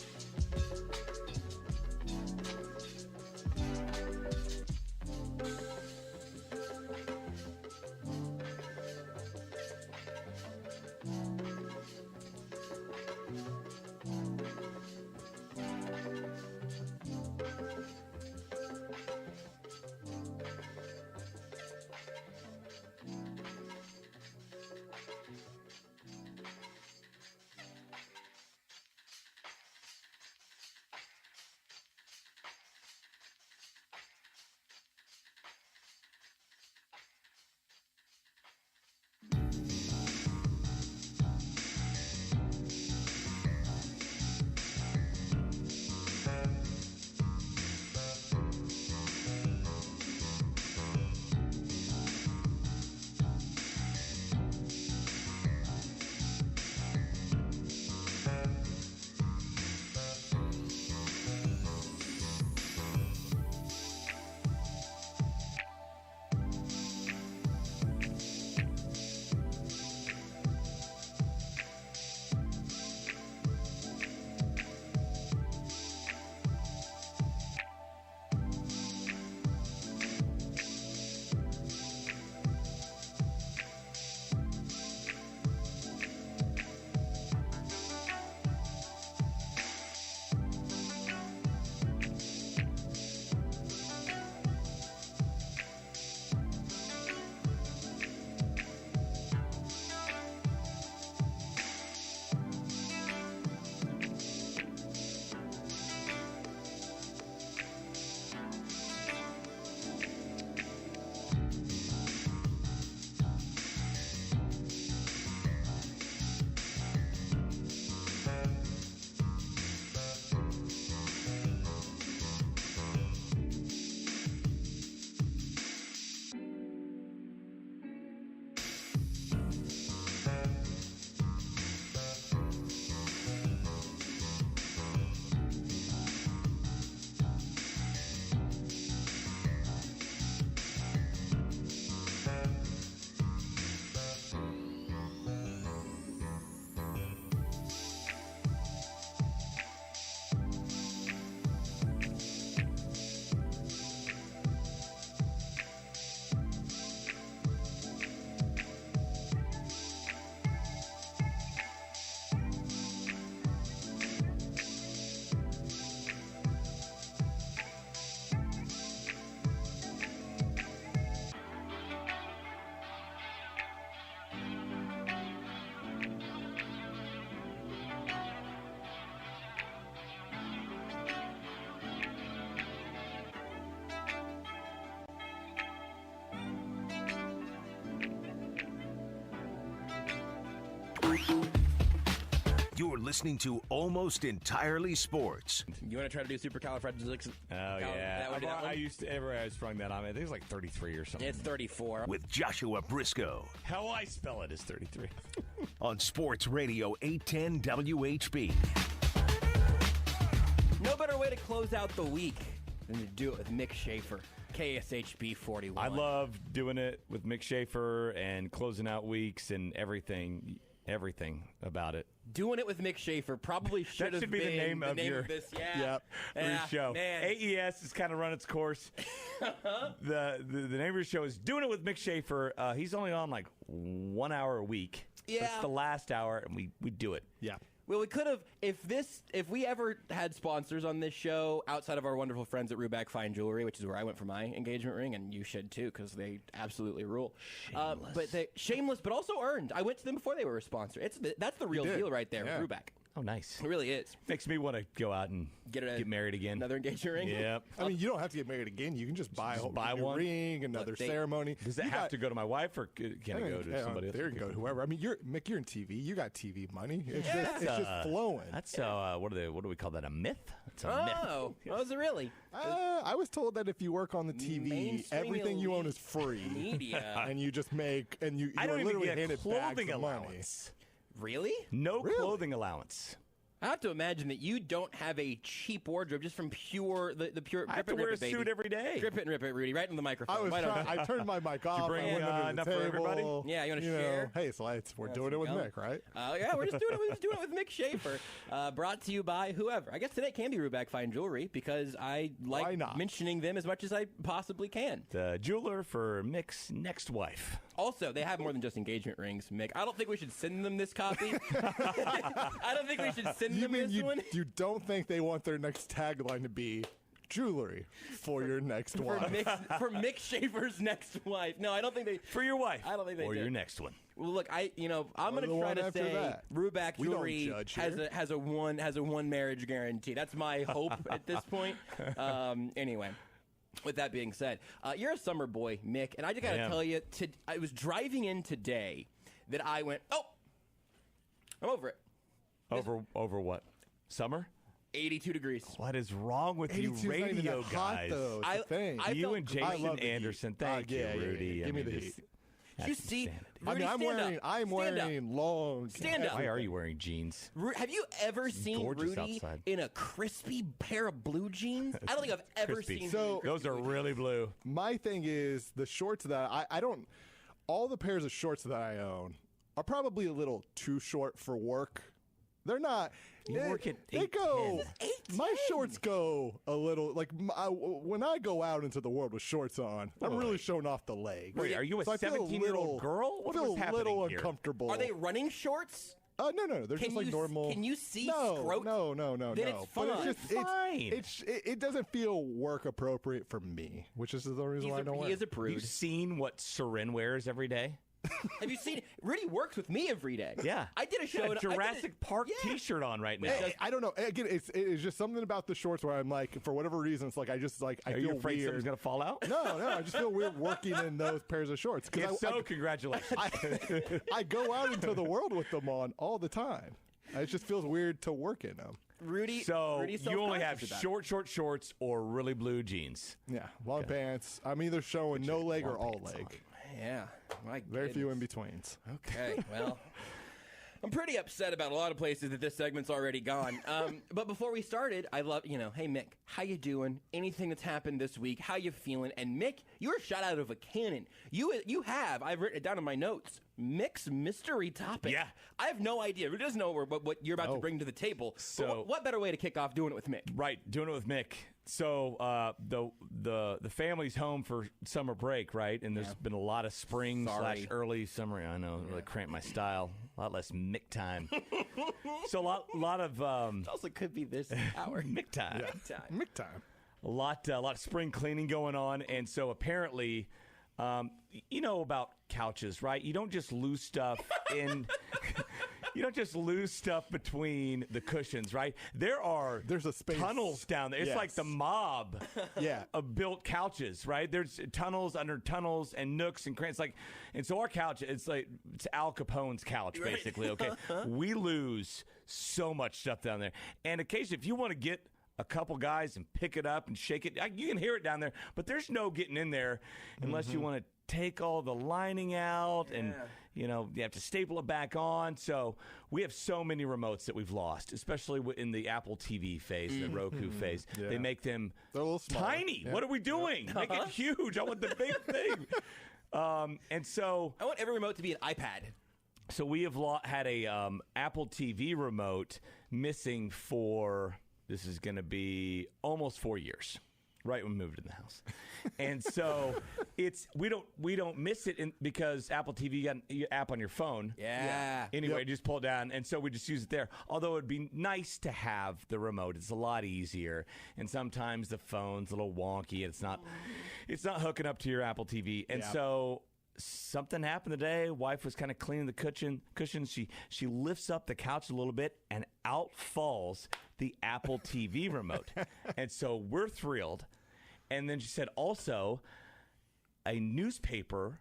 S1: You're listening to Almost Entirely Sports.
S2: You want to try to do supercalifragilistic?
S8: Oh, yeah. I used to, everywhere I sprung that on me. I think it's like 33 or something.
S2: It's 34.
S1: With Joshua Brisco.
S8: How I spell it is 33.
S1: On Sports Radio 810 WHB.
S2: No better way to close out the week than to do it with Mick Shaffer, KSHB 41.
S8: I love doing it with Mick Shaffer and closing out weeks and everything about it.
S2: Doing it with Mick Shaffer probably should have been
S8: the name of
S2: this. Yeah.
S8: Your show.
S2: Man.
S8: AES has kind of run its course. the name of your show is Doing It with Mick Shaffer. He's only on like 1 hour a week.
S2: Yeah.
S8: It's the last hour, and we do it.
S3: Yeah.
S2: Well, we could have, if we ever had sponsors on this show outside of our wonderful friends at Ruback Fine Jewelry, which is where I went for my engagement ring, and you should too, because they absolutely rule. Shameless, but also earned. I went to them before they were a sponsor. That's the real deal right there with Ruback.
S8: Oh, nice.
S2: It really is.
S8: Makes me want to go out and get married again.
S2: Another engagement ring?
S8: Yep.
S3: I mean, you don't have to get married again. You can just buy
S8: one
S3: ring, another ceremony.
S8: Does it have to go to my wife, or can it go to somebody else?
S3: There you go, whoever. I mean, Mick, you're in TV. You got TV money. It's just flowing.
S8: That's what do we call that? A myth? It's a myth.
S2: Oh, was it really?
S3: I was told that if you work on the TV, everything you own is free.
S2: Media.
S3: And you just make
S8: I don't even get
S3: handed
S8: clothing
S3: bags of money.
S8: allowance.
S2: Really?
S8: No clothing allowance.
S2: I have to imagine that you don't have a cheap wardrobe just from the pure
S8: I have to wear a suit every day.
S2: Drip it and rip it, Rudy, right in the microphone.
S3: I turned my mic off.
S8: Did you bring enough for everybody?
S2: Yeah, you want to share?
S3: Hey, we're doing it with Mick, right?
S2: Yeah, we're just doing it with Mick Shaffer. Brought to you by whoever. I guess today it can be Ruback Fine Jewelry because I like mentioning them as much as I possibly can.
S8: The jeweler for Mick's next wife.
S2: Also, they have more than just engagement rings, Mick. I don't think we should send them this copy. I don't think we should send them this one.
S3: You don't think they want their next tagline to be jewelry for your next wife?
S2: For Mick Shaffer's next wife. No, I don't think they.
S8: For your wife.
S2: I don't think they
S8: or
S2: do.
S8: your next one.
S2: Well, look, I'm going to try to say Ruback Jewelry has a one marriage guarantee. That's my hope at this point. Anyway. With that being said, you're a summer boy, Mick, and I just got to tell you, I was driving in today that I went, I'm over it.
S8: Over what? Summer?
S2: 82 degrees.
S8: What is wrong with you radio guys? You and Jason Anderson. Thank you, Rudy.
S3: Give me the heat.
S2: You see,
S3: Rudy, I'm wearing long.
S2: Stand up.
S8: Why are you wearing jeans?
S2: Have you ever seen Rudy in a crispy pair of blue jeans? I don't think I've ever seen.
S3: So
S8: those are really blue.
S3: My thing is the shorts that I don't. All the pairs of shorts that I own are probably a little too short for work. They're not. They go. My shorts go a little like when I go out into the world with shorts on. I'm really showing off the leg.
S8: Wait, are you a 17-year-old girl?
S3: I feel a little uncomfortable.
S2: Are they running shorts?
S3: No. They're just like normal.
S2: Can you see scrot?
S3: No.
S2: Then it's fine.
S3: But it's fine. It doesn't feel work appropriate for me, which is the reason why I don't wear it.
S2: He is a prude.
S8: Have you seen what Seren wears every day?
S2: Have you seen Rudy works with me every day.
S8: Yeah.
S2: I did a show.
S8: Jurassic Park t-shirt on right now.
S3: I don't know. Again, it's just something about the shorts where I'm like, for whatever reason, it's like I feel
S8: you afraid
S3: weird.
S8: something's going to fall out?
S3: No. I just feel weird working in those pairs of shorts.
S8: Congratulations.
S3: I go out into the world with them on all the time. It just feels weird to work in them.
S2: Rudy,
S8: you only have short shorts or really blue jeans.
S3: Yeah, long pants. I'm either showing no leg or all leg.
S2: Yeah,
S3: very few in betweens.
S2: Okay, well, I'm pretty upset about a lot of places that this segment's already gone. But before we started, I love, hey, Mick, how you doing? Anything that's happened this week? How you feeling? And Mick, you were shot out of a cannon. You have, I've written it down in my notes, Mick's mystery topic.
S8: Yeah.
S2: I have no idea. Who doesn't know what you're about to bring to the table? So, what better way to kick off doing it with Mick?
S8: Right, doing it with Mick. So the family's home for summer break, right? And there's been a lot of spring / early summer. I know, really cramped my style. A lot less Mick time. So a lot of
S2: it also could be this hour.
S8: Mick time.
S3: Yeah. Mick time.
S8: A lot of spring cleaning going on, and so apparently, you know about couches, right? You don't just lose stuff in. You don't just lose stuff between the cushions, right? There's
S3: a space.
S8: Tunnels down there. It's like the mob of built couches, right? There's tunnels under tunnels and nooks and crannies. And so our couch, it's Al Capone's couch, basically, okay? We lose so much stuff down there. And occasionally, if you want to get a couple guys and pick it up and shake it, you can hear it down there, but there's no getting in there unless you want to take all the lining out and you have to staple it back on. So we have so many remotes that we've lost, especially in the Apple TV phase, the Roku phase. They make them tiny. What are we doing? Make it huge. I want the big thing. And so
S2: I want every remote to be an iPad.
S8: So we have had a Apple TV remote missing for, this is going to be almost 4 years. Right when we moved in the house. And so we don't miss it because Apple TV got an app on your phone.
S2: Yeah.
S8: Anyway, you just pull it down, and so we just use it there. Although it'd be nice to have the remote. It's a lot easier. And sometimes the phone's a little wonky and it's not hooking up to your Apple TV. And so something happened today. Wife was kind of cleaning the cushions. She lifts up the couch a little bit, and out falls the Apple TV remote. And so we're thrilled. And then she said also a newspaper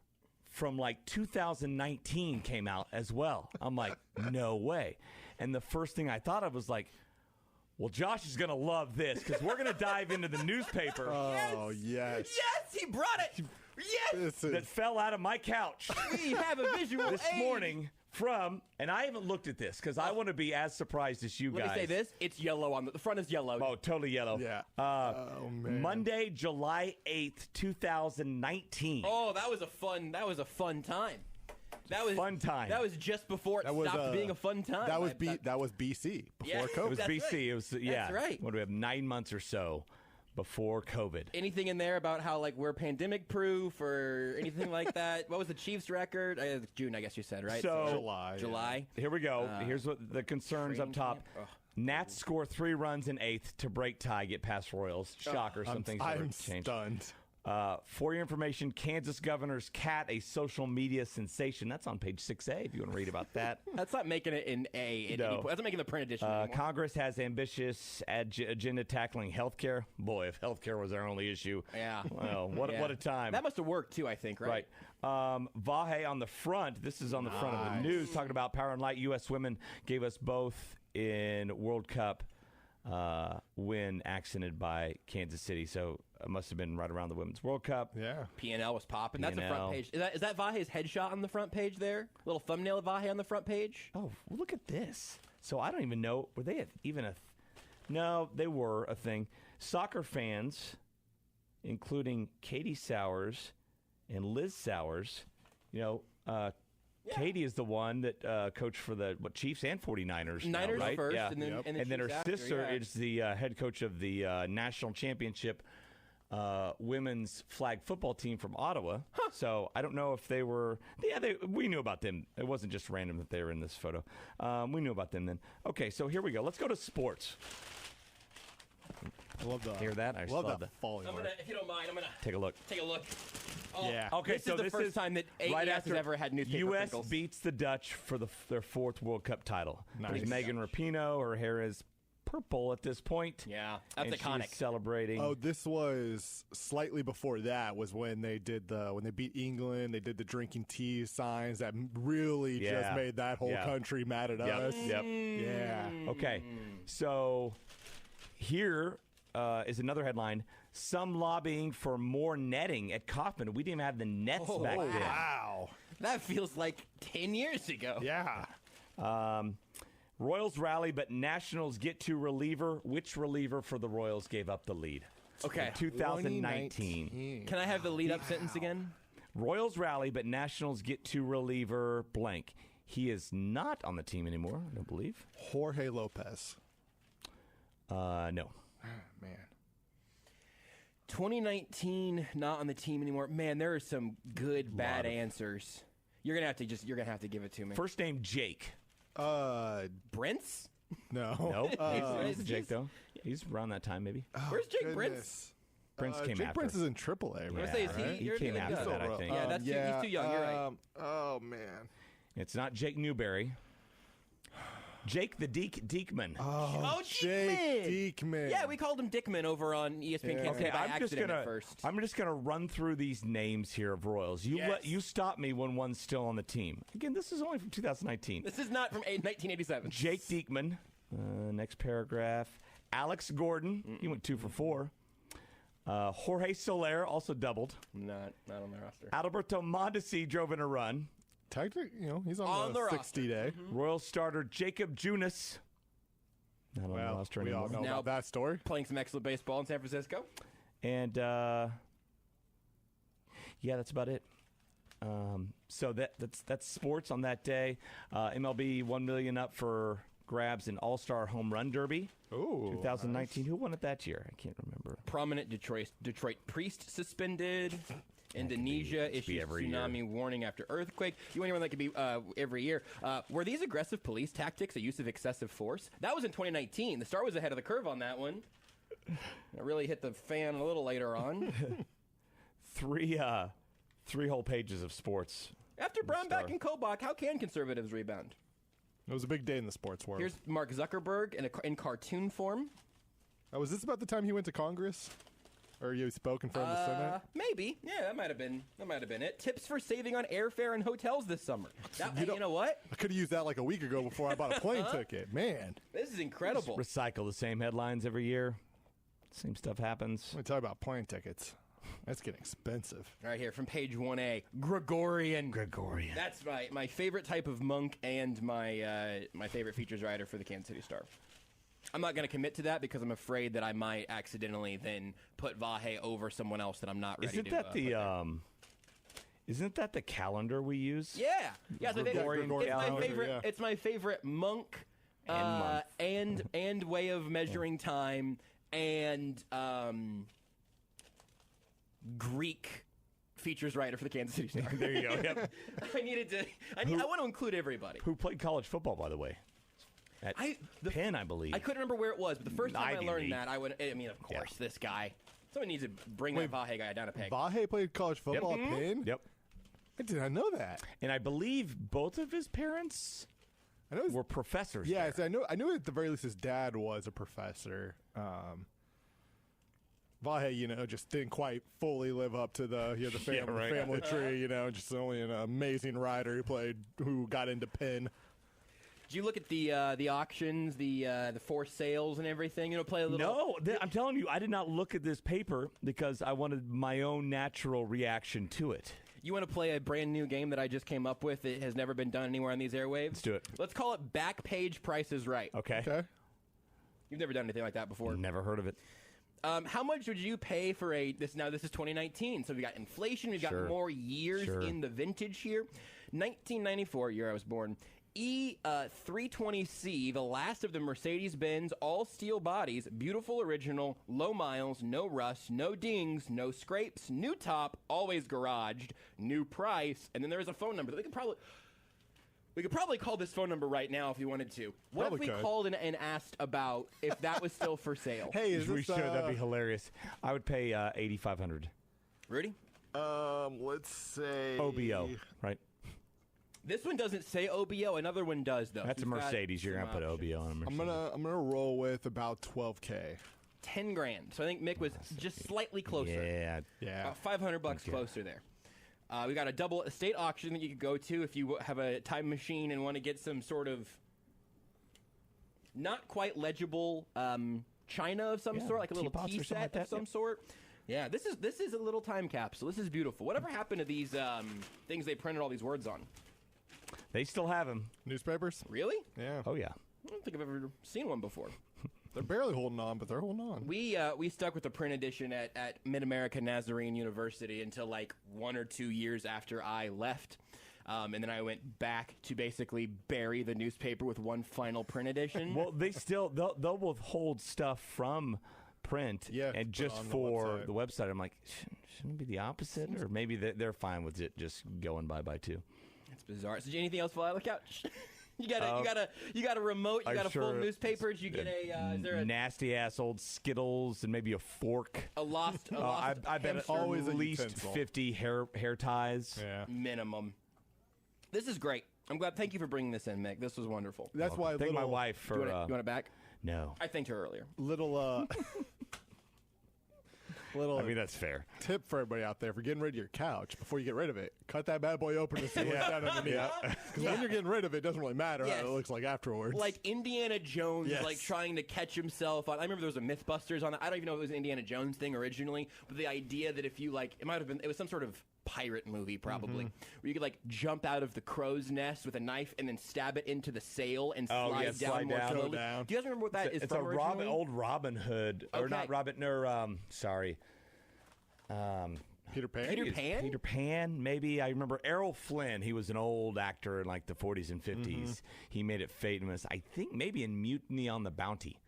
S8: from 2019 came out as well. I'm like, no way. And the first thing I thought of was well, Josh is going to love this because we're going to dive into the newspaper.
S3: Oh, yes.
S2: Yes, he brought it. Yes.
S8: That fell out of my couch.
S2: We have a visual
S8: this morning from, and I haven't looked at this because I want to be as surprised as you guys.
S2: Let me say this. It's yellow on the front is yellow.
S8: Oh, totally yellow.
S3: Yeah.
S8: Man. Monday, July 8th, 2019.
S2: Oh, that was a fun time. That was
S8: fun time.
S2: That was just before it stopped being a fun time.
S3: That was BC before COVID.
S8: It was BC.
S2: Right.
S8: It was
S2: That's right.
S8: What do we have? 9 months or so before COVID.
S2: Anything in there about how we're pandemic proof or anything like that? What was the Chiefs' record? June, I guess you said, right?
S8: So
S2: July.
S8: Here we go. Here's what the concerns up top. Nats score 3 runs in 8th to break tie, get past Royals. Shocker. Some things have changed.
S3: Stunned.
S8: For your information, Kansas governor's cat, a social media sensation. That's on page 6A if you want to read about that.
S2: That's not making it in A. That's not making the print edition anymore.
S8: Congress has ambitious agenda tackling healthcare. Boy, if healthcare was our only issue.
S2: Yeah.
S8: Well, what a time.
S2: That must have worked too, I think, right?
S8: Vahe on the front. This is on the front of the news, talking about Power and Light. U.S. women gave us both in World Cup win accented by Kansas City. So it must have been right around the Women's World Cup.
S3: Yeah.
S2: P&L was popping. That's the front page. Is that Vahe's headshot on the front page there? Little thumbnail of Vahe on the front page?
S8: Oh, look at this. So I don't even know. Were they even a... No, they were a thing. Soccer fans, including Katie Sowers and Liz Sowers, Katie is the one that coached for the Chiefs and 49ers.
S2: Niners
S8: right?
S2: first,
S8: yeah.
S2: and then
S8: her
S2: after,
S8: sister is the head coach of the national championship women's flag football team from Ottawa. So I don't know if they were. Yeah, we knew about them. It wasn't just random that they were in this photo. We knew about them then. Okay, so here we go. Let's go to sports.
S3: I love
S8: hear that. I
S3: love that falling.
S2: If you don't mind, I'm gonna
S8: take a look.
S2: Oh,
S3: yeah.
S8: Okay,
S2: this is the first time that AES has ever had newspaper
S8: U.S.
S2: crinkles.
S8: beats the Dutch for their 4th World Cup title.
S3: Nice.
S8: There's Megan Rapinoe. Her hair is purple at this point.
S2: Yeah, that's
S8: and
S2: iconic.
S8: She's celebrating.
S3: Oh, this was slightly before that. Was when they did when they beat England. They did the drinking tea signs that really just made that whole country mad at us.
S8: Yep.
S3: Yeah.
S8: Okay, so here is another headline. Some lobbying for more netting at Kauffman. We didn't even have the nets back then.
S3: Wow.
S2: That feels like 10 years ago.
S3: Yeah.
S8: Royals rally, but Nationals get to reliever. Which reliever for the Royals gave up the lead?
S2: Okay.
S8: In 2019.
S2: Can I have the lead-up sentence again?
S8: Royals rally, but Nationals get to reliever blank. He is not on the team anymore, I don't believe.
S3: Jorge Lopez.
S8: No.
S3: Man.
S2: 2019, not on the team anymore. Man, there are some good, bad answers. You're gonna have to give it to me.
S8: First name Jake.
S2: Brents?
S3: No.
S8: Nope. He's Jake though. He's around that time maybe.
S2: Where's Jake Brents?
S8: Brents came
S3: Jake
S8: after.
S3: Brents is in AAA, right?
S8: He came after that, I think.
S2: Yeah, he's too young. You're right.
S3: Oh man.
S8: It's not Jake Newberry. Jake the Diekman.
S3: Oh, Jake Diekman.
S2: Yeah, we called him Dickman over on ESPN.
S3: Yeah.
S2: Okay,
S8: I'm just gonna run through these names here of Royals. You stop me when one's still on the team. Again, this is only from 2019.
S2: This is not from 1987.
S8: Jake Diekman. Next paragraph. Alex Gordon. He went 2 for 4. Jorge Soler also doubled.
S2: Not on the roster.
S8: Alberto Mondesi drove in a run.
S3: Technically, he's on the 60-day.
S8: Royal starter Jacob Junis. Not on the roster
S3: we
S8: anymore.
S3: all know about that story.
S2: Playing some excellent baseball in San Francisco.
S8: And, that's about it. So that's sports on that day. MLB $1 million up for grabs in All-Star Home Run Derby.
S3: Ooh,
S8: 2019. Nice. Who won it that year? I can't remember.
S2: Prominent Detroit priest suspended. Indonesia issues tsunami warning after earthquake. You want anyone that could be every year. Were these aggressive police tactics a use of excessive force? That was in 2019. The Star was ahead of the curve on that one. It really hit the fan a little later on.
S8: Three whole pages of sports.
S2: After Brownback and Kobach, how can conservatives rebound?
S3: It was a big day in the sports world.
S2: Here's Mark Zuckerberg in cartoon form.
S3: Was this about the time he went to Congress? Or you spoke in front of the Senate?
S2: Maybe. Yeah, that might have been it. Tips for saving on airfare and hotels this summer. You know what?
S3: I could have used that like a week ago before I bought a plane ticket. Man.
S2: This is incredible.
S8: Just recycle the same headlines every year. Same stuff happens.
S3: Let me talk about plane tickets. That's getting expensive.
S2: Right here from page 1A, Gregorian. That's my favorite type of monk and my favorite features writer for the Kansas City Star. I'm not going to commit to that because I'm afraid that I might accidentally then put Vahe over someone else that I'm not ready to.
S8: Isn't that the calendar we use?
S2: Yeah.
S8: Gregorian calendar.
S2: It's my favorite monk and way of measuring time and Greek features writer for the Kansas City Star.
S8: There you go. Yep.
S2: I want to include everybody.
S8: Who played college football, by the way? At Penn, I believe.
S2: I couldn't remember where it was, but the first time
S8: Ivy
S2: I learned
S8: League.
S2: that, of course, this guy. Someone needs to bring that Vahe guy down a peg.
S3: Vahe played college football at Penn?
S8: Yep.
S3: I did not know that.
S8: And I believe both of his parents were professors.
S3: Yeah,
S8: there.
S3: I knew at the very least his dad was a professor. Vahe, just didn't quite fully live up to the family tree. Just only an amazing rider who got into Penn.
S2: Did you look at the auctions, the forced sales and everything? Play a little.
S8: No, I'm telling you, I did not look at this paper because I wanted my own natural reaction to it.
S2: You want to play a brand new game that I just came up with? It has never been done anywhere on these airwaves.
S8: Let's do it.
S2: Let's call it Back Page Price is Right.
S8: Okay.
S2: You've never done anything like that before.
S8: Never heard of it.
S2: How much would you pay for this? Now, this is 2019, so we got inflation. We've got more years in the vintage here. 1994, year I was born. E320C, the last of the Mercedes-Benz all-steel bodies, beautiful original, low miles, no rust, no dings, no scrapes, new top, always garaged, new price, and then there's a phone number that we could probably call this phone number right now if you wanted to. What if we called and asked about if that was still for sale?
S3: Hey,
S8: we should. That'd be hilarious. I would pay $8,500.
S2: Rudy?
S3: Let's say
S8: OBO, right?
S2: This one doesn't say OBO. Another one does, though.
S8: That's a Mercedes. You're gonna put OBO on a Mercedes.
S3: I'm gonna roll with about $12K.
S2: $10,000. So I think Mick was just slightly closer.
S8: Yeah.
S2: About $500 closer there. We got a double estate auction that you could go to if you have a time machine and want to get some sort of not quite legible china of some sort, like a little tea set of some sort. Yeah, this is a little time capsule. This is beautiful. Whatever happened to these things they printed all these words on?
S8: They still have them.
S3: Newspapers?
S2: Really?
S3: Yeah.
S8: Oh, yeah.
S2: I don't think I've ever seen one before.
S3: They're barely holding on, but they're holding on.
S2: We stuck with the print edition at Mid-America Nazarene University until like 1 or 2 years after I left. And then I went back to basically bury the newspaper with one final print edition.
S8: Well, they'll withhold stuff from print and just for the website. I'm like, shouldn't it be the opposite? Or maybe they're fine with it just going bye-bye too.
S2: It's bizarre. So, anything else fly on the couch? You got a remote. You got a full newspaper. Did you get is there a
S8: nasty ass old Skittles and maybe a fork?
S2: A lost.
S8: I bet
S3: always
S8: at least 50 hair ties.
S3: Yeah.
S2: Minimum. This is great. I'm glad. Thank you for bringing this in, Mick. This was wonderful.
S3: That's why.
S8: Thank my wife for.
S2: Do you want it back?
S8: No.
S2: I thanked her earlier.
S3: Little.
S8: I mean, that's fair.
S3: Tip for everybody out there: for getting rid of your couch, before you get rid of it, cut that bad boy open to see what's down underneath. Because when you're getting rid of it, it doesn't really matter how it looks like afterwards.
S2: Like Indiana Jones, like trying to catch himself on. I remember there was a MythBusters on that. I don't even know if it was an Indiana Jones thing originally, but the idea that if you it might have been, it was some sort of pirate movie probably, where you could jump out of the crow's nest with a knife and then stab it into the sail and slide down more slowly. Do you guys remember what that is?
S8: It's
S2: from
S8: a old Robin Hood, or not Robin, sorry.
S3: Peter Pan?
S8: Peter Pan, maybe. I remember Errol Flynn. He was an old actor in the 40s and 50s. He made it famous, I think, maybe in Mutiny on the Bounty.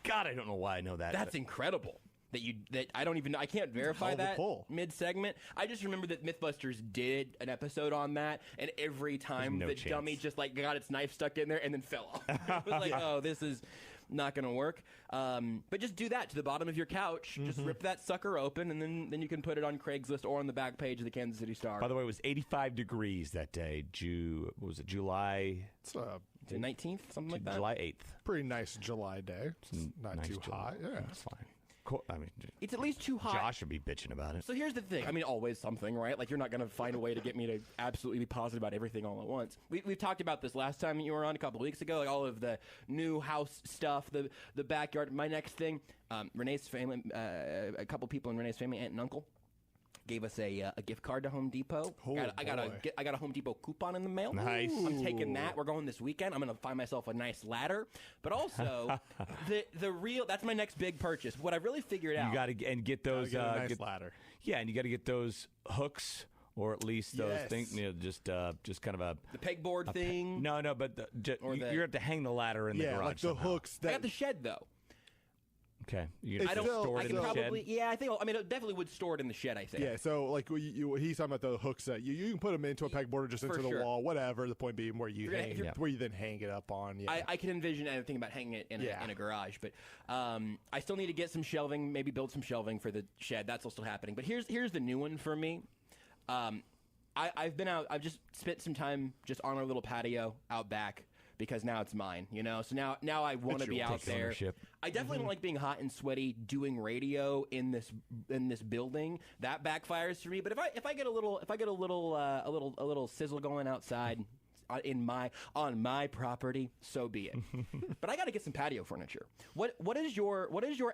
S8: God, I don't know why I know that.
S2: That's incredible. That I don't even know. I can't verify that mid-segment. I just remember that MythBusters did an episode on that, and every time the dummy just got its knife stuck in there and then fell off. It was like, oh, this is not going to work. But just do that to the bottom of your couch. Just rip that sucker open, and then you can put it on Craigslist or on the back page of the Kansas City Star.
S8: By the way, it was 85 degrees that day. What was it, July?
S3: It's
S2: the 19th, something like that?
S8: July 8th.
S3: Pretty nice July day. It's not
S8: nice
S3: too hot. Yeah,
S8: it's fine. Cool. I mean,
S2: it's at least too hot.
S8: Josh would be bitching about it.
S2: So here's the thing. I mean, always something, right? You're not going to find a way to get me to absolutely be positive about everything all at once. We've talked about this last time you were on a couple of weeks ago, all of the new house stuff, the backyard. My next thing, Renee's family, a couple people in Renee's family, aunt and uncle, gave us a gift card to Home Depot. I got a Home Depot coupon in the mail.
S8: Nice.
S2: I'm taking that. We're going this weekend. I'm going to find myself a nice ladder. But also, the real, that's my next big purchase. What I really figured out.
S8: You got to get those.
S3: Get a nice ladder.
S8: Yeah, and you got to get those hooks. Or at least those things, just kind of
S2: the pegboard thing.
S8: No, but you're going to have to hang the ladder in the garage.
S3: Like the
S8: somehow.
S3: hooks.
S2: I got the shed though.
S8: Okay, I don't store it in the shed.
S2: Yeah, I think. I mean, it definitely would store it in the shed. I think.
S3: Yeah, so he's talking about the hooks that you can put them into a pegboard or just into the wall, whatever. The point being where you then hang it up on. Yeah.
S2: I can envision anything about hanging it in a garage, but I still need to get some shelving, maybe build some shelving for the shed. That's still happening. But here's the new one for me. I've been out. I've just spent some time just on our little patio out back because now it's mine. So now I want to be out there.
S8: Ownership.
S2: I definitely don't like being hot and sweaty doing radio in this building. That backfires for me. But if I get a little sizzle going outside on my property, so be it. But I got to get some patio furniture. What is your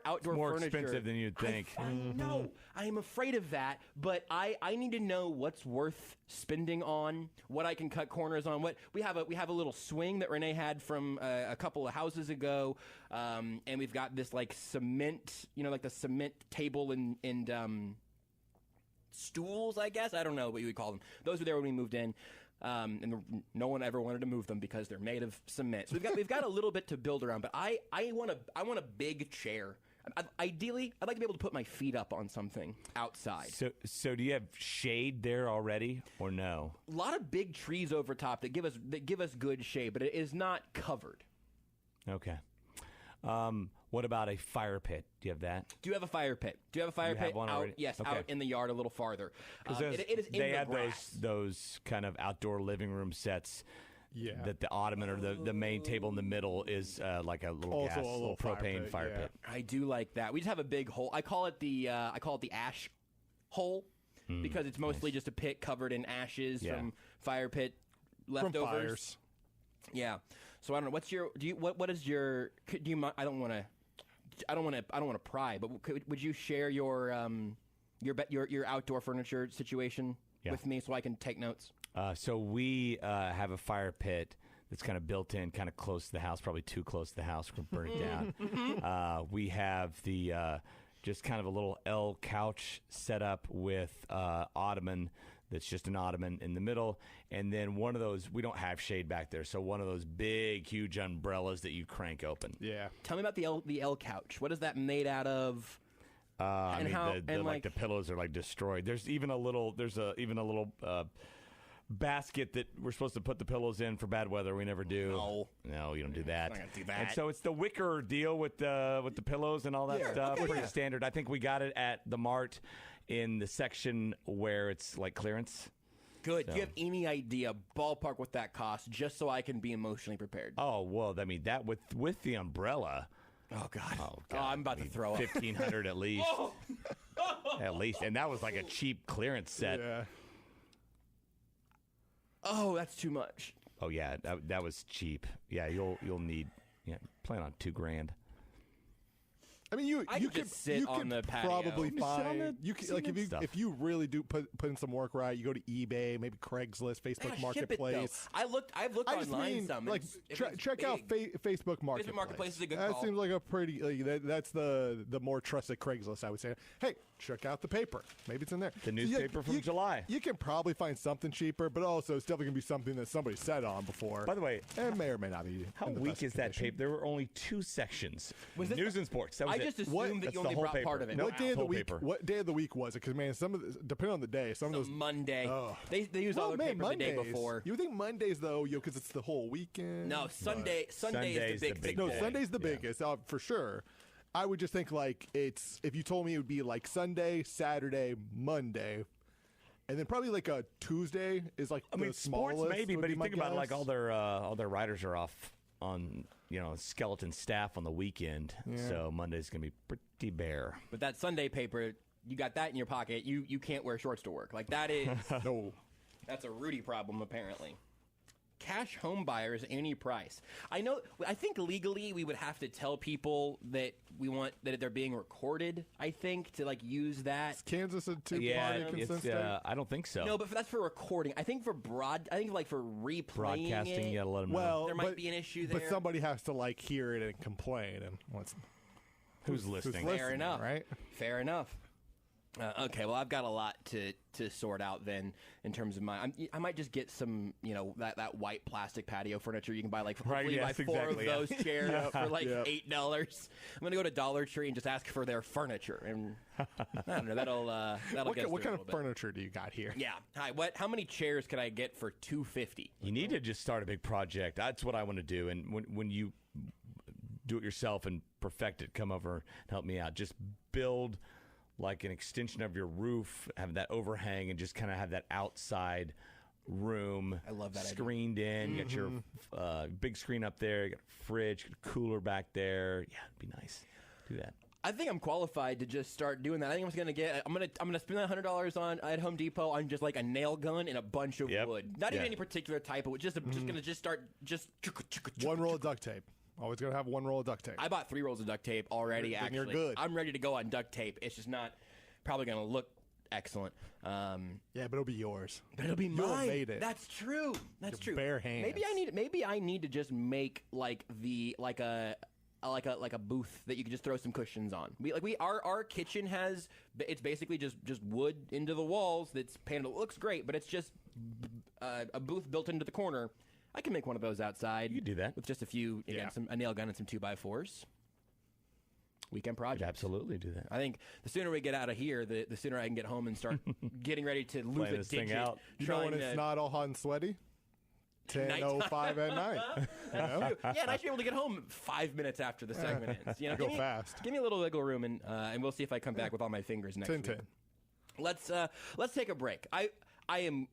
S2: outdoor
S8: more
S2: furniture?
S8: More expensive than you'd think.
S2: I know. I am afraid of that, but I need to know what's worth spending on, what I can cut corners on. What we have a little swing that Renee had from a couple of houses ago, and we've got this cement, the cement table and stools, I guess. I don't know what you would call them. Those were there when we moved in. And no one ever wanted to move them because they're made of cement. So we've got a little bit to build around, but I want a big chair. Ideally, I'd like to be able to put my feet up on something outside.
S8: So do you have shade there already, or no?
S2: A lot of big trees over top that give us good shade, but it is not covered.
S8: Okay. What about a fire pit? Do you have that?
S2: Do you have a fire pit? Do you have a fire pit
S8: one
S2: out?
S8: already?
S2: Yes,
S8: okay.
S2: Out in the yard a little farther. It is in
S8: they
S2: the
S8: have
S2: grass.
S8: those kind of outdoor living room sets.
S3: Yeah.
S8: That the ottoman or the main table in the middle is like a little propane fire pit.
S2: I do like that. We just have a big hole. I call it the ash hole because it's mostly just a pit covered in ashes from fire pit leftovers.
S3: From fires.
S2: Yeah. So I don't know. What's your? What is your? Do you? I don't want to pry, but would you share your outdoor furniture situation with me so I can take notes?
S8: So we have a fire pit that's kind of built in, kind of close to the house, probably too close to the house. We're going to burn it down. We have the just kind of a little L couch set up with ottoman. That's just an ottoman in the middle, and then one of those, we don't have shade back there, so one of those big, huge umbrellas that you crank open.
S3: Yeah.
S2: Tell me about the L couch. What is that made out of?
S8: The pillows are destroyed. There's even a little basket that we're supposed to put the pillows in for bad weather. We never do. No, you don't do that.
S2: I'm not gonna do that.
S8: And so it's the wicker deal with the pillows and all that stuff.
S2: Okay,
S8: pretty standard. I think we got it at the Mart in the section where it's clearance.
S2: Good.
S8: So.
S2: Do you have any idea, ballpark, what that costs, just so I can be emotionally prepared?
S8: Oh, well, I mean, that with the umbrella.
S2: Oh, God.
S8: Oh,
S2: I'm about to throw up.
S8: $1,500 at least. At least. And that was like a cheap clearance set.
S3: Yeah.
S2: Oh, that's too much.
S8: Oh, yeah. That was cheap. Yeah, you'll need, plan on $2,000.
S3: I mean, you
S2: could
S3: could
S2: sit on the patio.
S3: probably
S8: Sit on
S3: find
S8: the
S3: you could, like if you really do put in some work, right? You go to eBay, maybe Craigslist, Facebook Marketplace.
S2: I've looked online some.
S3: Like check out Facebook Marketplace.
S2: Facebook Marketplace is a good
S3: That
S2: call.
S3: seems like a pretty. That's the more trusted Craigslist, I would say. Hey, check out the paper. Maybe it's in there.
S8: The newspaper from July.
S3: You can probably find something cheaper, but also it's definitely gonna be something that somebody sat on before.
S8: By the way,
S3: it may or may not be.
S8: How weak is that paper? There were only 2 sections.
S2: Was this
S8: news and sports? That was
S2: I just assumed that you only brought part of it.
S3: What day of the week? What day of the week was it? Because man, depending on the day, some of those
S2: Monday. They use all their paper
S3: Mondays,
S2: the day before.
S3: You would think Mondays though, because it's the whole weekend.
S2: No, Sunday is the big.
S3: No,
S2: day.
S3: Sunday's the biggest for sure. I would just think like it's if you told me it would be like Sunday, Saturday, Monday, and then probably like a Tuesday is like the smallest.
S8: Sports maybe, but you think about it, like
S3: guess.
S8: all their riders are off on skeleton staff on the weekend, so Monday's gonna be pretty bare.
S2: But that Sunday paper, you got that in your pocket. You can't wear shorts to work. Like that is
S3: no.
S2: That's a Rudy problem apparently. Cash home buyers any price. I think legally we would have to tell people that we want that they're being recorded. I think to like use that.
S3: Is Kansas a two-party consent state?
S8: I don't think so.
S2: No, but that's for recording. I think for for replaying
S8: broadcasting,
S2: it,
S8: you gotta let them know.
S3: Well,
S2: there might be an issue there.
S3: But somebody has to like hear it and complain, and
S8: who's listening?
S2: Fair enough.
S3: Right?
S2: Fair enough. Okay, well, I've got a lot to sort out then in terms of I might just get some, that white plastic patio furniture you can buy like four of those chairs for like $8. I'm gonna go to Dollar Tree and just ask for their furniture, and I don't know that'll get us
S3: what
S2: through
S3: kind of furniture do you got here?
S2: Yeah, hi. How many chairs can I get for $250?
S8: You need to just start a big project. That's what I want to do, and when you do it yourself and perfect it, come over and help me out. Just build like an extension of your roof, have that overhang, and just kind of have that outside room.
S2: I love that
S8: screened in. You got your big screen up there. You got a fridge, a cooler back there. Yeah, it'd be nice. Do that.
S2: I think I'm qualified to just start doing that. I think I'm gonna spend $100 at Home Depot on just like a nail gun and a bunch of wood. Not even any particular type, but just gonna start
S3: one roll of duct tape. Always gonna have one roll of duct tape.
S2: I bought 3 rolls of duct tape already.
S3: Then
S2: actually,
S3: you're good.
S2: I'm ready to go on duct tape. It's just not probably gonna look excellent.
S3: Yeah, but it'll be yours.
S2: But it'll be
S3: You'll
S2: mine.
S3: have made it.
S2: That's true. That's true.
S3: Bare hands.
S2: Maybe I need to just make like a booth that you can just throw some cushions on. Our kitchen has, it's basically just wood into the walls that's painted. It looks great, but it's just a booth built into the corner. I can make one of those outside.
S8: You can do that
S2: with just a few, a nail gun and some 2x4s. Weekend project.
S8: You'd absolutely do that.
S2: I think the sooner we get out of here, the sooner I can get home and start getting ready to lose a
S8: this thing
S2: digit.
S8: out.
S3: You know when it's not all hot and sweaty? 10:05 at night.
S2: Yeah, and I should be able to get home 5 minutes after the segment ends.
S3: Go fast.
S2: Give me a little wiggle room, and we'll see if I come back with all my fingers next week. Let's take a break.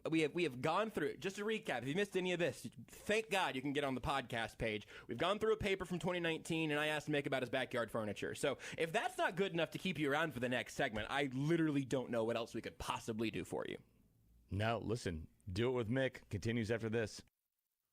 S2: We have gone through, just to recap, if you missed any of this, thank God you can get on the podcast page. We've gone through a paper from 2019, and I asked Mick about his backyard furniture. So if that's not good enough to keep you around for the next segment, I literally don't know what else we could possibly do for you.
S8: No, listen, do it with Mick. Continues after this.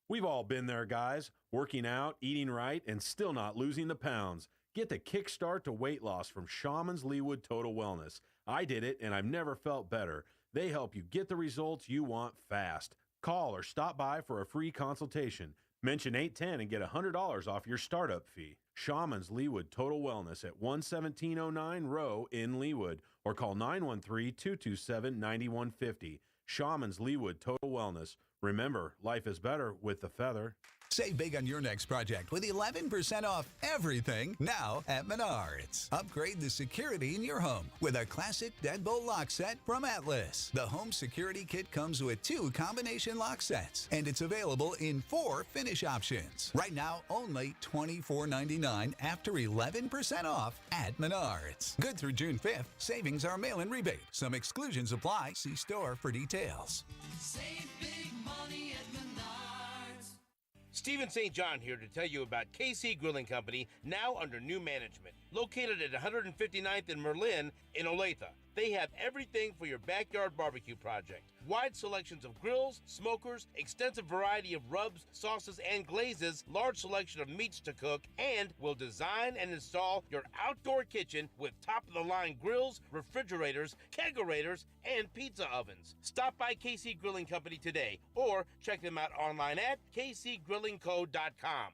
S9: We've all been there, guys. Working out, eating right, and still not losing the pounds. Get the kickstart to weight loss from Shaman's Leewood Total Wellness. I did it, and I've never felt better. They help you get the results you want fast. Call or stop by for a free consultation. Mention 810 and get $100 off your startup fee. Shaman's Leewood Total Wellness at 11709 Row in Leewood, or call 913-227-9150. Shaman's Leewood Total Wellness, Remember, life is better with the Feather.
S11: Save big on your next project with 11% off everything now at Menards. Upgrade the security in your home with a classic deadbolt lock set from Atlas. The home security kit comes with 2 combination lock sets, and it's available in 4 finish options. Right now, only $24.99 after 11% off at Menards. Good through June 5th. Savings are mail-in rebate. Some exclusions apply. See store for details.
S12: Save big money at Menards.
S13: Stephen St. John here to tell you about KC Grilling Company, now under new management. Located at 159th and Merlin in Olathe. They have everything for your backyard barbecue project. Wide selections of grills, smokers, extensive variety of rubs, sauces, and glazes, large selection of meats to cook, and will design and install your outdoor kitchen with top-of-the-line grills, refrigerators, kegerators, and pizza ovens. Stop by KC Grilling Company today or check them out online at kcgrillingco.com.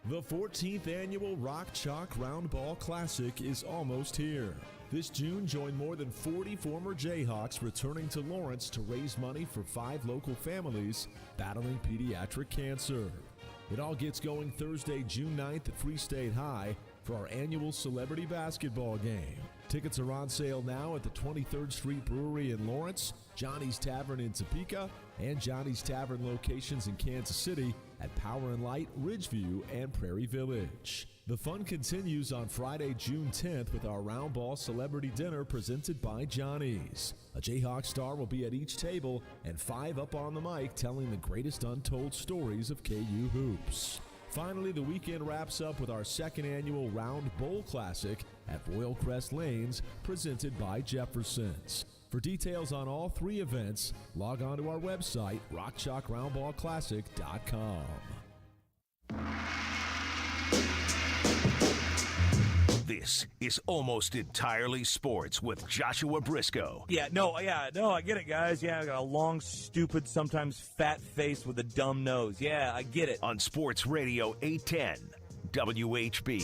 S14: The 14th annual Rock Chalk Round Ball Classic is almost here. This June, join more than 40 former Jayhawks returning to Lawrence to raise money for 5 local families battling pediatric cancer. It all gets going Thursday, June 9th at Free State High for our annual celebrity basketball game. Tickets are on sale now at the 23rd Street Brewery in Lawrence, Johnny's Tavern in Topeka, and Johnny's Tavern locations in Kansas City at Power and Light, Ridgeview, and Prairie Village. The fun continues on Friday, June 10th with our Round Ball Celebrity Dinner presented by Johnny's. A Jayhawk star will be at each table and 5 up on the mic telling the greatest untold stories of KU hoops. Finally, the weekend wraps up with our 2nd annual Round Bowl Classic at Royal Crest Lanes presented by Jefferson's. For details on all 3 events, log on to our website, rockchalkroundballclassic.com.
S1: This is Almost Entirely Sports with Joshua Brisco.
S16: No, I get it, guys. Yeah, I got a long, stupid, sometimes fat face with a dumb nose. Yeah, I get it.
S1: On Sports Radio 810, WHB.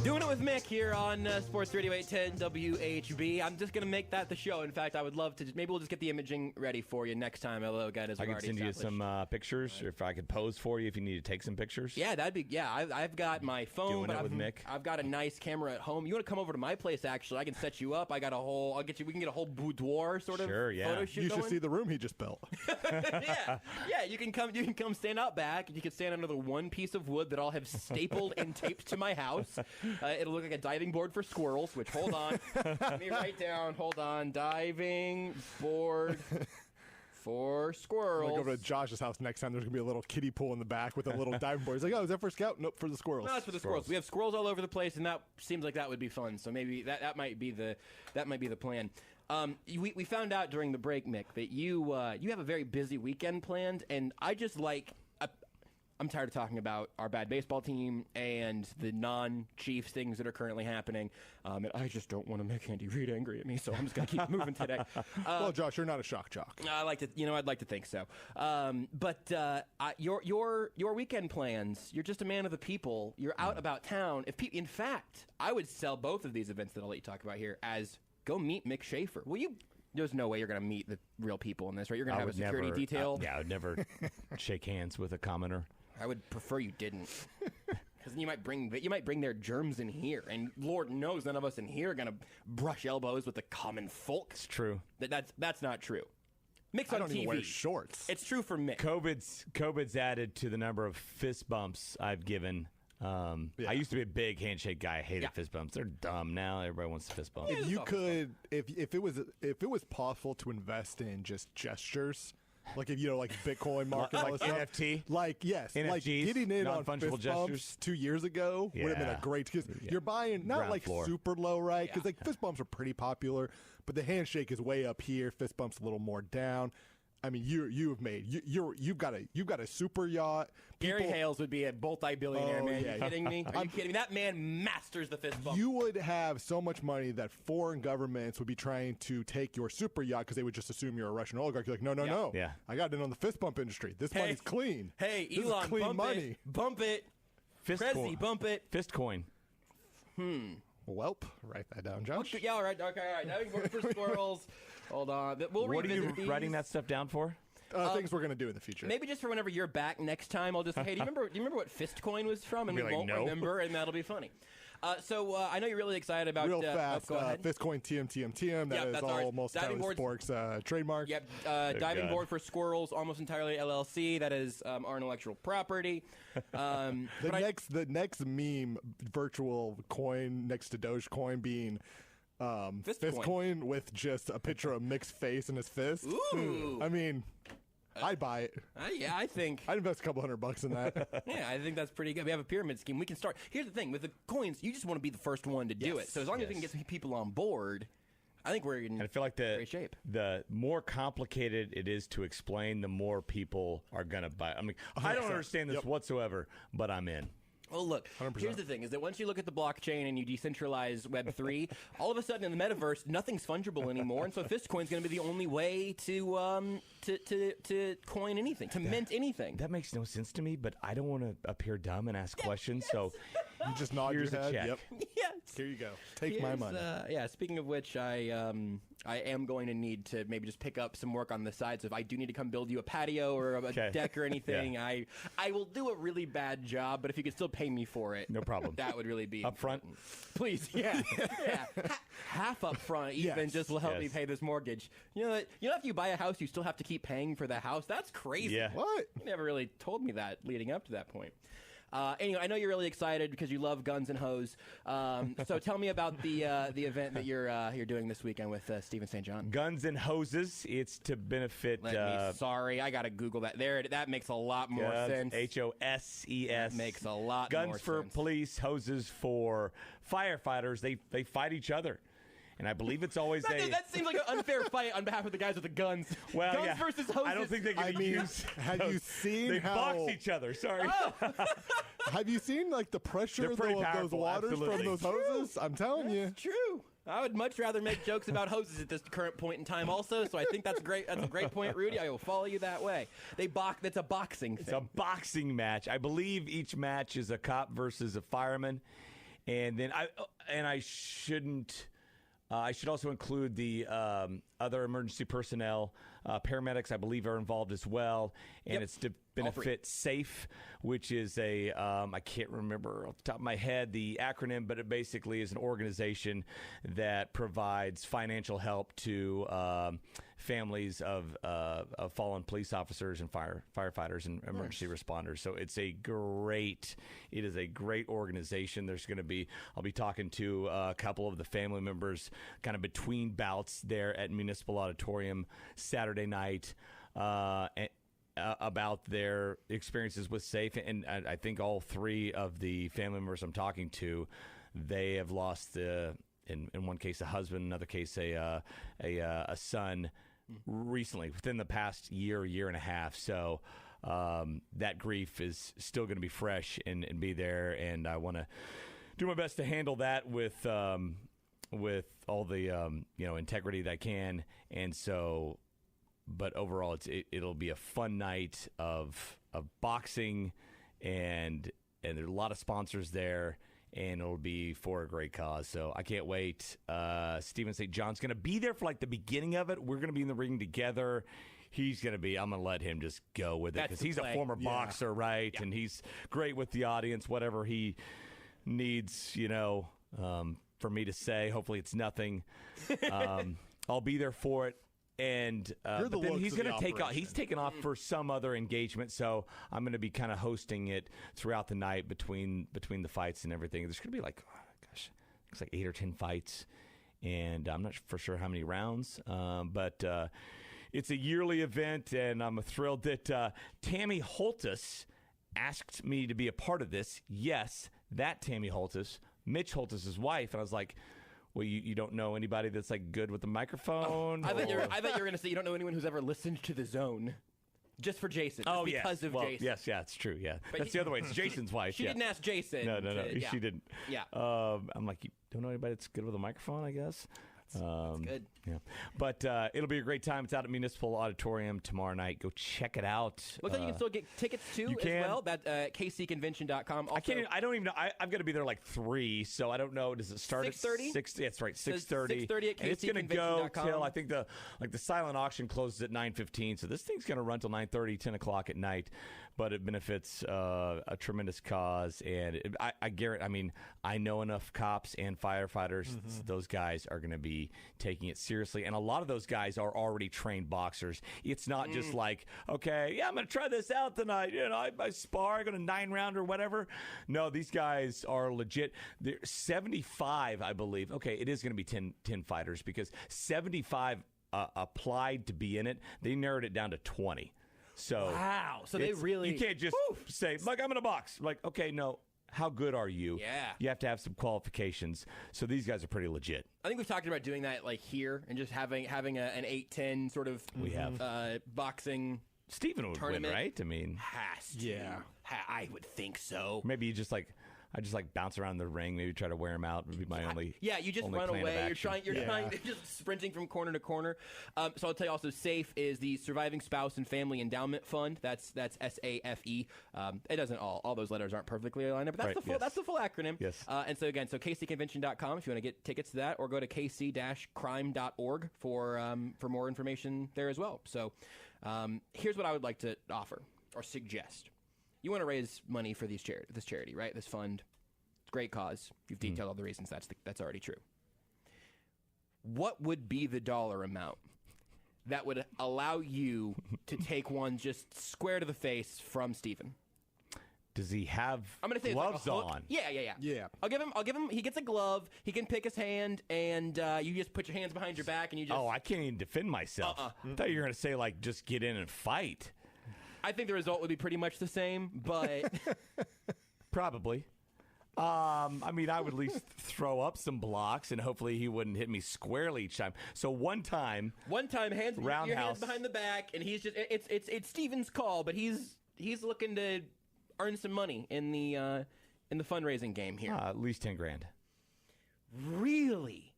S2: Doing it with Mick here on Sports Radio 810 WHB. I'm just going to make that the show. In fact, I would love to. Maybe we'll just get the imaging ready for you next time. Hello, guys.
S8: I can send you some pictures, or if I could pose for you if you need to take some pictures.
S2: Yeah, that'd be. Yeah, I've got my phone.
S8: Doing it with Mick.
S2: I've got a nice camera at home. You want to come over to my place? Actually, I can set you up. I got a whole. I'll get you. We can get a whole boudoir sort of photo shoot.
S3: You should
S2: going.
S3: see the room he just built.
S2: yeah. You can come. You can come stand out back. You can stand under the one piece of wood that I'll have stapled and taped to my house. It'll look like a diving board for squirrels, which, hold on. Let me write down, hold on, diving board for squirrels.
S3: I'll go over to Josh's house next time. There's going to be a little kiddie pool in the back with a little diving board. He's like, oh, is that for Scout? Nope, for the squirrels.
S2: No, it's for the squirrels. We have squirrels all over the place, and that seems like that would be fun. So maybe that might be the plan. We found out during the break, Mick, that you have a very busy weekend planned, and I just I'm tired of talking about our bad baseball team and the non-Chiefs things that are currently happening. And I just don't want to make Andy Reid angry at me, so I'm just going to keep moving today.
S3: Well, Josh, you're not a shock jock.
S2: I'd like to think so. But your weekend plans, you're just a man of the people. You're out about town. In fact, I would sell both of these events that I'll let you talk about here as go meet Mick Shaffer. Will you? There's no way you're going to meet the real people in this, right? You're going to have a security detail.
S8: I would never shake hands with a commoner.
S2: I would prefer you didn't, because you might bring their germs in here, and Lord knows none of us in here are gonna brush elbows with the common folk.
S8: It's true.
S2: That's not true. Mick's
S3: I
S2: on
S3: don't
S2: TV.
S3: even wear shorts.
S2: It's true for Mick.
S8: COVID's added to the number of fist bumps I've given. I used to be a big handshake guy. I hated fist bumps. They're dumb now. Everybody wants to fist bump.
S3: If you could, if it was possible to invest in just gestures. Like like Bitcoin market, all this
S8: NFT,
S3: yes,
S8: NFTs,
S3: like getting in on
S8: non-fungible
S3: fist bumps 2 years ago would have been a great. Because you're buying not
S8: Ground
S3: like
S8: floor.
S3: super low, right? Because like fist bumps are pretty popular, but the handshake is way up here. Fist bumps a little more down. I mean, you've got a super yacht.
S2: Gary Hales would be a multi-billionaire, man.
S3: Yeah.
S2: Are you kidding me? Are you kidding me? That man masters the fist bump.
S3: You would have so much money that foreign governments would be trying to take your super yacht because they would just assume you're a Russian oligarch. You're like, no.
S8: Yeah.
S3: I got in on the fist bump industry. This money's clean.
S2: Hey,
S3: this
S2: Elon,
S3: is clean
S2: bump
S3: money.
S2: it. Bump it.
S8: Fist
S2: Prezi,
S8: coin.
S2: bump it.
S8: Fist coin.
S3: Welp, write that down, Josh.
S2: Okay, yeah, all right. Okay, all right. Diving board for squirrels. Hold on. We'll
S8: What are you
S2: revisit these.
S8: writing that stuff down for?
S3: Things we're going to do in the future.
S2: Maybe just for whenever you're back next time, I'll just say, hey, do you remember what fist coin was from? And
S8: Be
S2: we
S8: like,
S2: won't
S8: no.
S2: remember, and that'll be funny. So I know you're really excited about...
S3: Real fast,
S2: go ahead.
S3: Fistcoin TM. That is almost entirely sports trademark.
S2: Yep, diving board for squirrels, almost entirely LLC. That is our intellectual property.
S3: The next meme virtual coin next to Dogecoin being Fistcoin with just a picture of Mick's face and his fist.
S2: Ooh.
S3: I mean, I'd buy it.
S2: Yeah, I think.
S3: I'd invest a couple $100 in that.
S2: Yeah, I think that's pretty good. We have a pyramid scheme. We can start. Here's the thing. With the coins, you just want to be the first one to do it. So as long as we can get some people on board, I think we're in
S8: and I feel like
S2: great shape.
S8: The more complicated it is to explain, the more people are going to buy. I mean, I don't understand this whatsoever, but I'm in.
S2: Well, look,
S3: 100%.
S2: Here's the thing, is that once you look at the blockchain and you decentralize Web3, all of a sudden in the metaverse, nothing's fungible anymore, and so Fistcoin's going to be the only way to coin anything, to mint anything.
S8: That makes no sense to me, but I don't want to appear dumb and ask questions, so
S3: you just nod your
S8: here's
S3: head.
S8: a check.
S3: Yep.
S2: Yes.
S3: Here you go. Take my money.
S2: Yeah, speaking of which, I am going to need to maybe just pick up some work on the side, so if I do need to come build you a patio or a deck or anything, I will do a really bad job, but if you could still pay me for it,
S8: no problem.
S2: That would really be
S8: up front.
S2: Please, yeah. Half up front, even just will help me pay this mortgage. You know, if you buy a house, you still have to keep paying for the house. That's crazy.
S8: Yeah.
S3: What?
S2: You never really told me that leading up to that point. Anyway, I know you're really excited because you love guns and hose. So tell me about the event that you're doing this weekend with Stephen St. John.
S8: Guns and Hoses. It's to benefit.
S2: Sorry, I gotta Google that. That makes a lot more sense.
S8: HOSES.
S2: That makes a lot
S8: Guns
S2: more
S8: for
S2: sense.
S8: police, hoses for firefighters. They fight each other. And I believe it's always
S2: that seems like an unfair fight on behalf of the guys with the guns.
S8: Well,
S2: guns versus hoses.
S8: I don't think they can use.
S3: Have you seen
S8: they
S3: how
S8: box each other? Sorry.
S2: Oh.
S3: Have you seen like the pressure of those
S8: powerful,
S3: waters
S8: absolutely.
S3: from those hoses? I'm telling you.
S2: It's true. I would much rather make jokes about hoses at this current point in time also, so I think that's great. That's a great point, Rudy. I will follow you that way. That's a boxing thing.
S8: It's a boxing match. I believe each match is a cop versus a fireman. And then I shouldn't... I should also include the other emergency personnel. Paramedics, I believe, are involved as well. And it's to benefit SAFE, which is I can't remember off the top of my head the acronym, but it basically is an organization that provides financial help to families of fallen police officers and firefighters and emergency responders. So it is a great organization. I'll be talking to a couple of the family members kind of between bouts there at Municipal Auditorium Saturday night about their experiences with SAFE. And I think all three of the family members I'm talking to, they have lost, in one case, a husband, another case, a son recently, within the past year and a half. So that grief is still going to be fresh and be there. And I want to do my best to handle that with all the integrity that I can. And so, but overall, it'll be a fun night of boxing, and there's a lot of sponsors there, and it'll be for a great cause. So I can't wait. Stephen St. John's going to be there for like the beginning of it. We're going to be in the ring together. I'm going to let him just go with it because he's a former boxer, right? Yeah. And he's great with the audience, whatever he needs, for me to say. Hopefully it's nothing. I'll be there for it. And but then he's going to take off. He's taken off for some other engagement, so I'm going to be kind of hosting it throughout the night between the fights and everything. There's going to be it's like 8 or 10 fights, and I'm not for sure how many rounds, but it's a yearly event, and I'm thrilled that Tammy Holtis asked me to be a part of this. Yes, that Tammy Holtis, Mitch Holtis' wife, and I was like, well, you don't know anybody that's like good with the microphone?
S2: I thought you were going to say you don't know anyone who's ever listened to The Zone. Just for Jason.
S8: Oh,
S2: yes. Because of Jason.
S8: Yes, it's true. Yeah, that's the other way. It's Jason's wife.
S2: She didn't ask Jason.
S8: No, she didn't.
S2: Yeah.
S8: I'm like, you don't know anybody that's good with a microphone, I guess.
S2: That's good.
S8: Yeah, but it'll be a great time. It's out at Municipal Auditorium tomorrow night. Go check it out.
S2: Looks like you can still get tickets too as well. That kcconvention.com. Also,
S8: I don't even know. I've got to be there like 3, so I don't know. Does it start
S2: 6:30?
S8: at 6? Yeah, that's right, 6:30.
S2: 6:30 at
S8: and it's going to go
S2: kcconvention.com.
S8: till, I think the silent auction closes at 9:15. So this thing's going to run till 9:30, 10 o'clock at night. But it benefits a tremendous cause, and I guarantee. I mean, I know enough cops and firefighters. Those guys are going to be taking it seriously, and a lot of those guys are already trained boxers. It's not just like, okay, yeah, I'm going to try this out tonight. You know, I spar, I go to 9-round or whatever. No, these guys are legit. They're 75, I believe. Okay, it is going to be 10 fighters because 75 applied to be in it. They narrowed it down to 20. So
S2: wow. So they really...
S8: You can't just say, like, I'm in a box. Like, okay, no. How good are you?
S2: Yeah.
S8: You have to have some qualifications. So these guys are pretty legit.
S2: I think we've talked about doing that like here and just having an 8-10 sort of boxing
S8: Stephen would
S2: tournament.
S8: win, right? I mean,
S2: has to.
S3: Yeah.
S2: I would think so.
S8: Maybe you just like... I just like bounce around the ring, maybe try to wear him out. Would be my only.
S2: Yeah, you just
S8: only
S2: run
S8: plan of
S2: away.
S8: action.
S2: You're trying, just sprinting from corner to corner. So I'll tell you also, SAFE is the Surviving Spouse and Family Endowment Fund. That's SAFE. It doesn't all those letters aren't perfectly aligned up, but that's the full acronym.
S8: Yes.
S2: And so again, kcconvention.com if you want to get tickets to that, or go to kc-crime.org for more information there as well. So here's what I would like to offer or suggest. You want to raise money for this charity, right? This fund. It's a great cause. You've detailed all the reasons. That's already true. What would be the dollar amount that would allow you to take one just square to the face from Steven?
S8: Does he have gloves on?
S2: Yeah. I'll give him. He gets a glove. He can pick his hand, and you just put your hands behind your back, and you just.
S8: Oh, I can't even defend myself. I thought you were going to say like just get in and fight.
S2: I think the result would be pretty much the same, but
S8: probably. I mean, I would at least throw up some blocks, and hopefully he wouldn't hit me squarely each time. So one time,
S2: hands
S8: roundhouse.
S2: Your hands behind the back, and he's just it's Steven's call, but he's looking to earn some money in the fundraising game here.
S8: At least $10,000.
S2: Really?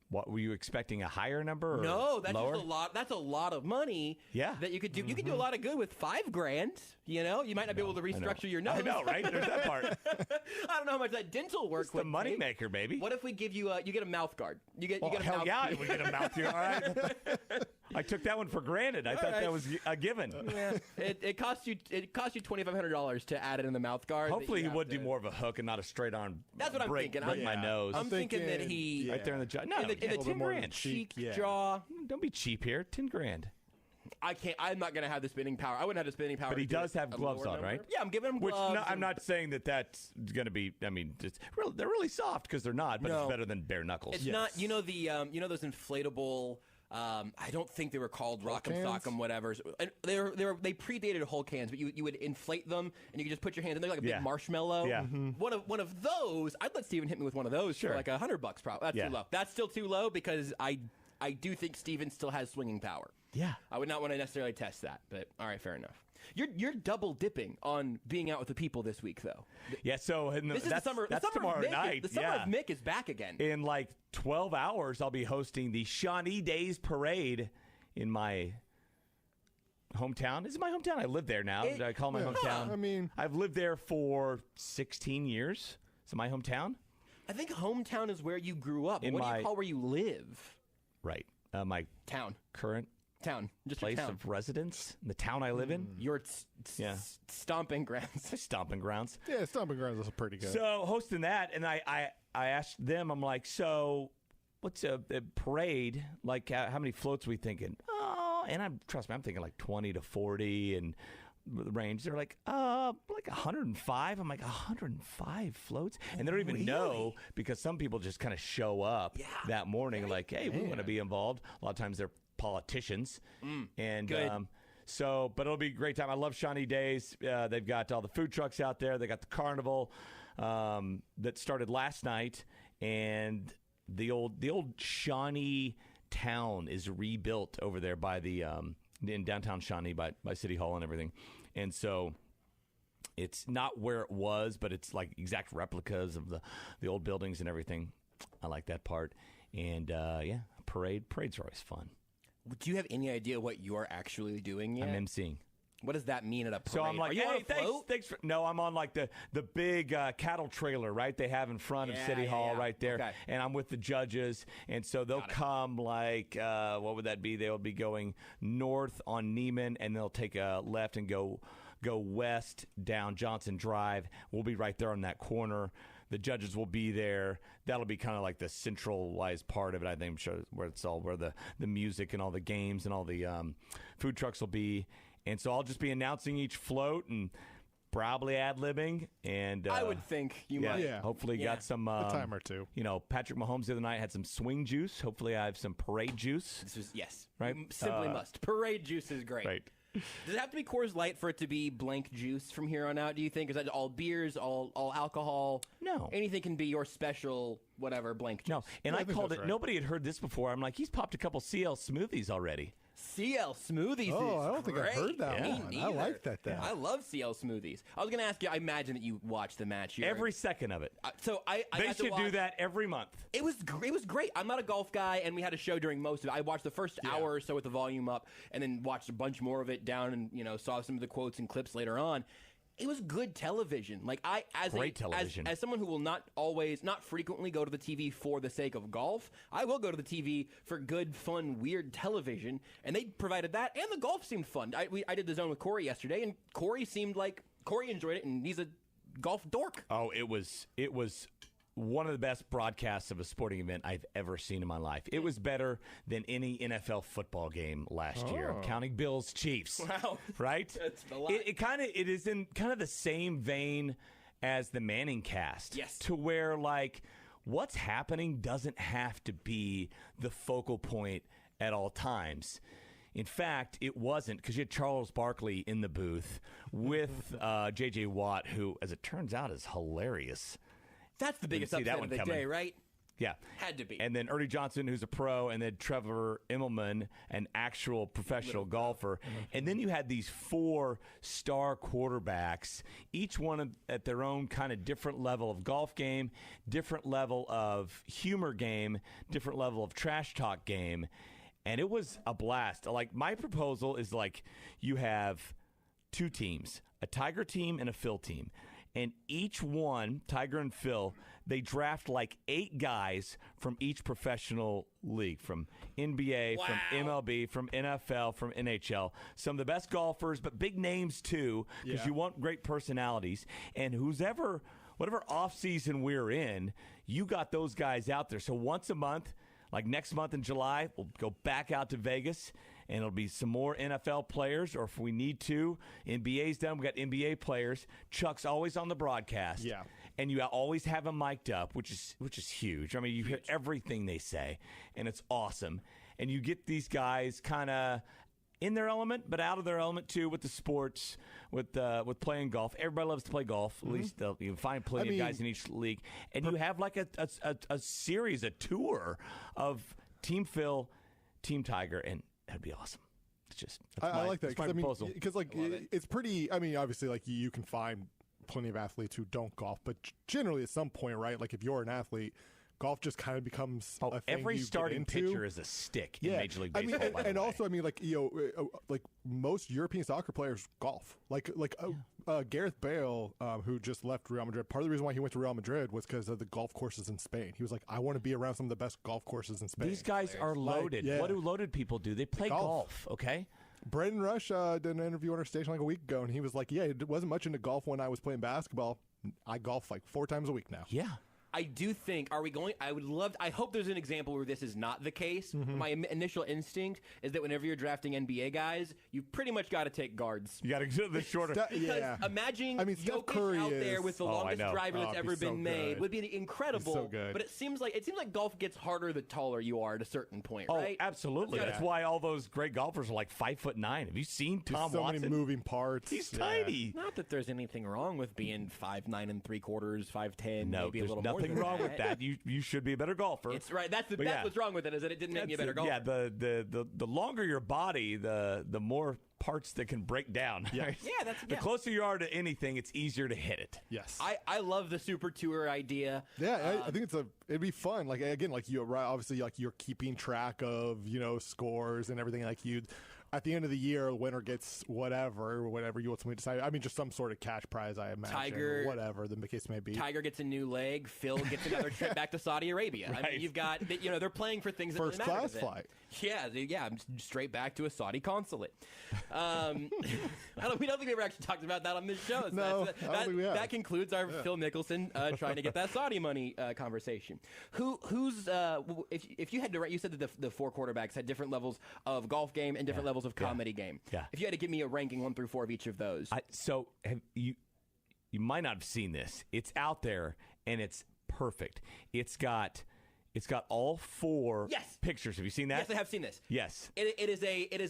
S8: What were you expecting? A higher number? Or
S2: no, that's
S8: lower?
S2: just a lot. That's a lot of money.
S8: Yeah,
S2: that you could do. You could do a lot of good with $5,000. You know, you might not be able to restructure your nose.
S8: I know, right? There's that part.
S2: I don't know how much that dental work would
S8: the money maker, baby.
S2: What if we give you you get a mouth guard? You get a
S8: hell
S2: mouth
S8: yeah, we get a mouth guard. All right. I took that one for granted. I thought that was a given.
S2: Yeah. It cost you $2,500 to add it in the mouth guard.
S8: Hopefully he would do more of a hook and not a straight on.
S2: That's what I'm thinking.
S8: Break my nose.
S2: I'm thinking that he
S8: right there in the jaw. No,
S2: in the $10,000 cheek jaw.
S8: Don't be cheap here. $10,000.
S2: I'm not gonna have the spinning power. I wouldn't have the spinning power.
S8: But he does have gloves on, right?
S2: Yeah, I'm giving him gloves.
S8: I'm not saying that's going to be. I mean, they're really soft because they're not, but it's better than bare knuckles.
S2: It's not. You know those inflatable. I don't think they were called Rock'em Sock'em whatever. And they predated Hulk hands, but you would inflate them and you could just put your hands in there like a big marshmallow.
S8: Yeah.
S2: One of those. I'd let Steven hit me with one of those for like $100 probably. That's too low. That's still too low because I do think Steven still has swinging power.
S8: Yeah.
S2: I would not want to necessarily test that, but all right, fair enough. You're double dipping on being out with the people this week, though.
S8: Yeah, so
S2: this is the summer.
S8: That's tomorrow night.
S2: The summer of Mick is back again.
S8: In like 12 hours, I'll be hosting the Shawnee Days Parade in my hometown. Is it my hometown? I live there now. I call my hometown.
S3: I mean,
S8: I've lived there for 16 years. Is it my hometown?
S2: I think hometown is where you grew up. What do you call where you live?
S8: Right. My
S2: town.
S8: Current
S2: town. Just
S8: place
S2: town.
S8: of residence. The town I live in.
S2: Your stomping grounds.
S8: Stomping grounds.
S3: Yeah, stomping grounds is pretty good.
S8: So hosting that, and I asked them, I'm like, so what's a parade? Like, how many floats are we thinking? Oh, and trust me, I'm thinking like 20 to 40 and the range. They're like 105. I'm like, 105 floats? And they don't even know because some people just kind of show up that morning like, hey, we want to be involved. A lot of times they're politicians. And so, but it'll be a great time. I love Shawnee Days. They've got all the food trucks out there. They got the carnival that started last night, and the old Shawnee town is rebuilt over there by in downtown Shawnee by City Hall and everything. And so it's not where it was, but it's like exact replicas of the old buildings and everything. I like that part. And, parades are always fun.
S2: Do you have any idea what you're actually doing yet?
S8: I'm emceeing.
S2: What does that mean at a parade?
S8: So I'm like,
S2: Are you on a float?
S8: thanks for, no, I'm on like the big cattle trailer, right? They have in front of City Hall right there.
S2: Okay.
S8: And I'm with the judges. And so they'll come like, what would that be? They'll be going north on Neiman, and they'll take a left and go west down Johnson Drive. We'll be right there on that corner. The judges will be there. That'll be kind of like the centralized part of it, I think, I'm sure, where the music and all the games and all the food trucks will be. And so I'll just be announcing each float and probably ad-libbing. And
S2: I would think you might.
S3: Yeah.
S8: Hopefully got some
S3: a time or two.
S8: Patrick Mahomes the other night had some swing juice. Hopefully I have some parade juice.
S2: Yes.
S8: Right?
S2: Simply must. Parade juice is great.
S8: Right.
S2: Does it have to be Coors Light for it to be blank juice from here on out, do you think? Is that all beers, all alcohol?
S8: No.
S2: Anything can be your special, whatever, blank juice.
S8: No. And I called it, nobody had heard this before. I'm like, he's popped a couple CL smoothies already.
S2: CL smoothies
S3: Oh,
S2: is
S3: I don't think I've heard that
S2: Me
S3: one. I
S2: neither.
S3: like that.
S2: I love CL smoothies. I was going to ask you, I imagine that you watched the match here.
S8: Every second of it.
S2: I
S8: They
S2: got to
S8: should do
S2: watch-
S8: that every month.
S2: It was great. I'm not a golf guy, and we had a show during most of it. I watched the first hour or so with the volume up, and then watched a bunch more of it down, and saw some of the quotes and clips later on. It was good television. Like
S8: Great television.
S2: As someone who will not frequently go to the TV for the sake of golf, I will go to the TV for good, fun, weird television, and they provided that. And the golf seemed fun. I did the zone with Corey yesterday, and Corey enjoyed it, and he's a golf dork.
S8: Oh, it was one of the best broadcasts of a sporting event I've ever seen in my life. It was better than any NFL football game last year. I'm counting Bills Chiefs.
S2: Wow.
S8: Right?
S2: That's a lot.
S8: It is in kind of the same vein as the Manning cast.
S2: Yes.
S8: To where, like, what's happening doesn't have to be the focal point at all times. In fact, it wasn't, because you had Charles Barkley in the booth with J.J. Watt, who, as it turns out, is hilarious.
S2: That's the biggest upset of the day, right?
S8: Yeah.
S2: Had to be.
S8: And then Ernie Johnson, who's a pro, and then Trevor Immelman, an actual professional golfer. And then you had these 4 star quarterbacks, each one at their own kind of different level of golf game, different level of humor game, different level of trash talk game. And it was a blast. Like, my proposal is like you have 2 teams, a Tiger team and a Phil team. And each one, Tiger and Phil, they draft like 8 guys from each professional league, from NBA, from MLB, from NFL, from NHL. Some of the best golfers, but big names too, because you want great personalities. And whatever offseason we're in, you got those guys out there. So once a month, like next month in July, we'll go back out to Vegas, and it'll be some more NFL players, or if we need to, NBA's done. We got NBA players. Chuck's always on the broadcast.
S3: Yeah.
S8: And you always have him mic'd up, which is huge. I mean, you hear everything they say, and it's awesome. And you get these guys kind of in their element, but out of their element too, with the sports, with playing golf. Everybody loves to play golf. At least you find plenty of guys in each league, and you have like a series, a tour of Team Phil, Team Tiger, and that'd be awesome. It's just
S3: I like that
S8: proposal.
S3: because like it's pretty. I mean, obviously, like you can find plenty of athletes who don't golf, but generally at some point, right? Like if you're an athlete, golf just kind of becomes a thing
S8: every
S3: you
S8: starting
S3: get into.
S8: pitcher is a stick in Major League Baseball.
S3: I mean, and also, I mean, like like most European soccer players golf. Gareth Bale, who just left Real Madrid. Part of the reason why he went to Real Madrid was because of the golf courses in Spain. He was like, I want to be around some of the best golf courses in Spain.
S8: These guys are loaded. What do loaded people do? They play golf. Okay.
S3: Braden Rush did an interview on our station like a week ago, and he was like, yeah, it wasn't much into golf when I was playing basketball. I golf like 4 times a week now.
S8: Yeah.
S2: I do think, I hope there's an example where this is not the case. My initial instinct is that whenever you're drafting NBA guys, you've pretty much got to take guards.
S8: You got to get the shorter.
S2: Imagine
S3: Steph
S2: Jokic
S3: Curry
S2: out there with the longest driver that's ever been made. Would be incredible.
S3: So good.
S2: But it seems like golf gets harder the taller you are at a certain point, right?
S8: Oh, absolutely. That's why all those great golfers are like 5'9". Have you seen Tom
S3: so
S8: Watson?
S3: Many moving parts.
S8: He's tiny.
S2: Not that there's anything wrong with being 5'9 3/4, 5'10",
S8: no,
S2: maybe a little more.
S8: Nothing wrong with that. You should be a better golfer.
S2: It's right. That's what's wrong with it, is that it didn't make me a better golfer.
S8: Yeah, the longer your body, the more parts that can break down.
S3: Yeah.
S8: Right?
S2: Yeah,
S8: The closer you are to anything, it's easier to hit it.
S3: Yes.
S2: I love the Super Tour idea.
S3: Yeah, I think it'd be fun. Like again, like obviously like you're keeping track of scores and everything. Like at the end of the year, the winner gets whatever you ultimately decide. I mean, just some sort of cash prize, I imagine.
S2: Tiger,
S3: or whatever the case may be.
S2: Tiger gets a new leg. Phil gets another trip back to Saudi Arabia.
S8: Right.
S2: I mean, you've got they're playing for things that
S3: First
S2: really matter
S3: class
S2: to them.
S3: flight.
S2: Yeah, straight back to a Saudi consulate. We don't think we ever actually talked about that on this show. So
S3: No, I don't think we have.
S2: that concludes our Phil Mickelson trying to get that Saudi money conversation. Who's if you had to write? You said that the 4 quarterbacks had different levels of golf game and different levels of comedy game.
S8: Yeah.
S2: If you had to give me a ranking 1 through 4 of each of those,
S8: So have you might not have seen this. It's out there and it's perfect. It's got all 4 pictures. Have you seen that?
S2: Yes, I have seen this.
S8: Yes.
S2: It is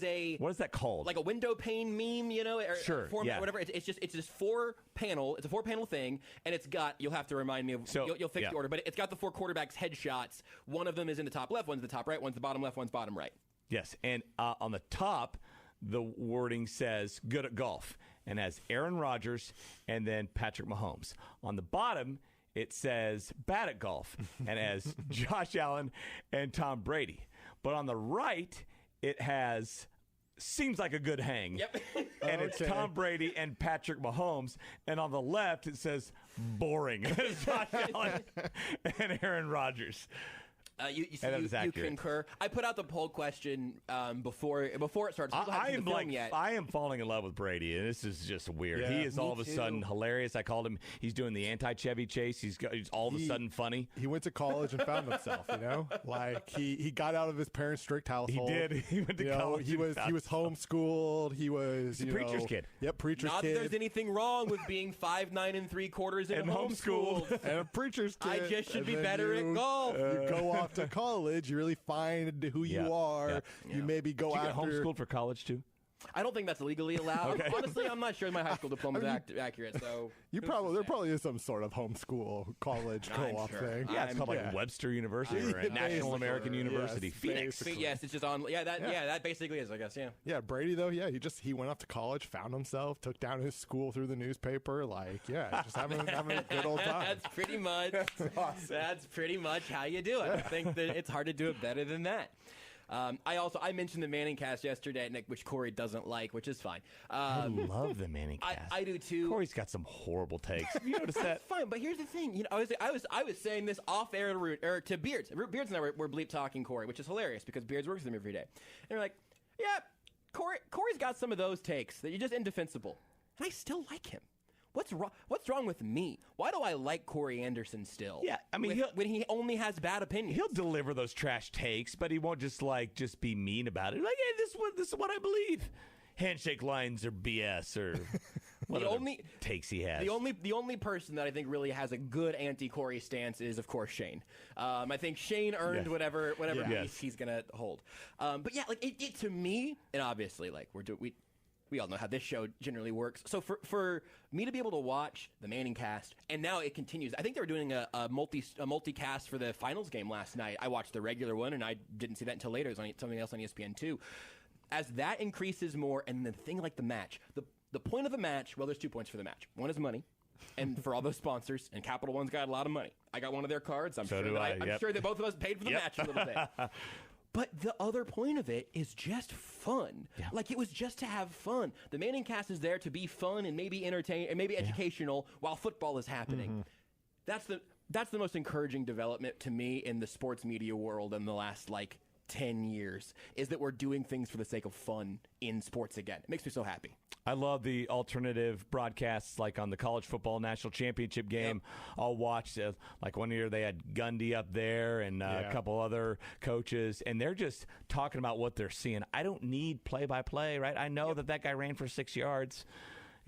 S2: a
S8: What is that called?
S2: like a window pane meme, or
S8: Sure,
S2: format,
S8: yeah.
S2: whatever. It's just 4-panel. It's a 4-panel thing, and it's got. You'll have to remind me of. You'll fix the order, but it's got the 4 quarterbacks headshots. One of them is in the top left, one's the top right, one's the bottom left, one's bottom right.
S8: Yes, and on the top, the wording says "good at golf" and has Aaron Rodgers and then Patrick Mahomes. On the bottom, it says "bad at golf" and has Josh Allen and Tom Brady. But on the right, it has "seems like a good hang."
S2: Yep.
S8: And it's Tom Brady and Patrick Mahomes. And on the left, it says "boring." Josh Allen and Aaron Rodgers.
S2: You
S8: accurate.
S2: concur. I put out the poll question before it started. So
S8: I am
S2: the film yet.
S8: I am falling in love with Brady, and this is just weird.
S3: Yeah,
S8: he is all of a
S2: too.
S8: sudden hilarious. I called him. He's doing the anti-Chevy Chase. He's all of a sudden funny.
S3: He went to college and found himself. Like he got out of his parents' strict household.
S8: He did. He went to college.
S3: He was homeschooled. He was
S8: He's a preacher's kid.
S3: Yep, preacher's
S2: Not
S3: kid.
S2: that there's anything wrong with being 5'9"3/4 and homeschooled.
S3: And a preacher's kid.
S2: I just should
S3: And
S2: be
S3: then
S2: better at golf.
S3: You go off to college. You really find who you are. You maybe go
S8: Did you
S3: after.
S8: get homeschooled for college too?
S2: I don't think that's legally allowed.
S8: Okay.
S2: Honestly, I'm not sure my high school diploma is accurate. So
S3: There probably is some sort of homeschool college co-op
S2: sure.
S3: thing.
S8: Yeah, it's called like Webster University or National American University, Phoenix.
S3: basically.
S2: yes, it's just on. That basically is, I guess. Yeah.
S3: Yeah, Brady though, he went off to college, found himself, took down his school through the newspaper, just having a good old time.
S2: That's pretty much. That's pretty much how you do it. I think that it's hard to do it better than that. I mentioned the Manning cast yesterday, Nick, which Corey doesn't like, which is fine.
S8: I love the Manning cast.
S2: I do too.
S8: Corey's got some horrible takes. Have you noticed that?
S2: That's fine, but here's the thing. I was saying this off air to Beards. Beards and I were bleep talking Corey, which is hilarious because Beards works with him every day. And they're like, yeah, Corey's got some of those takes that you're just indefensible, and I still like him. What's wrong with me? Why do I like Corey Anderson still?
S8: Yeah, I mean,
S2: when he only has bad opinions,
S8: he'll deliver those trash takes, but he won't just be mean about it. Like, hey, this is what I believe. Handshake lines are BS or what takes he has.
S2: The only person that I think really has a good anti-Corey stance is, of course, Shane. I think Shane earned whatever piece he's gonna hold. But yeah, like it to me, and obviously, like we all know how this show generally works. So for me to be able to watch the Manning cast, and now it continues. I think they were doing a multicast for the finals game last night. I watched the regular one, and I didn't see that until later. It was on something else on ESPN2. As that increases more, and the thing like the match, the point of the match, well, there's 2 points for the match. One is money. And for all those sponsors, and Capital One's got a lot of money. I got one of their cards. I'm sure that both of us paid for the match a little bit. But the other point of it is just fun. Yeah. Like, it was just to have fun. The Manning cast is there to be fun and maybe entertain and maybe educational while football is happening. Mm-hmm. That's the most encouraging development to me in the sports media world in the last 10 years, is that we're doing things for the sake of fun in sports again. It makes me so happy.
S8: I love the alternative broadcasts, like on the college football national championship game. Yep. I'll watch, like one year they had Gundy up there and a couple other coaches, and they're just talking about what they're seeing. I don't need play-by-play, right? I know that guy ran for 6 yards.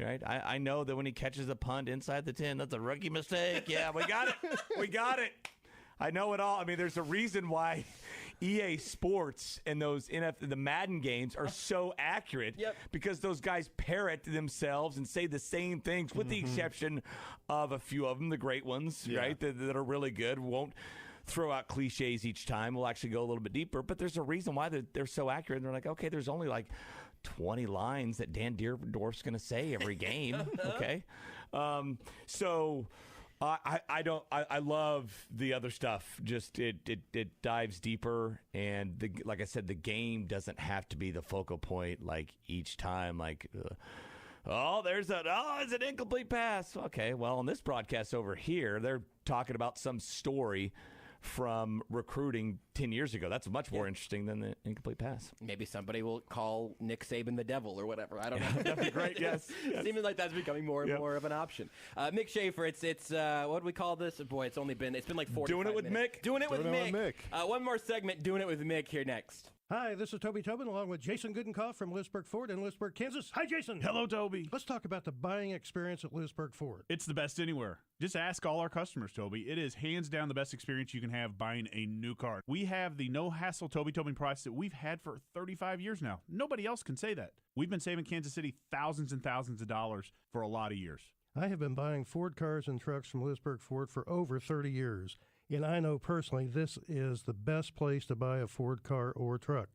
S8: Right, I know that when he catches a punt inside the 10, that's a rookie mistake. Yeah, we got it. We got it. I know it all. I mean, there's a reason why EA Sports and the Madden games are so accurate, because those guys parrot themselves and say the same things, with the exception of a few of them, the great ones, right, that are really good, won't throw out cliches each time. We'll actually go a little bit deeper, but there's a reason why they're so accurate. And they're like, okay, there's only 20 lines that Dan Deerdorf's going to say every game. Okay. I love the other stuff. Just it dives deeper, and like I said, the game doesn't have to be the focal point like each time. Like, it's an incomplete pass. Okay, well, on this broadcast over here, they're talking about some story from recruiting 10 years ago. That's much more interesting than the incomplete pass.
S2: Maybe somebody will call Nick Saban the devil or whatever. I don't know.
S8: That'd be great. Yes.
S2: Seems like that's becoming more and more of an option. Mick Shaffer, it's what do we call this? Boy, it's been like 45
S8: Doing it with
S2: minutes.
S8: Mick.
S2: Doing it with Mick. One more segment, Doing It with Mick, here next.
S17: Hi, this is Toby Tobin along with Jason Goodenkoff from Lewisburg Ford in Lewisburg, Kansas. Hi, Jason.
S18: Hello, Toby.
S17: Let's talk about the buying experience at Lewisburg Ford.
S18: It's the best anywhere. Just ask all our customers, Toby. It is hands down the best experience you can have buying a new car. We have the no-hassle Toby Tobin price that we've had for 35 years now. Nobody else can say that. We've been saving Kansas City thousands and thousands of dollars for a lot of years.
S17: I have been buying Ford cars and trucks from Lewisburg Ford for over 30 years, and I know personally this is the best place to buy a Ford car or truck.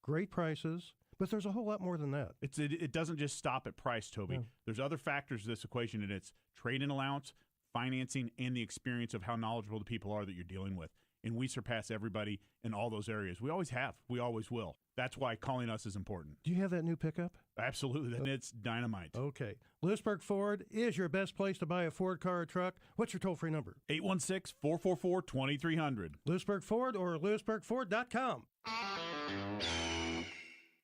S17: Great prices, but there's a whole lot more than that.
S18: It doesn't just stop at price, Toby.
S17: No.
S18: There's other factors to this equation, and it's trade-in allowance, financing, and the experience of how knowledgeable the people are that you're dealing with. And we surpass everybody in all those areas. We always have. We always will. That's why calling us is important.
S17: Do you have that new pickup?
S18: Absolutely. And it's dynamite.
S17: Okay. Lewisburg Ford is your best place to buy a Ford car or truck. What's your toll-free number?
S18: 816-444-2300.
S17: Lewisburg Ford or lewisburgford.com.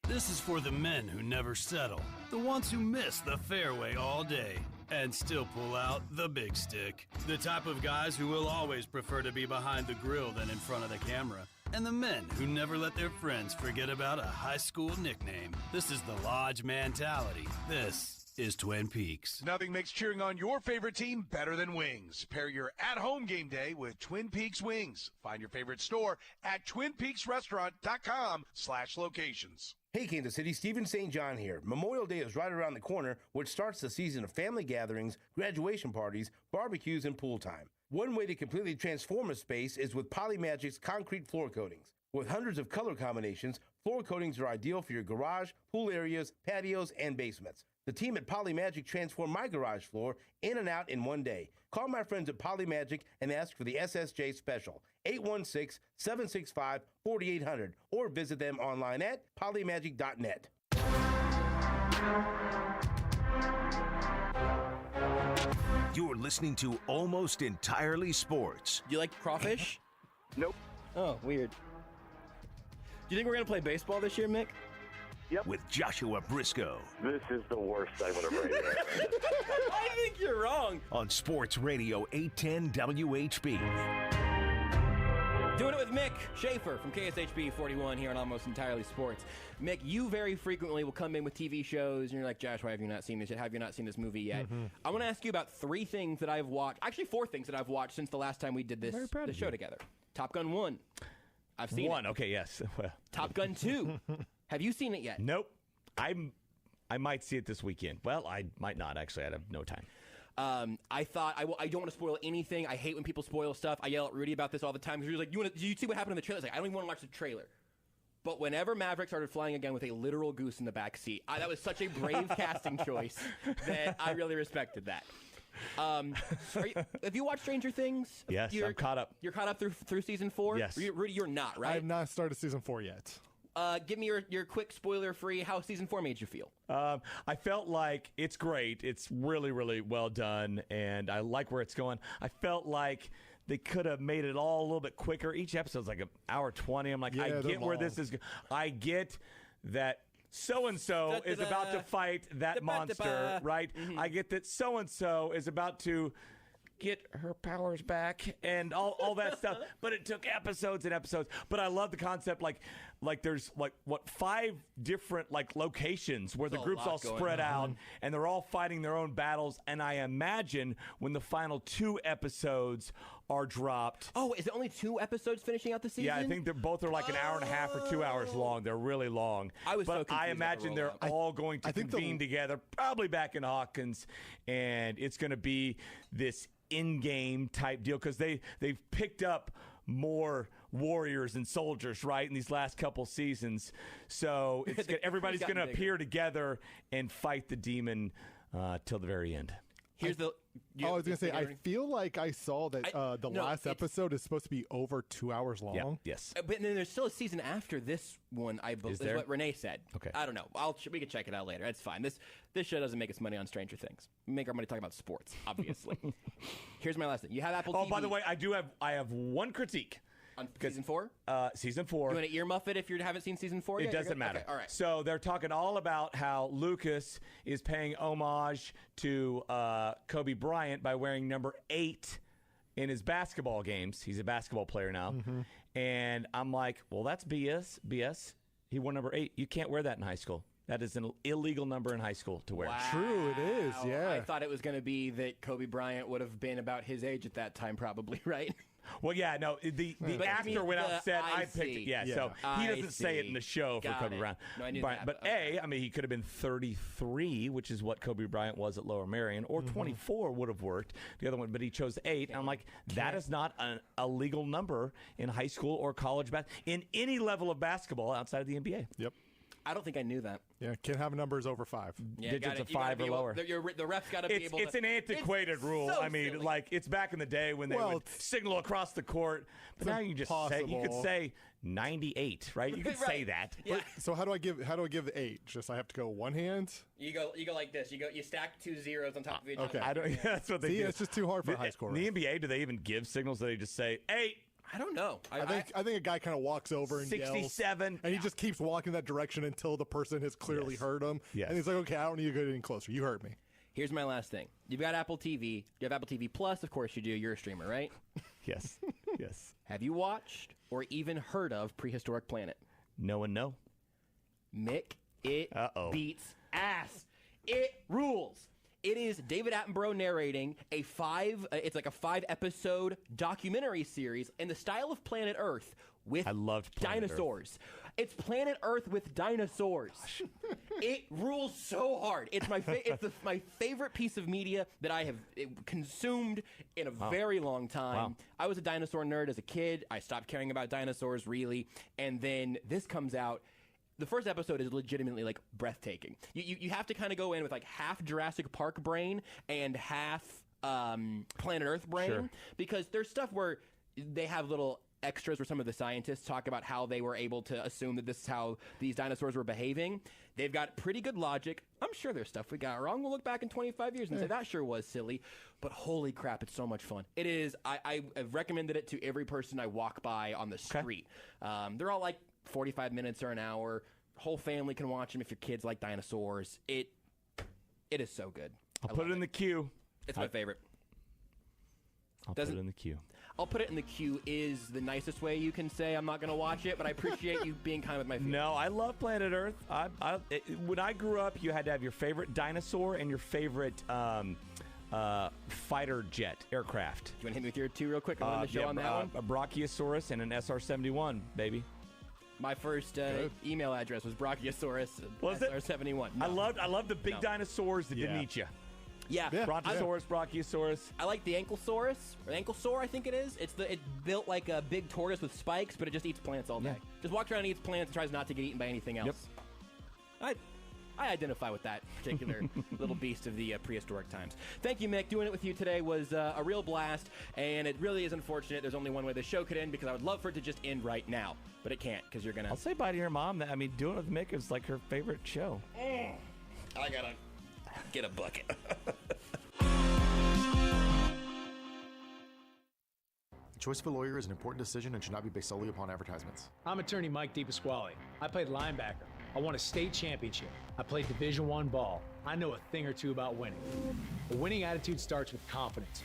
S19: This is for the men who never settle, the ones who miss the fairway all day and still pull out the big stick, the type of guys who will always prefer to be behind the grill than in front of the camera, and the men who never let their friends forget about a high school nickname. This is the Lodge mentality. This is Twin Peaks.
S20: Nothing makes cheering on your favorite team better than wings. Pair your at-home game day with Twin Peaks Wings. Find your favorite store at twinpeaksrestaurant.com/locations.
S13: Hey, Kansas City, Stephen St. John here. Memorial Day is right around the corner, which starts the season of family gatherings, graduation parties, barbecues, and pool time. One way to completely transform a space is with Polymagic's concrete floor coatings. With hundreds of color combinations, floor coatings are ideal for your garage, pool areas, patios, and basements. The team at Polymagic transformed my garage floor in and out in one day. Call my friends at Polymagic and ask for the SSJ special, 816-765-4800, or visit them online at polymagic.net.
S1: You're listening to Almost Entirely Sports.
S2: Do you like crawfish?
S6: Nope.
S2: Oh, weird. Do you think we're going to play baseball this year, Mick?
S6: Yep.
S1: With Joshua Brisco.
S21: This is the worst segment of radio.
S2: I think you're wrong.
S1: On Sports Radio 810 WHB.
S2: Doing it with Mick Shaffer from KSHB 41 here on Almost Entirely Sports. Mick, you very frequently will come in with TV shows, and you're like, Josh, why have you not seen this yet? Have you not seen this movie yet?
S17: Mm-hmm.
S2: I want to ask you about 3 things that I've watched. Actually, 4 things that I've watched since the last time we did this show together. Top Gun 1. I've seen
S8: 1,
S2: it.
S8: okay, yes. Well.
S2: Top Gun 2. Have you seen it yet?
S8: Nope. I might see it this weekend. Well, I might not, actually. I have no time.
S2: I thought, I don't want to spoil anything. I hate when people spoil stuff. I yell at Rudy about this all the time. Because Rudy's like, did you see what happened in the trailer? I was like, I don't even want to watch the trailer. But whenever Maverick started flying again with a literal goose in the back seat, that was such a brave casting choice that I really respected that. Have you watched Stranger Things?
S8: Yes, I'm caught up.
S2: You're caught up through season 4?
S8: Yes.
S2: Rudy, you're not, right?
S3: I have not started season 4 yet.
S2: Give me your quick spoiler-free how season 4 made you feel.
S8: I felt like it's great. It's really, really well done, and I like where it's going. I felt like they could have made it all a little bit quicker. Each episode's like an hour 20. I'm like, I get where this is. I get that so-and-so is about to fight that monster, right? Mm-hmm. I get that so-and-so is about to get her powers back and all that stuff. But it took episodes and episodes. But I love the concept, like there's 5 different locations where the group's all spread out and they're all fighting their own battles. And I imagine when the final 2 episodes are dropped.
S2: Oh, is it only 2 episodes finishing out the season?
S8: Yeah, I think they're both are like an hour and a half or 2 hours long. They're really long. But I imagine they're all going to convene together, probably back in Hawkins, and it's going to be this in-game type deal because they've picked up more warriors and soldiers, right, in these last couple seasons. So everybody's going to appear together and fight the demon till the very end.
S2: Here's the.
S3: I was going to say, I feel like I saw that the last episode is supposed to be over 2 hours long.
S8: Yeah, yes.
S2: But then there's still a season after this one, I believe, is what Renee said.
S8: Okay.
S2: I don't know. We can check it out later. That's fine. This show doesn't make us money on Stranger Things. We make our money talking about sports, obviously. Here's my last thing. You have Apple TV.
S8: Oh, by the way, I have one critique.
S2: On season 4?
S8: Season 4.
S2: You want to earmuff it if you haven't seen season 4 yet?
S8: It doesn't matter.
S2: Okay, all right.
S8: So they're talking all about how Lucas is paying homage to Kobe Bryant by wearing number 8 in his basketball games. He's a basketball player now.
S3: Mm-hmm.
S8: And I'm like, well, that's BS. He wore number 8. You can't wear that in high school. That is an illegal number in high school to wear.
S2: Wow.
S3: True, it is, yeah.
S2: I thought it was going to be that Kobe Bryant would have been about his age at that time, probably, right?
S8: Well, yeah, no, the actor went out and said, I picked it. Yeah, so he doesn't say it in the show for Kobe Bryant.
S2: No, I knew
S8: Bryant.
S2: that.
S8: But I mean, he could have been 33, which is what Kobe Bryant was at Lower Merion, or 24 would have worked, the other one, but he chose 8. And I'm like, that is not a legal number in high school or college in any level of basketball outside of the NBA.
S3: Yep.
S2: I don't think I knew that.
S3: Yeah, can't have numbers over 5.
S2: Yeah,
S8: digits of 5 or lower.
S2: The ref's got to be able to.
S8: It's an antiquated rule.
S2: So
S8: I mean,
S2: silly.
S8: like, it's back in the day when they would signal across the court. But now you just you could say 98, right? You could say that.
S2: Yeah.
S3: So how do I give the 8? Just I have to go one hand?
S2: You go like this. You stack 2 zeros on top of each other.
S3: Okay.
S8: I don't. That's what they do.
S3: It's just too hard for high school.
S8: In the NBA, do they even give signals? That they just say 8?
S2: I don't know.
S3: I think a guy kind of walks over and
S8: 67,
S3: yells, and he just keeps walking that direction until the person has clearly heard him.
S8: Yes.
S3: And he's like, okay, I don't need to go any closer. You heard me.
S2: Here's my last thing. You've got Apple TV. You have Apple TV Plus. Of course you do. You're a streamer, right?
S8: Yes. Yes.
S2: Have you watched or even heard of Prehistoric Planet?
S8: No and no.
S2: Mick, it beats ass. It rules. It is David Attenborough narrating it's like a 5-episode documentary series in the style of Planet Earth with dinosaurs. It's Planet Earth with dinosaurs. It rules so hard. It's my my favorite piece of media that I have consumed in a very long time.
S8: Wow.
S2: I was a dinosaur nerd as a kid. I stopped caring about dinosaurs really, and then this comes out. The first episode is legitimately like breathtaking. You have to kind of go in with like half Jurassic Park brain and half Planet Earth brain, because there's stuff where they have little extras where some of the scientists talk about how they were able to assume that this is how these dinosaurs were behaving. They've got pretty good logic. I'm sure there's stuff we got wrong. We'll look back in 25 years and say that sure was silly, but holy crap, it's so much fun. It is. I've recommended it to every person I walk by on the street. They're all like 45 minutes or an hour. Whole family can watch them if your kids like dinosaurs. It is so good.
S8: I'll put it in the queue.
S2: It's my favorite.
S8: I'll put it in the queue.
S2: I'll put it in the queue is the nicest way you can say I'm not going to watch it, but I appreciate you being kind with my feelings.
S8: No, I love Planet Earth. When I grew up, you had to have your favorite dinosaur and your favorite fighter jet aircraft.
S2: Do you want to hit me with your 2 real quick? On the show on that one?
S8: A Brachiosaurus and an SR-71, baby.
S2: My first email address was Brachiosaurus.
S8: Was it?
S2: SR-71. No.
S8: I love the big dinosaurs that didn't eat you.
S2: Yeah.
S8: Brontosaurus, Brachiosaurus.
S2: I like the Ankylosaurus, or Ankylosaur, I think it is. It's built like a big tortoise with spikes, but it just eats plants all day. Just walks around and eats plants and tries not to get eaten by anything else. Yep. I identify with that particular little beast of the prehistoric times. Thank you, Mick. Doing it with you today was a real blast, and it really is unfortunate. There's only one way the show could end, because I would love for it to just end right now, but it can't, because you're going to...
S8: I'll say bye to your mom. I mean, doing it with Mick is like her favorite show.
S2: I got to get a bucket.
S10: The choice of a lawyer is an important decision and should not be based solely upon advertisements.
S22: I'm attorney Mike DePasquale. I played linebacker. I won a state championship. I played Division I ball. I know a thing or two about winning. A winning attitude starts with confidence.